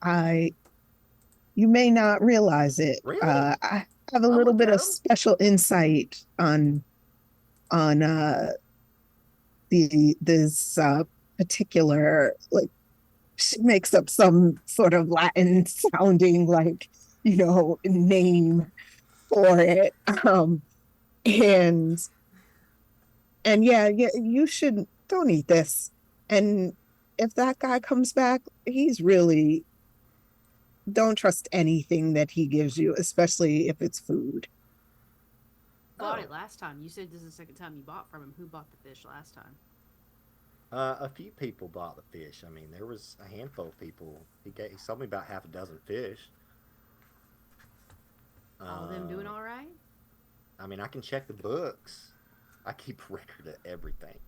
You may not realize it. Really? I have a little bit of special insight on this particular, like, she makes up some sort of Latin sounding like, name for it. And yeah, you don't eat this. And if that guy comes back, don't trust anything that he gives you, especially if it's food. Bought it last time. You said this is the second time you bought from him. Who bought the fish last time? A few people bought the fish. I mean, there was a handful of people. He sold me about half a dozen fish. All of them doing Uh, all right? I mean, I can check the books. I keep a record of everything.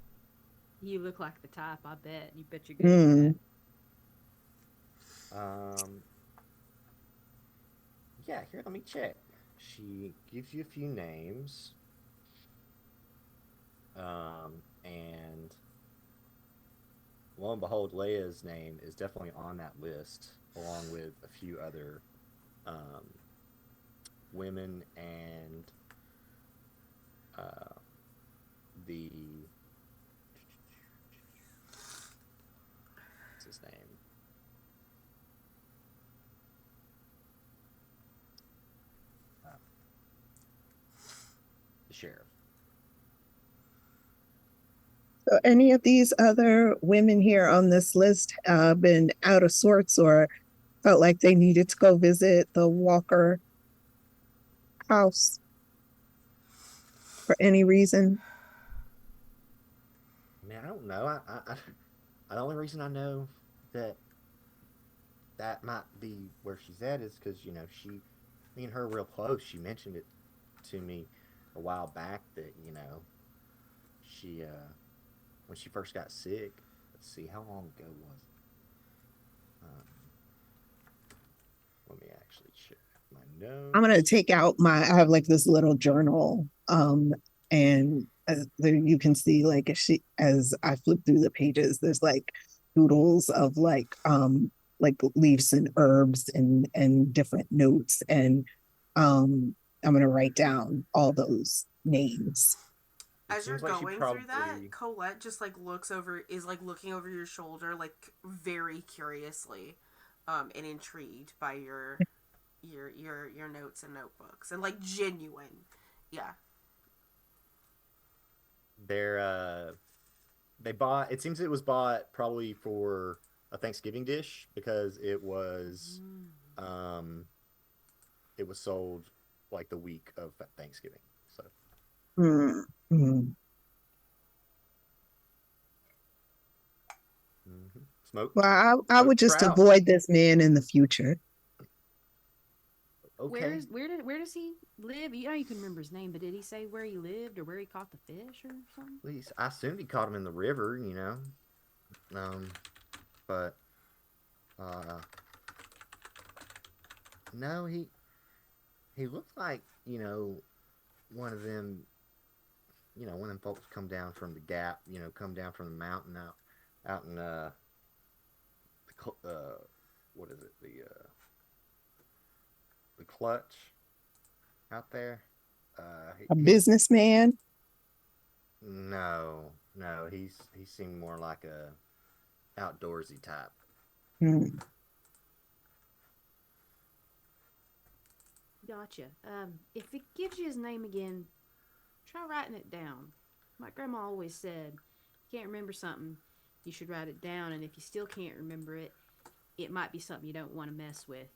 You look like the type, I bet. You bet you're good at that. Mm. Um, yeah, here, let me check. She gives you a few names. And lo and behold, Leia's name is definitely on that list, along with a few other um, women and uh, the what's his name? Uh, the sheriff. So any of these other women here on this list been out of sorts or felt like they needed to go visit the Walker house for any reason? I mean, I don't know. The only reason I know that that might be where she's at is because me and her are real close. She mentioned it to me a while back that she when she first got sick. Let's see, how long ago was it? Let me actually check my I'm gonna notes. take out I have like this little journal, and there you can see like as I flip through the pages, there's like doodles of like leaves and herbs and different notes, and I'm gonna write down all those names. It As you're seems like she going through that, probably. Colette just like is like looking over your shoulder, like very curiously, and intrigued by your notes and notebooks, and like genuine, yeah. They're they bought. It seems it was bought probably for a Thanksgiving dish because um it was sold like the week of Thanksgiving. So Mm, mm. Well, I would smoked just trout. avoid this man in the future. Okay. Where does he live? You know you can remember his name, but did he say where he lived or where he caught the fish or something? Please, I assumed he caught him in the river. Um, but uh, no, he looked like one of them. One of them folks come down from the gap. Come down from the mountain out in what is it, the clutch out there. A He businessman. no, he seemed more like a outdoorsy type. Mm. Gotcha. If it gives you his name again, try writing it down. My grandma always said, you can't remember something, you should write it down, and if you still can't remember it, it might be something you don't want to mess with.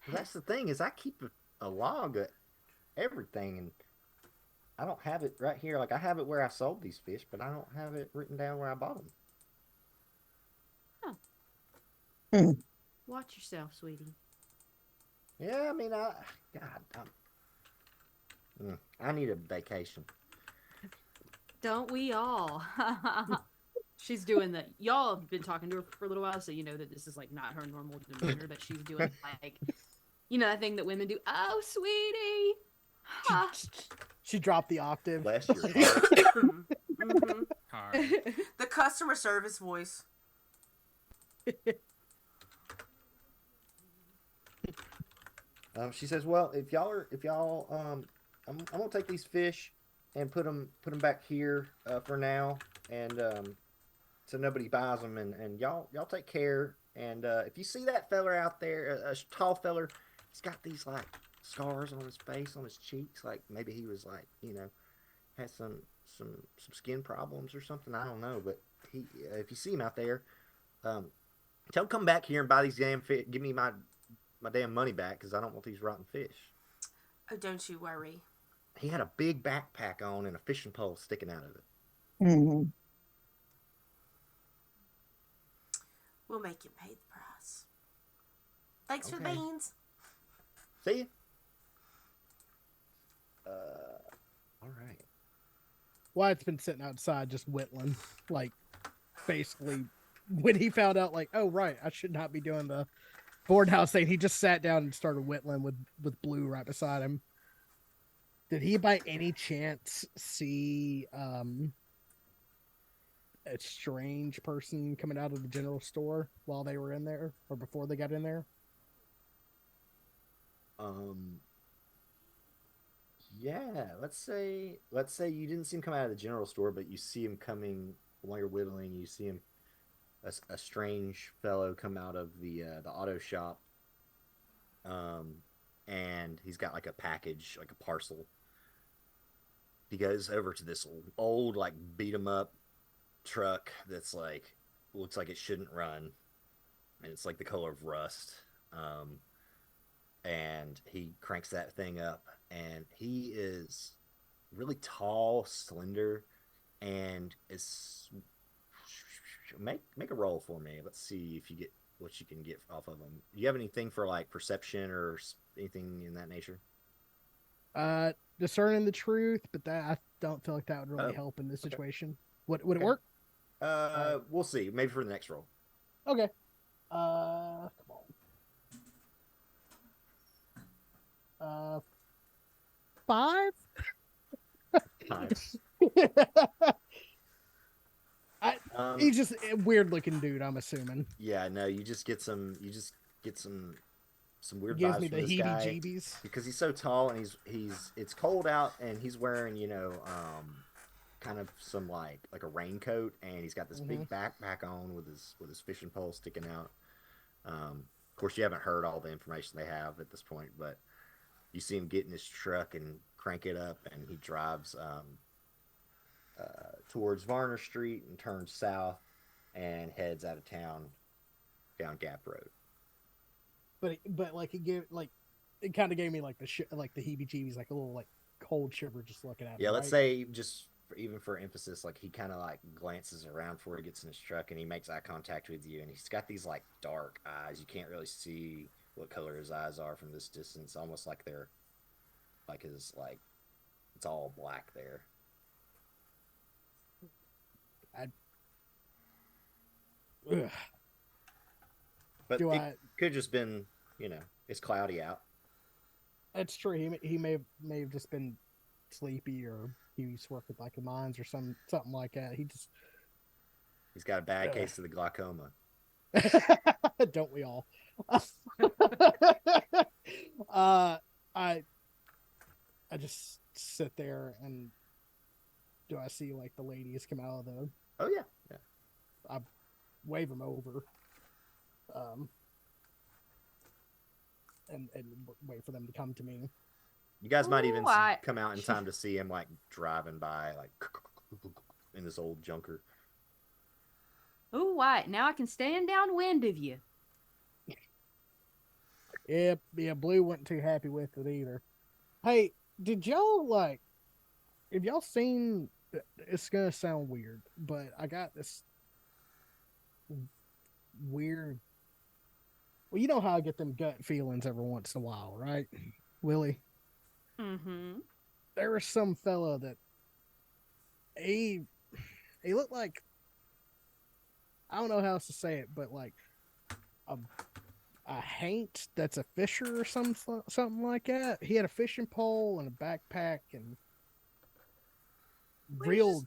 Well, that's the thing is I keep a log of everything, and I don't have it right here. Like I have it where I sold these fish, but I don't have it written down where I bought them. Huh. Mm. Watch yourself, sweetie. Yeah, I mean, I need a vacation. Don't we all? She's doing the. Y'all have been talking to her for a little while, so you know that this is like not her normal demeanor, but she's doing like, that thing that women do. Oh, sweetie. She dropped the octave. Bless your heart. Mm-hmm. Hard. The customer service voice. She says, "Well, if y'all, I'm gonna take these fish and put them back here for now, and so nobody buys them, and y'all take care. And if you see that feller out there, a tall feller, he's got these like scars on his face, on his cheeks, like maybe he was like had some skin problems or something. I don't know, but if you see him out there, um, tell him come back here and buy these damn fish. Give me my damn money back because I don't want these rotten fish." Oh, don't you worry. He had a big backpack on and a fishing pole sticking out of it. Mm. We'll make him pay the price. Thanks for the Okay. beans. See you. All right. Wyatt's been sitting outside just whittling, like basically when he found out, like, oh right, I should not be doing the board house thing. He just sat down and started whittling with Blue right beside him. Did he by any chance see a strange person coming out of the general store while they were in there or before they got in there? Yeah, let's say you didn't see him come out of the general store, but you see him coming while you're whittling. You see him, a strange fellow come out of the auto shop, and he's got like a package, like a parcel. He goes over to this old like beat 'em up truck that's like looks like it shouldn't run, and it's like the color of rust. And he cranks that thing up, and he is really tall, slender, and is make a roll for me. Let's see if you get what you can get off of him. Do you have anything for like perception or anything in that nature? Discerning the truth, but that I don't feel like that would really Oh, help in this okay. situation. Would it Okay. work? We'll see. Maybe for the next roll. Okay. Come on. 5. Nice. He's just a weird looking dude, I'm assuming. Yeah, no, you just get some weird Gives vibes me from the this guy heebie-jeebies. because he's so tall, and he's it's cold out, and he's wearing, kind of some like a raincoat, and he's got this big backpack on with his fishing pole sticking out. Of course, you haven't heard all the information they have at this point, but you see him get in his truck and crank it up, and he drives towards Varner Street and turns south and heads out of town down Gap Road. But like it kind of gave me like the heebie-jeebies, like a little like cold shiver just looking at him. Yeah, let's right? say even for emphasis, like he kind of like glances around before he gets in his truck, and he makes eye contact with you, and he's got these like dark eyes. You can't really see what color his eyes are from this distance, almost like they're like his like it's all black there. Ugh. But Do it I? could have just been, it's cloudy out. That's true. He may have just been sleepy, or he used to work with like the mines or something like that. He's got a bad case of the glaucoma. Don't we all? I just sit there, and do I see like the ladies come out of the? Oh yeah, yeah. I wave them over, and wait for them to come to me. You guys might even Ooh, I- come out in time to see him like driving by, like in this old junker. Ooh, White, now I can stand downwind of you. Yeah, Blue wasn't too happy with it either. Hey, did y'all like? Have y'all seen? It's gonna sound weird, but I got this weird. Well, you know how I get them gut feelings every once in a while, right, Willie? Mm-hmm. There was some fella that he looked like, I don't know how else to say it, but like a haint that's a fisher or something like that. He had a fishing pole and a backpack and real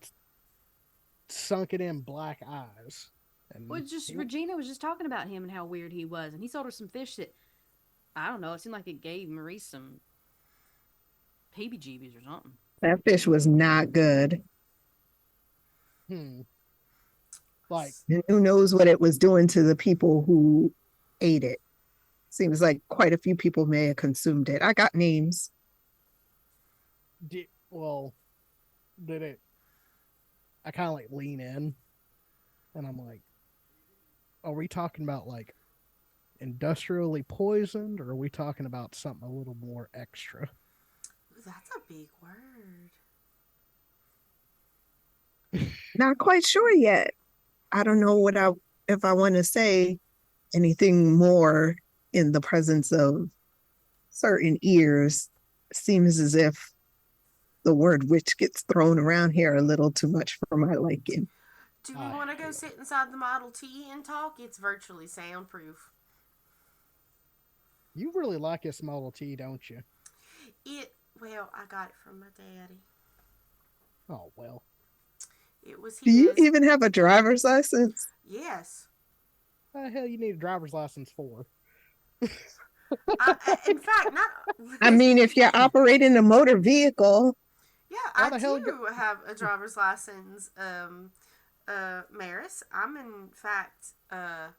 sunken in black eyes. And Well, Regina was just talking about him and how weird he was, and he sold her some fish that, I don't know, it seemed like it gave Marie some heebie-jeebies or something. That fish was not good. Like, And who knows what it was doing to the people who ate it. Seems like quite a few people may have consumed it. I got names. did it? I kind of like lean in, and I'm like, are we talking about like industrially poisoned, or are we talking about something a little more extra? Ooh, that's a big word. Not quite sure yet. I don't know what if I want to say anything more in the presence of certain ears, seems as if the word witch gets thrown around here a little too much for my liking. Do we want to go sit inside the Model T and talk? It's virtually soundproof. You really like this Model T, don't you? Well, I got it from my daddy. Oh, well. It was his. Do you even have a driver's license? Yes. What the hell you need a driver's license for? In fact, not. I mean, if you're operating a motor vehicle. Yeah, I do have a driver's license, Maris. I'm, in fact, an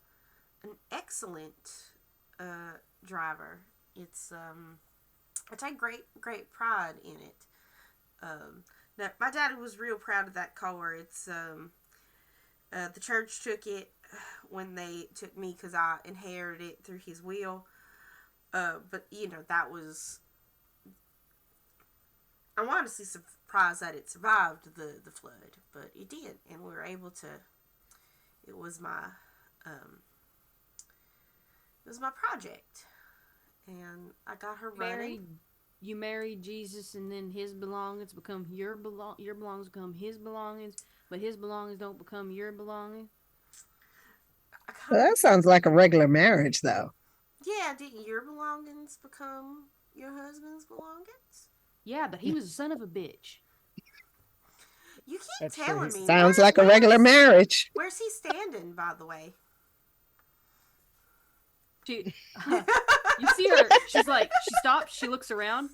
excellent driver. I take great pride in it. Now, my daddy was real proud of that car. It's the church took it when they took me because I inherited it through his will. But that was. I'm honestly surprised that it survived the flood, but it did, and we were able to. It was my project, and I got her running. You married Jesus, and then his belongings become your belongings become his belongings, but his belongings don't become your belongings. Well, that sounds like a regular marriage, though. Yeah, didn't your belongings become your husband's belongings? Yeah, but he was a son of a bitch. You keep telling me. Sounds like a regular marriage. Where's he standing, by the way? You see her, she's like, she stops, she looks around,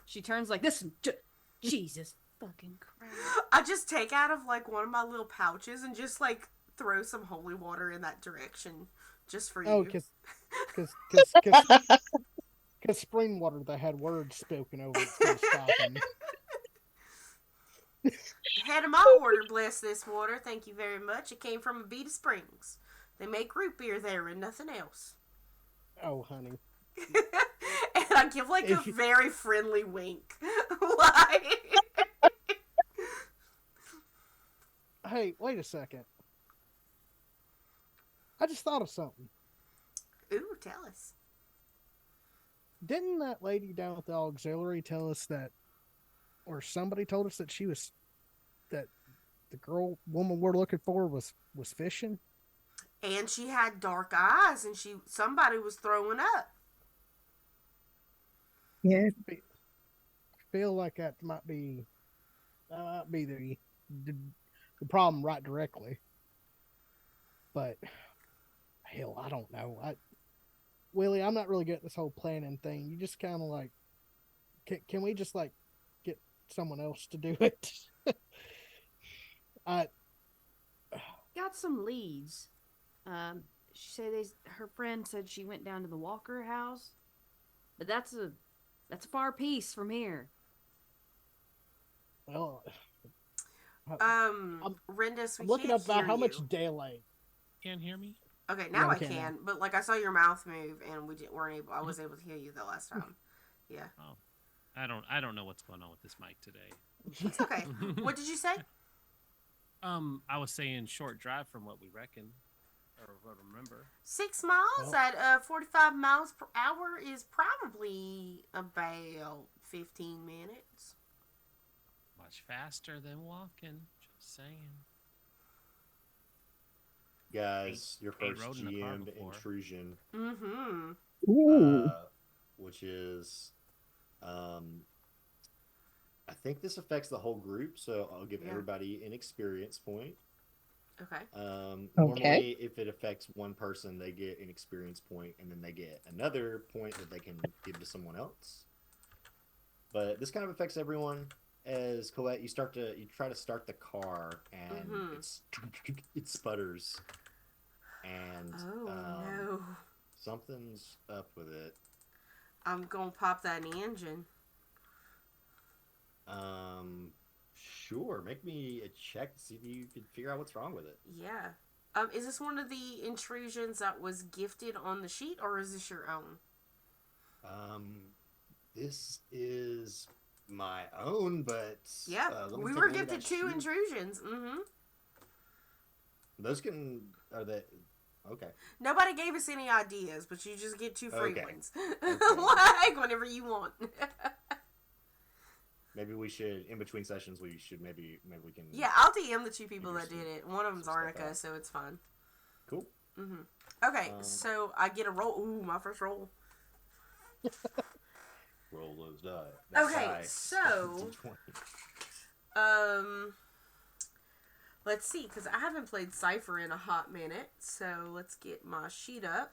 she turns like this, Jesus fucking Christ. I just take out of like one of my little pouches and just like throw some holy water in that direction just for you. Oh, because spring water that had words spoken over it's going to stop him. Head of my order, bless this water. Thank you very much. It came from Abita Springs. They make root beer there and nothing else. Oh, honey. And I give like a very friendly wink. Like... Hey, wait a second. I just thought of something. Ooh, tell us. Didn't that lady down at the auxiliary tell us that, or somebody told us that that the woman we're looking for was fishing? And she had dark eyes, and somebody was throwing up. Yeah. I feel like that might be the problem right directly. But hell, I don't know. Willie, I'm not really good at this whole planning thing. You just kind of like, can we just like get someone else to do it? Got some leads. She said her friend said she went down to the Walker house, but that's a far piece from here. Well, Rendis, we looking can't up about hear how you. much daylight. Can't hear me? Okay, now Yeah, I can, but like I saw your mouth move, and weren't able. I was able to hear you the last time. Yeah. Oh, I don't know what's going on with this mic today. It's okay. What did you say? I was saying short drive from what we reckon, or what I remember. 6 miles at 45 miles per hour is probably about 15 minutes. Much faster than walking. Just saying. Guys, your first rode in a car GM before. intrusion, Mm-hmm. which is, I think this affects the whole group, so I'll give everybody an experience point. Okay. Normally, if it affects one person, they get an experience point, and then they get another point that they can give to someone else. But this kind of affects everyone. As Colette, you try to start the car, and it sputters, and no, something's up with it. I'm gonna pop that engine. Sure. Make me a check to see if you can figure out what's wrong with it. Yeah. Is this one of the intrusions that was gifted on the sheet, or is this your own? This is my own, but we were gifted 2 intrusions. Mm-hmm. Those Okay. Nobody gave us any ideas, but you just get 2 free Okay. ones. Okay. Like, whenever you want. Maybe we should, in between sessions, maybe we can. Yeah, I'll DM the 2 people that Figure did it. One of them's some stuff Arnica, out. so it's fine. Cool. Okay, so I get a roll. Ooh, my first roll. Roll those die. That Okay, die. so D20. let's see, because I haven't played Cypher in a hot minute, so let's get my sheet up.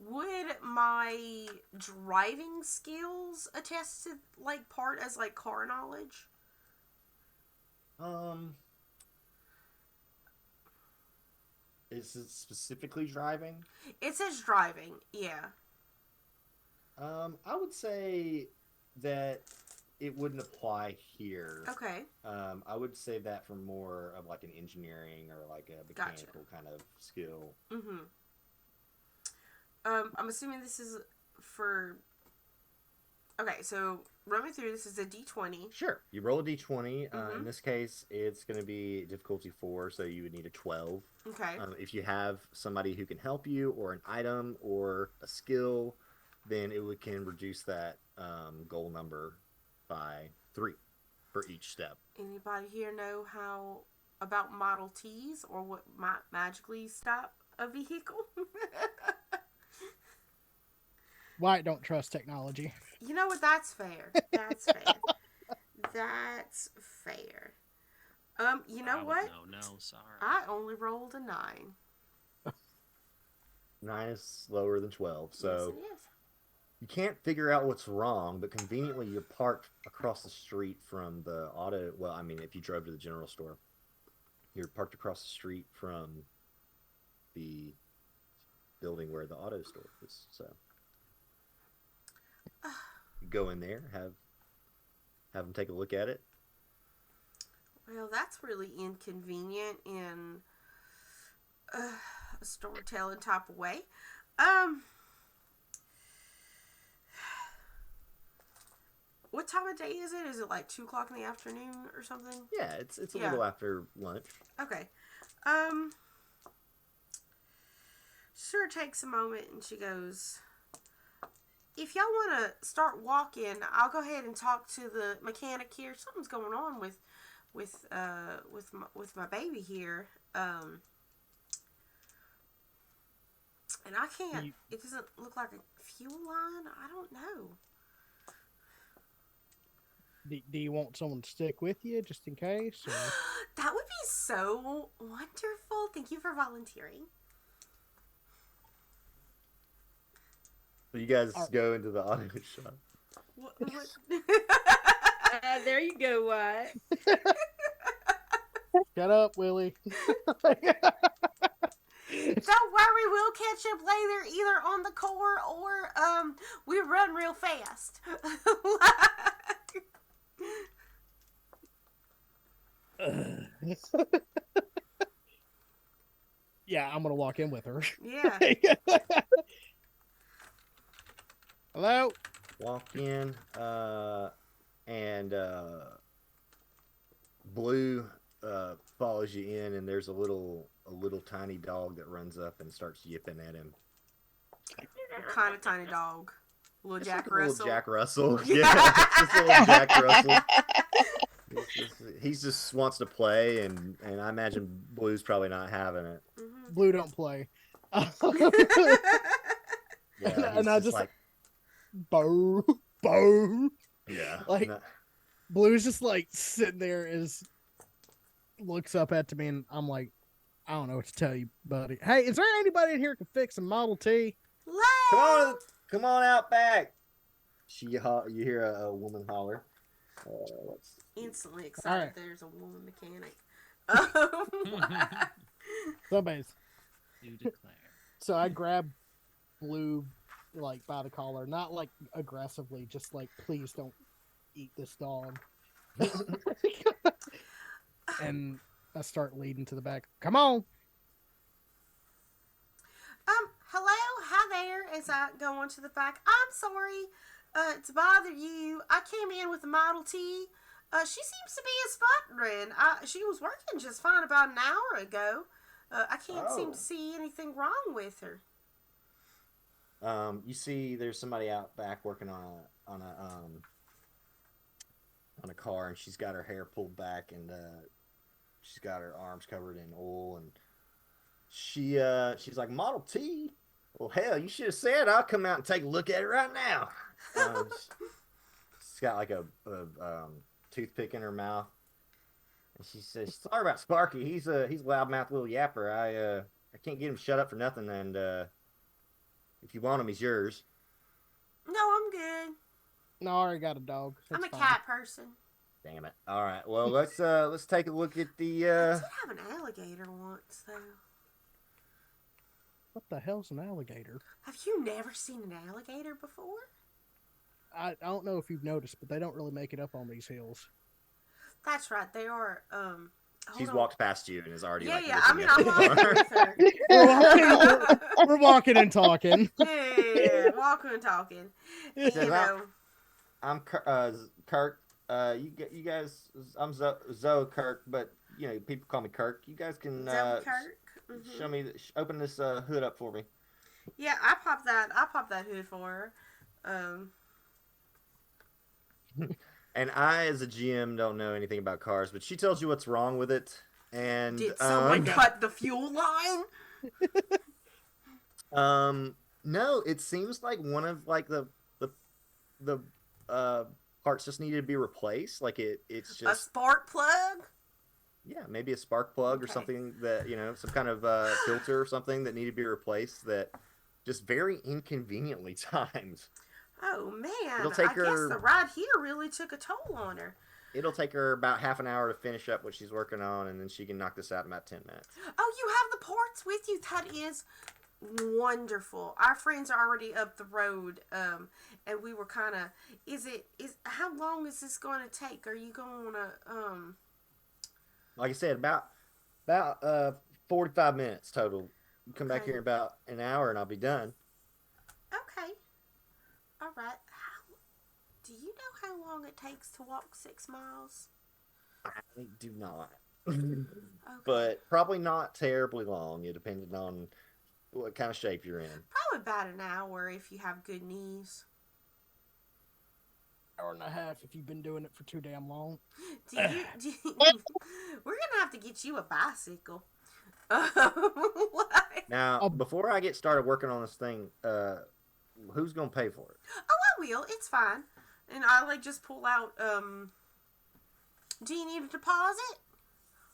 Would my driving skills attest to, like, part as, like, car knowledge? Is it specifically driving? It says driving, yeah. I would say that it wouldn't apply here. Okay. I would save that for more of like an engineering or like a mechanical kind of skill. I'm assuming this is for... Okay, so run me through. This is a D20. Sure. You roll a D20. In this case, it's going to be difficulty 4, so you would need a 12. Okay. If you have somebody who can help you, or an item, or a skill, then it can reduce that goal number by 3 for each step. Anybody here know how about Model Ts or what might magically stop a vehicle? White don't trust technology. You know what? That's fair. That's fair. That's fair. You know what? No, sorry. I only rolled a 9. 9 is lower than 12, so Yes, it is. you can't figure out what's wrong, but conveniently you're parked across the street from the auto. Well, I mean, if you drove to the general store, you're parked across the street from the building where the auto store is. So you go in there, have them take a look at it. Well, that's really inconvenient in a storytelling type of way. What time of day is it? Is it like 2 o'clock in the afternoon or something? Yeah, it's a little after lunch. Okay. Sure takes a moment and she goes, if y'all want to start walking, I'll go ahead and talk to the mechanic here. Something's going on with my baby here. And I can't. It doesn't look like a fuel line. I don't know. Do you want someone to stick with you just in case? Or? That would be so wonderful. Thank you for volunteering. So you guys go into the auto shop. What? There you go, Wyatt. Shut up, Willie. Don't worry, we'll catch up later, either on the core or we run real fast. Yeah, I'm gonna walk in with her. Yeah. Hello? Walk in, and Blue follows you in, and there's a little tiny dog that runs up and starts yipping at him. What kind of tiny dog? Little Jack Like a Russell? Little Jack Russell. Yeah, just a little Jack Russell. He just wants to play, and I imagine Blue's probably not having it. Mm-hmm. Blue don't play. Yeah, and I just like, bow. Yeah. Like, Blue's just like sitting there, looks up at me, and I'm like, I don't know what to tell you, buddy. Hey, is there anybody in here who can fix a Model T? Come on out back. You hear a woman holler. Instantly excited. Right. There's a woman mechanic. Somebody's. You declare. So I grab Blue, like, by the collar, not like aggressively, just like, please don't eat this dog. And I start leading to the back. Come on. Hello, hi there. As I go onto the back, I'm sorry to bother you. I came in with a Model T. She seems to be sputtering. She was working just fine about an hour ago. I can't seem to see anything wrong with her. You see, there's somebody out back working on a car, and she's got her hair pulled back, and she's got her arms covered in oil, and she's like, Model T. Well, hell, you should have said I'll come out and take a look at it right now. She's got like a toothpick in her mouth, and she says, "Sorry about Sparky. He's a loudmouth little yapper. I can't get him shut up for nothing. And if you want him, he's yours." No, I'm good. No, I already got a dog. I'm a It's fine. cat person. Damn it! All right, well let's take a look at the. I did have an alligator once, though. What the hell's an alligator? Have you never seen an alligator before? I don't know if you've noticed, but they don't really make it up on these hills. That's right. They are. She's walked past you and is already. Yeah, like, yeah. I mean, looking I'm at walking with her. We're walking and talking. Yeah, walking and talking. You Says, know. I'm Kirk. You guys. I'm Zoe Kirk, but you know people call me Kirk. You guys can Zoe Kirk. Mm-hmm. show me. Open this hood up for me. Yeah, I popped that hood for her. And I, as a GM, don't know anything about cars, but she tells you what's wrong with it. And Did someone cut the fuel line? No, it seems like one of like the parts just needed to be replaced. Like it's just a spark plug. Yeah, maybe a spark plug or something that some kind of filter or something that needed to be replaced. That just very inconveniently timed. Oh man, It'll take I her, guess the ride here really took a toll on her. It'll take her about half an hour to finish up what she's working on, and then she can knock this out in about 10 minutes. Oh, you have the parts with you. That is wonderful. Our friends are already up the road, and we were kind of. How long is this going to take? Are you going to Like I said, about 45 minutes total. You come back here in about an hour, and I'll be done. Okay. All right. Do you know how long it takes to walk 6 miles? I do not. Okay. But probably not terribly long. It depending on what kind of shape you're in. Probably about an hour if you have good knees. Hour and a half if you've been doing it for too damn long. We're gonna have to get you a bicycle. Now, before I get started working on this thing, who's gonna pay for it? Oh, I will. It's fine. And I just pull out. Do you need a deposit?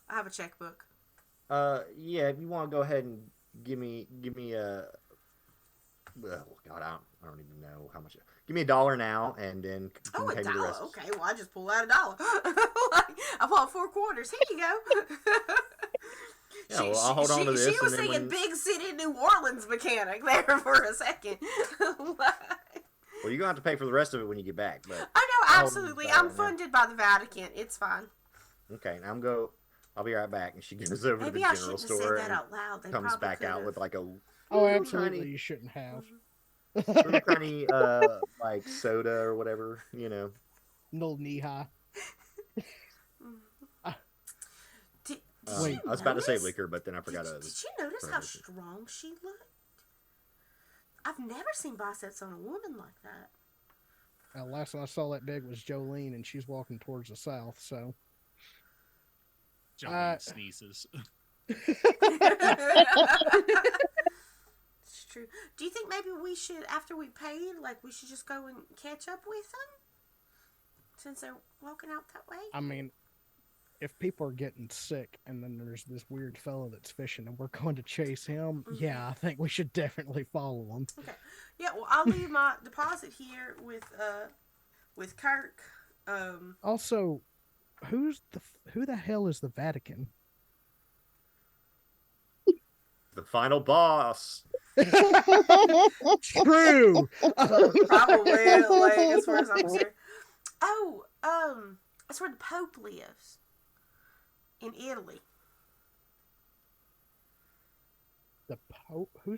I have a checkbook. Yeah. If you want to go ahead and give me a. Oh God, I don't even know how much. Give me $1 now, and then Oh, pay me the $1. rest. Okay, well I just pull out $1. I pull out 4 quarters. Here you go. Yeah, well, I'll hold on to this. She was and then singing Big City New Orleans mechanic there for a second. Well, you're gonna have to pay for the rest of it when you get back. But Oh no, absolutely. I'm funded by the Vatican. It's fine. Okay, now I'll be right back. And she goes over Maybe to I the general shouldn't have store said that and out loud. They comes probably back out with like a Oh, little absolutely, tiny, you shouldn't have. little tiny like soda or whatever, No knee high. Did Wait, I was about to say liquor, but then I forgot Did you notice how strong she looked? I've never seen biceps on a woman like that. Last time I saw that big was Jolene, and she's walking towards the south. So, Jolene sneezes. It's true. Do you think maybe we should, after we paid, we should just go and catch up with them? Since they're walking out that way? I mean, if people are getting sick and then there's this weird fellow that's fishing and we're going to chase him, yeah, I think we should definitely follow him. Okay. Yeah, well, I'll leave my deposit here with Kirk. Also, who the hell is the Vatican? The final boss. True. Probably, as far as I'm concerned. Oh, that's where the Pope lives. In Italy. The Pope? Who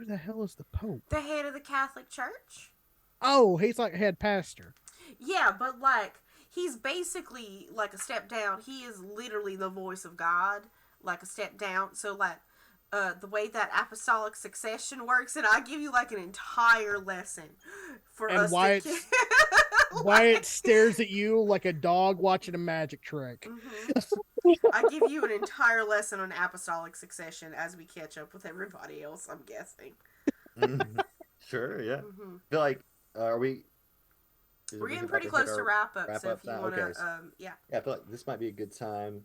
the hell is the Pope? The head of the Catholic Church. Oh, he's like head pastor. Yeah, but he's basically like a step down. He is literally the voice of God, like a step down. So like the way that apostolic succession works, and I give you like an entire lesson for And us Wyatt stares at you like a dog watching a magic trick. I give you an entire lesson on apostolic succession as we catch up with everybody else, I'm guessing. Sure, yeah. I feel like, are we... We're getting pretty close to wrap up, so if you time? want to, Okay. yeah. Yeah, I feel like this might be a good time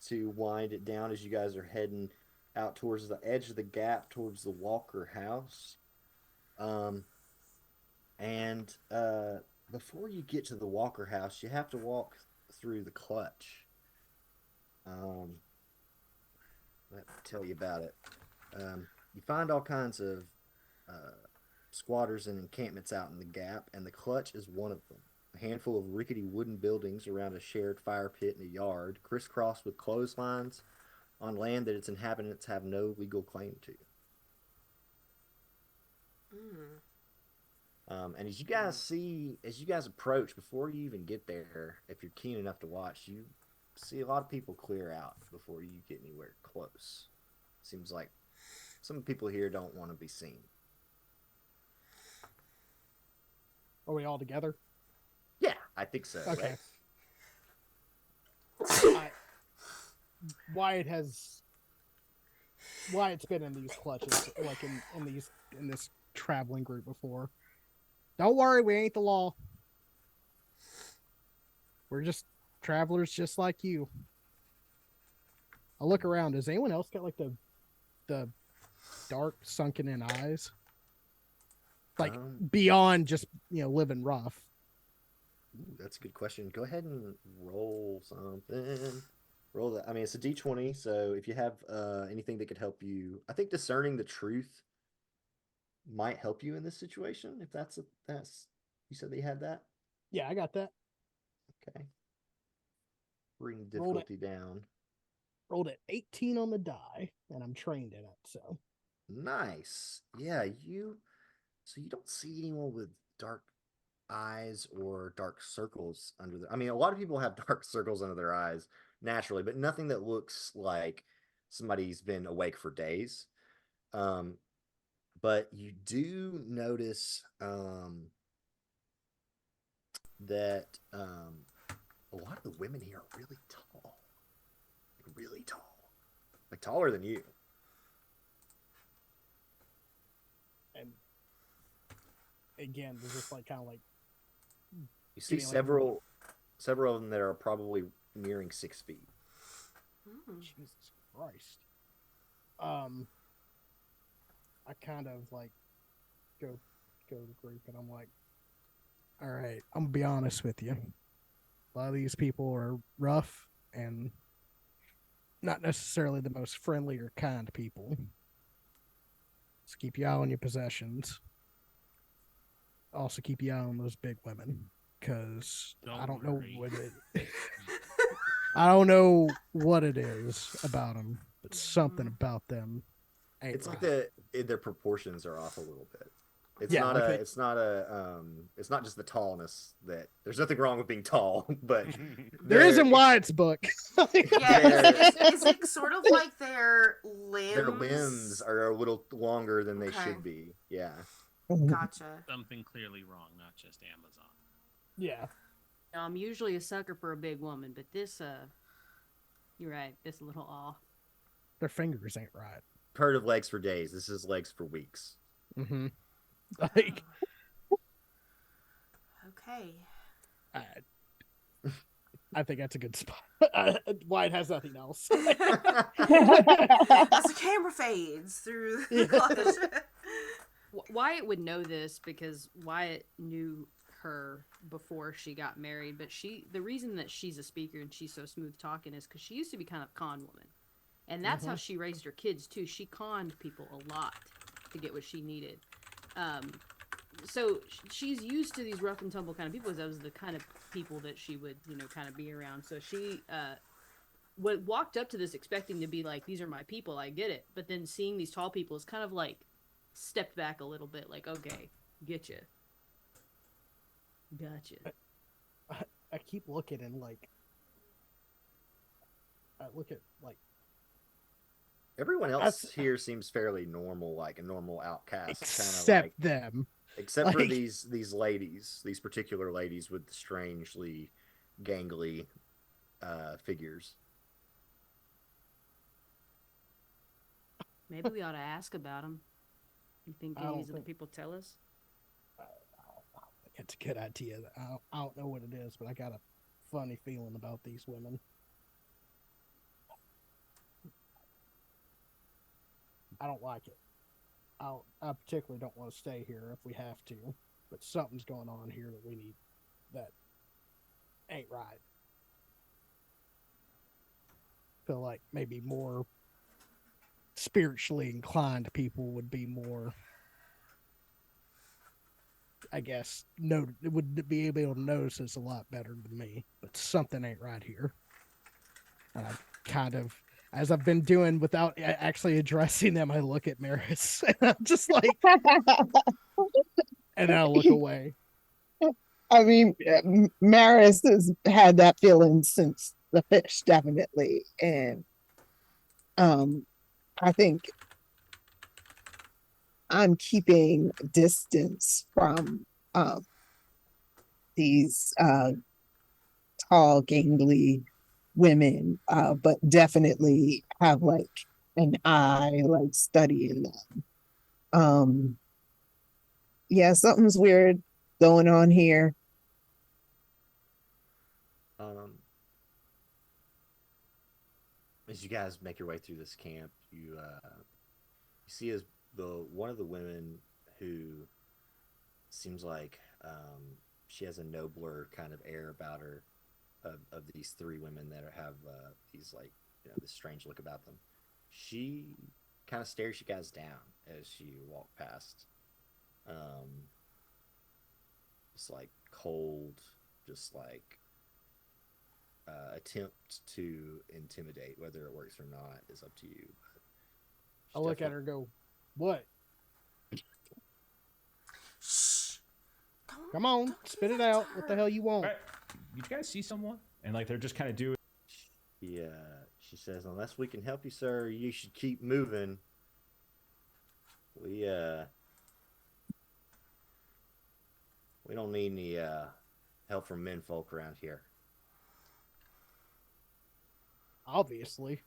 to wind it down as you guys are heading out towards the edge of the gap, towards the Walker house. And before you get to the Walker house, you have to walk through the Clutch. Let me tell you about it. You find all kinds of squatters and encampments out in the gap, and the Clutch is one of them. A handful of rickety wooden buildings around a shared fire pit in a yard, crisscrossed with clotheslines on land that its inhabitants have no legal claim to. And as you guys approach, before you even get there, if you're keen enough to watch, you see a lot of people clear out before you get anywhere close. Seems like some people here don't want to be seen. Are we all together? Yeah, I think so. Okay. Right? Wyatt's been in these clutches, like in this traveling group before. Don't worry, we ain't the law. We're just travelers just like you. I'll look around. Does anyone else got like the dark sunken in eyes? Like beyond just, living rough. Ooh, that's a good question. Go ahead and roll something. Roll that. I mean, it's a D20, so if you have anything that could help you, I think discerning the truth might help you in this situation. If that's you said that you had that? Yeah, I got that. Okay. Bring difficulty down. Rolled at 18 on the die, and I'm trained in it, so. Nice. Yeah, so you don't see anyone with dark eyes or dark circles under I mean, a lot of people have dark circles under their eyes naturally, but nothing that looks like somebody's been awake for days. But you do notice that a lot of the women here are really tall. Like really tall. Like taller than you. And again, there's just like kind of like you see several of them that are probably nearing 6 feet. Jesus Christ. I kind of like go to the group and I'm like, all right, I'm gonna be honest with you. A lot of these people are rough and not necessarily the most friendly or kind people. So keep your eye on your possessions. Also keep your eye on those big women, because I don't know what I don't know what it is about them, but something about them. It's like their proportions are off a little bit. It's not just the tallness that there's nothing wrong with being tall, but there isn't Wyatt's book. Is it sort of like their limbs? Their limbs are a little longer than they should be. Yeah. Gotcha. Something clearly wrong, not just Amazon. Yeah. I'm usually a sucker for a big woman, but this, you're right, this a little off. Their fingers ain't right. Heard of legs for days. This is legs for weeks. Mm-hmm. Like, okay. I think that's a good spot. Wyatt has nothing else. As the camera fades through the clutch. Wyatt would know this because Wyatt knew her before she got married, but the reason that she's a speaker and she's so smooth talking is because she used to be kind of a con woman. And that's how she raised her kids too. She conned people a lot to get what she needed. So she's used to these rough and tumble kind of people. That was the kind of people that she would, kind of be around. So she walked up to this expecting to be like, these are my people, I get it. But then seeing these tall people is kind of like stepped back a little bit, like, okay, get you. Gotcha. I keep looking and like I look at like Everyone else that's here seems fairly normal, like a normal outcast, kind of except like, them. except for Like these ladies, these particular ladies with the strangely gangly figures. Maybe we ought to ask about them. You think I any don't of these other think people tell us? I don't think it's a good idea. I don't know what it is, but I got a funny feeling about these women. I don't like it. I particularly don't want to stay here if we have to, but something's going on here that we need that ain't right. Feel like maybe more spiritually inclined people would be more, I guess, would be able to notice this a lot better than me. But something ain't right here, and I kind of, as I've been doing without actually addressing them, I look at Maris and I'm just like, and then I look away. I mean, Maris has had that feeling since the fish, definitely, and um, I think I'm keeping distance from these tall, gangly women, but definitely have like an eye, like studying them. Um, yeah, something's weird going on here. Um, as you guys make your way through this camp, you see as the one of the women who seems like she has a nobler kind of air about her of these three women that have these like this strange look about them. She kind of stares you guys down as you walk past. Um, just like cold, just like attempt to intimidate. Whether it works or not is up to you. I look at her and go, "What? Shh. Come on, Don't do spit it that to out. What the her. hell you want?" Right. You guys see someone? And like they're just kind of doing. Yeah, she says, unless we can help you, sir, you should keep moving. We don't need any help from men folk around here. Obviously.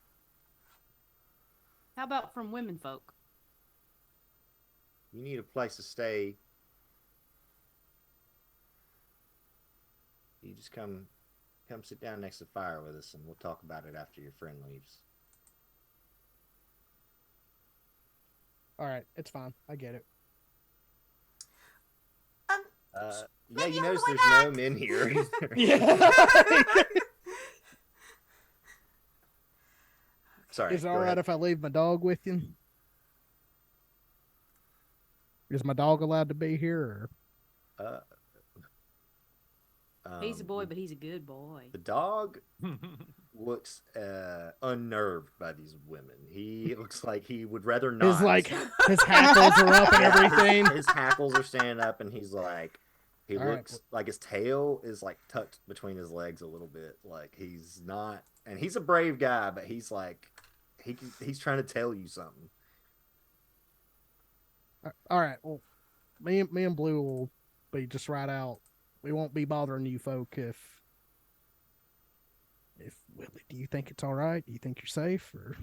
How about from women folk? You need a place to stay. You just come sit down next to the fire with us and we'll talk about it after your friend leaves. All right, it's fine. I get it. Yeah, maybe you on the notice way there's back. no men here either. Yeah. Sorry. Is it go all right ahead. if I leave my dog with you? Is my dog allowed to be here? Or... He's a boy, The, but he's a good boy. the dog looks unnerved by these women. He looks like he would rather not. His hackles are up and everything. His hackles are standing up, and he's like, he All looks right. like his tail is like tucked between his legs a little bit. Like he's not, and he's a brave guy, but he's like, he's trying to tell you something. All right. Well, me and Blue will be just right out. We won't be bothering you folk if Willie, do you think it's all right? Do you think you're safe? Or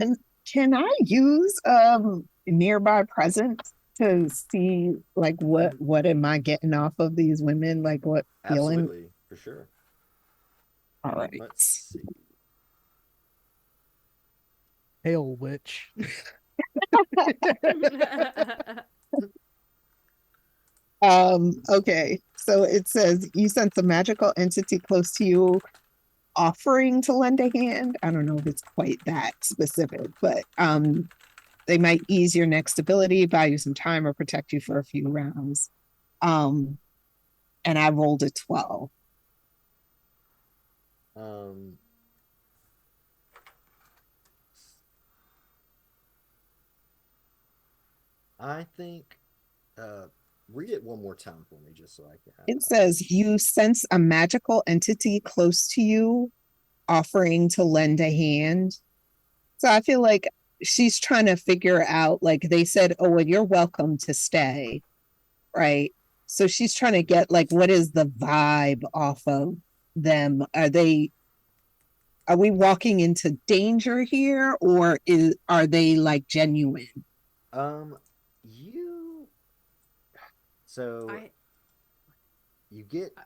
And can I use nearby presence to see like what am I getting off of these women? Like what feeling? Absolutely, for sure. All right. Let's see. hell, witch. Okay. So it says you sense a magical entity close to you offering to lend a hand. I don't know if it's quite that specific, but they might ease your next ability, buy you some time, or protect you for a few rounds. And I rolled a 12. I think read it one more time for me, just so I can have It that. says you sense a magical entity close to you offering to lend a hand. So I feel like she's trying to figure out, like they said, oh, well, you're welcome to stay, right? So she's trying to get like, what is the vibe off of them? Are we walking into danger here, or are they like genuine? You so I you get I-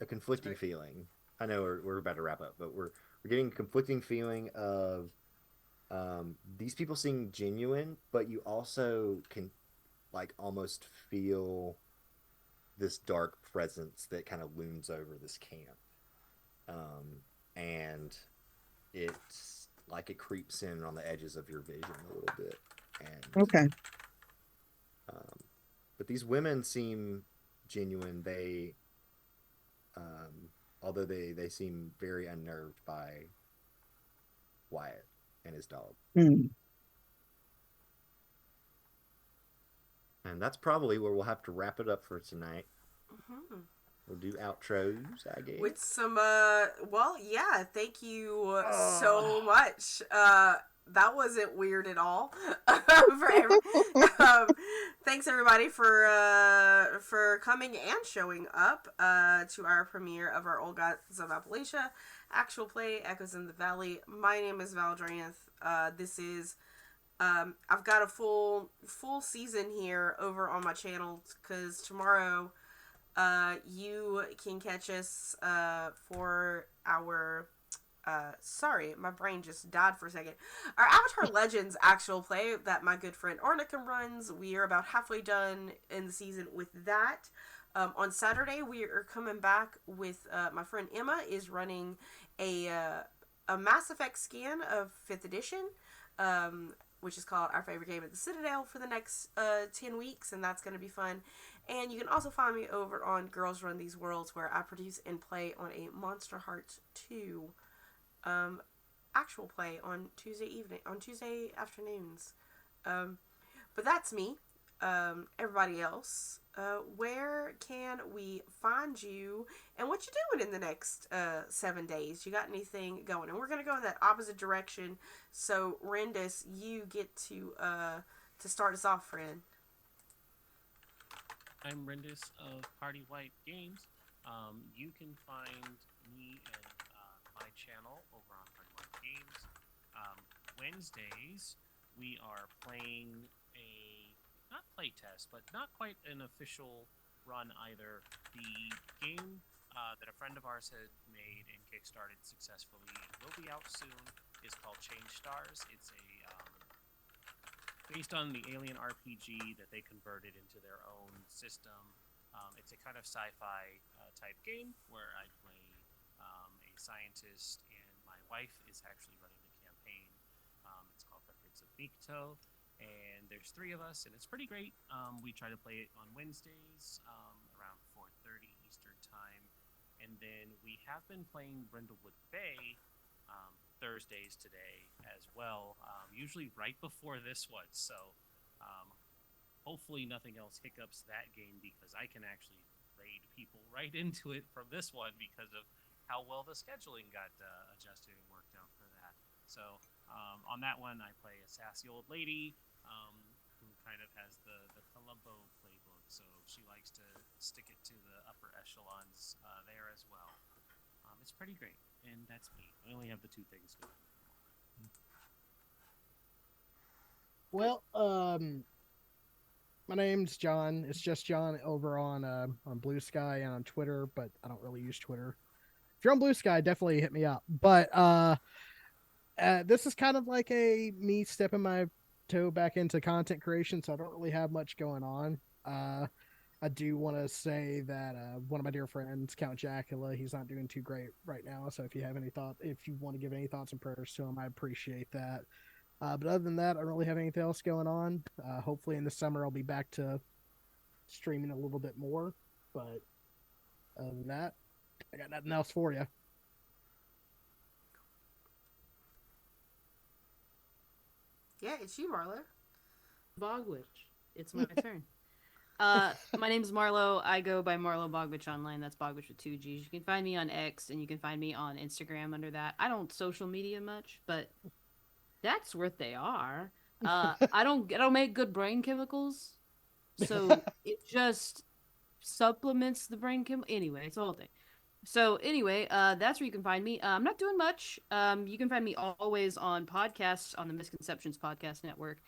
a conflicting sorry. feeling. I know we're about to wrap up, but we're getting a conflicting feeling of these people seem genuine, but you also can like almost feel this dark presence that kind of looms over this camp. And it's like it creeps in on the edges of your vision a little bit. And Okay. um, but these women seem genuine. Although they seem very unnerved by Wyatt and his dog. Hmm. And that's probably where we'll have to wrap it up for tonight. Mhm. We'll do outros, I guess. With some, well, yeah, thank you so much. That wasn't weird at all. Thanks everybody for coming and showing up to our premiere of our Old Gods of Appalachia actual play, Echoes in the Valley. My name is Valdrianth. This is I've got a full season here over on my channel because tomorrow you can catch us for our sorry, my brain just died for a second. Our Avatar Legends actual play that my good friend Arnica runs. We are about halfway done in the season with that. On Saturday, we are coming back with my friend Emma is running a Mass Effect scan of 5th edition, which is called Our Favorite Game at the Citadel for the next 10 weeks, and that's going to be fun. And you can also find me over on Girls Run These Worlds, where I produce and play on a Monster Hearts 2 actual play on Tuesday afternoons. But that's me. Everybody else, where can we find you, and what you doing in the next 7 days? You got anything going? And we're gonna go in that opposite direction. So, Rendis, you get to start us off, friend. I'm Rendis of Party White Games. You can find me and my channel over on Party White Games. Wednesdays, we are playing not playtest, but not quite an official run either. The game that a friend of ours had made and kickstarted successfully and will be out soon is called Change Stars. It's a based on the Alien RPG that they converted into their own system. It's a kind of sci-fi type game where I play a scientist, and my wife is actually running the campaign. It's called Records of Mikto, and there's 3 of us, and it's pretty great. We try to play it on Wednesdays around 4:30 Eastern Time, and then we have been playing Brindlewood Bay Thursdays today as well, usually right before this one. So hopefully nothing else hiccups that game, because I can actually raid people right into it from this one because of how well the scheduling got adjusted and worked out for that. So on that one, I play a sassy old lady who kind of has the Columbo playbook, so she likes to stick it to the upper echelons there as well. It's pretty great, and that's me. I only have the 2 things going. Well, my name's John. It's just John over on Blue Sky and on Twitter, but I don't really use Twitter. If you're on Blue Sky, definitely hit me up. But this is kind of like me stepping my toe back into content creation, so I don't really have much going on. I do want to say that one of my dear friends, Count Jacula, he's not doing too great right now. So if you want to give any thoughts and prayers to him, I appreciate that. But other than that, I don't really have anything else going on. Hopefully in the summer, I'll be back to streaming a little bit more. But other than that, I got nothing else for you. Yeah, it's you, Marla. Bogwitch. it's my turn. My name's Marlo. I go by Marlo Bogbich online. That's Bogbich with 2 G's. You can find me on X, and you can find me on Instagram under that. I don't social media much, but that's what they are. I don't make good brain chemicals, so it just supplements the brain chem. Anyway, it's a whole thing. So anyway, that's where you can find me. I'm not doing much. You can find me always on podcasts on the Misconceptions Podcast Network.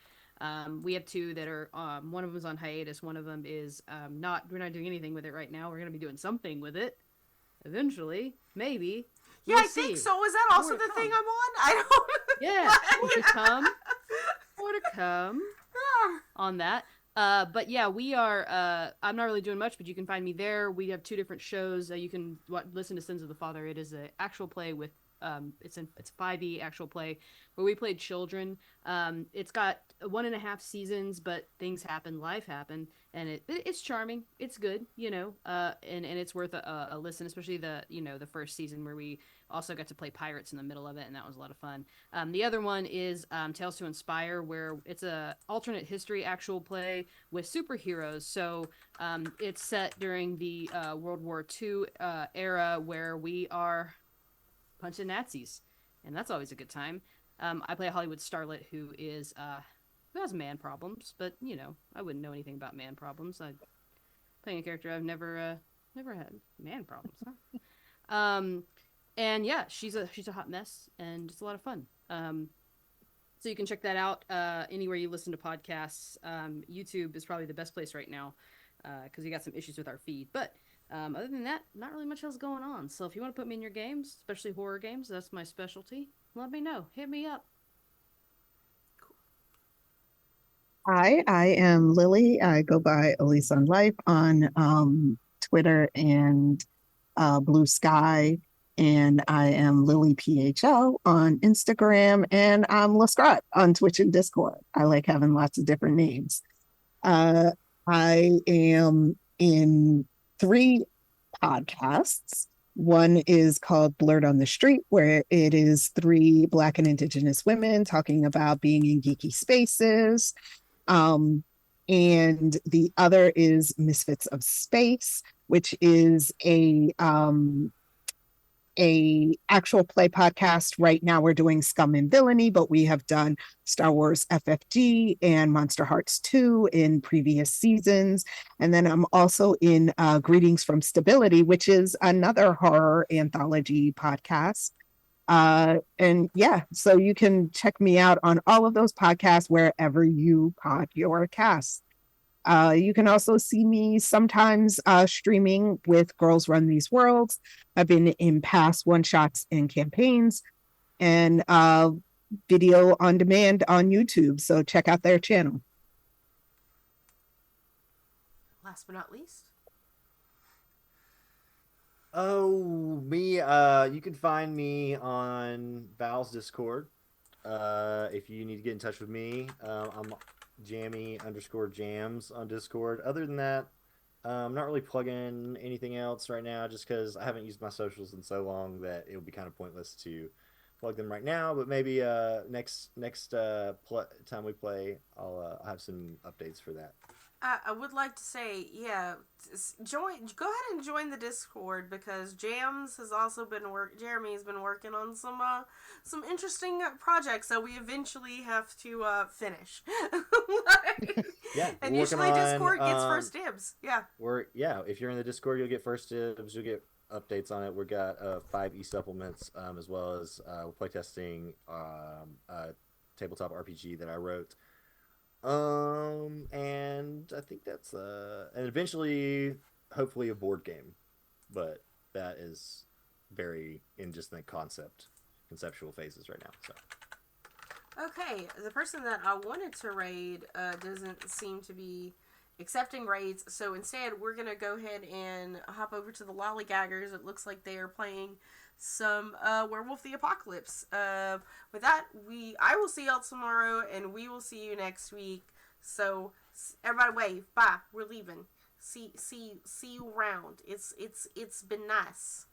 We have 2 that are one of them is on hiatus. One of them is not. We're not doing anything with it right now. We're gonna be doing something with it eventually, maybe. Yeah, We'll I think see. so. Is that also More to the thing come. I'm on? I don't. Yeah, more to come. More to come on that. But yeah, we are. I'm not really doing much, but you can find me there. We have 2 different shows. You can listen to Sins of the Father. It is an actual play with. It's 5e actual play where we played children. It's got 1.5 seasons, but things happen, life happen, and it's charming. It's good, and it's worth a listen, especially the first season where we also got to play pirates in the middle of it, and that was a lot of fun. The other one is Tales to Inspire, where it's a alternate history actual play with superheroes. So it's set during the World War II era where we are punching Nazis, and that's always a good time. I play a Hollywood starlet who has man problems, but I wouldn't know anything about man problems. I'm playing a character I've never had man problems. Huh? And yeah, she's a hot mess, and it's a lot of fun. So you can check that out anywhere you listen to podcasts. YouTube is probably the best place right now because we got some issues with our feed, but. Other than that, not really much else going on. So if you want to put me in your games, especially horror games, that's my specialty. Let me know. Hit me up. Hi, I am Lily. I go by Elise on Life on Twitter and Blue Sky. And I am Lily PHL on Instagram. And I'm Lescribe on Twitch and Discord. I like having lots of different names. I am in 3 podcasts. One is called Blurred on the Street, where it is 3 Black and Indigenous women talking about being in geeky spaces. And the other is Misfits of Space, which is a actual play podcast. Right now we're doing Scum and Villainy, but we have done Star Wars FFG and Monster Hearts 2 in previous seasons. And then I'm also in Greetings from Stability, which is another horror anthology podcast. And yeah, so you can check me out on all of those podcasts wherever you pod your cast. You can also see me sometimes streaming with Girls Run These Worlds. I've been in past one-shots and campaigns and video on demand on YouTube. So check out their channel. Last but not least. Oh, me. You can find me on Val's Discord. If you need to get in touch with me, I'm Jammy_jams on Discord. Other than that, I'm not really plugging anything else right now, just because I haven't used my socials in so long that it would be kind of pointless to plug them right now. But maybe next time we play, I'll have some updates for that. I would like to say, yeah, go ahead and join the Discord because Jams has also been Jeremy has been working on some interesting projects that we eventually have to finish. Yeah, initially Discord gets first dibs. Yeah. If you're in the Discord, you'll get first dibs. You'll get updates on it. We got 5 supplements as well as we're playtesting tabletop RPG that I wrote. And I think that's and eventually hopefully a board game, but that is very in just the conceptual phases right now. So Okay, the person that I wanted to raid doesn't seem to be accepting raids, so instead we're gonna go ahead and hop over to the Lollygaggers. It looks like they are playing some Werewolf the Apocalypse. With that, I will see y'all tomorrow, and we will see you next week. So everybody wave. Bye. We're leaving. See you around. It's been nice.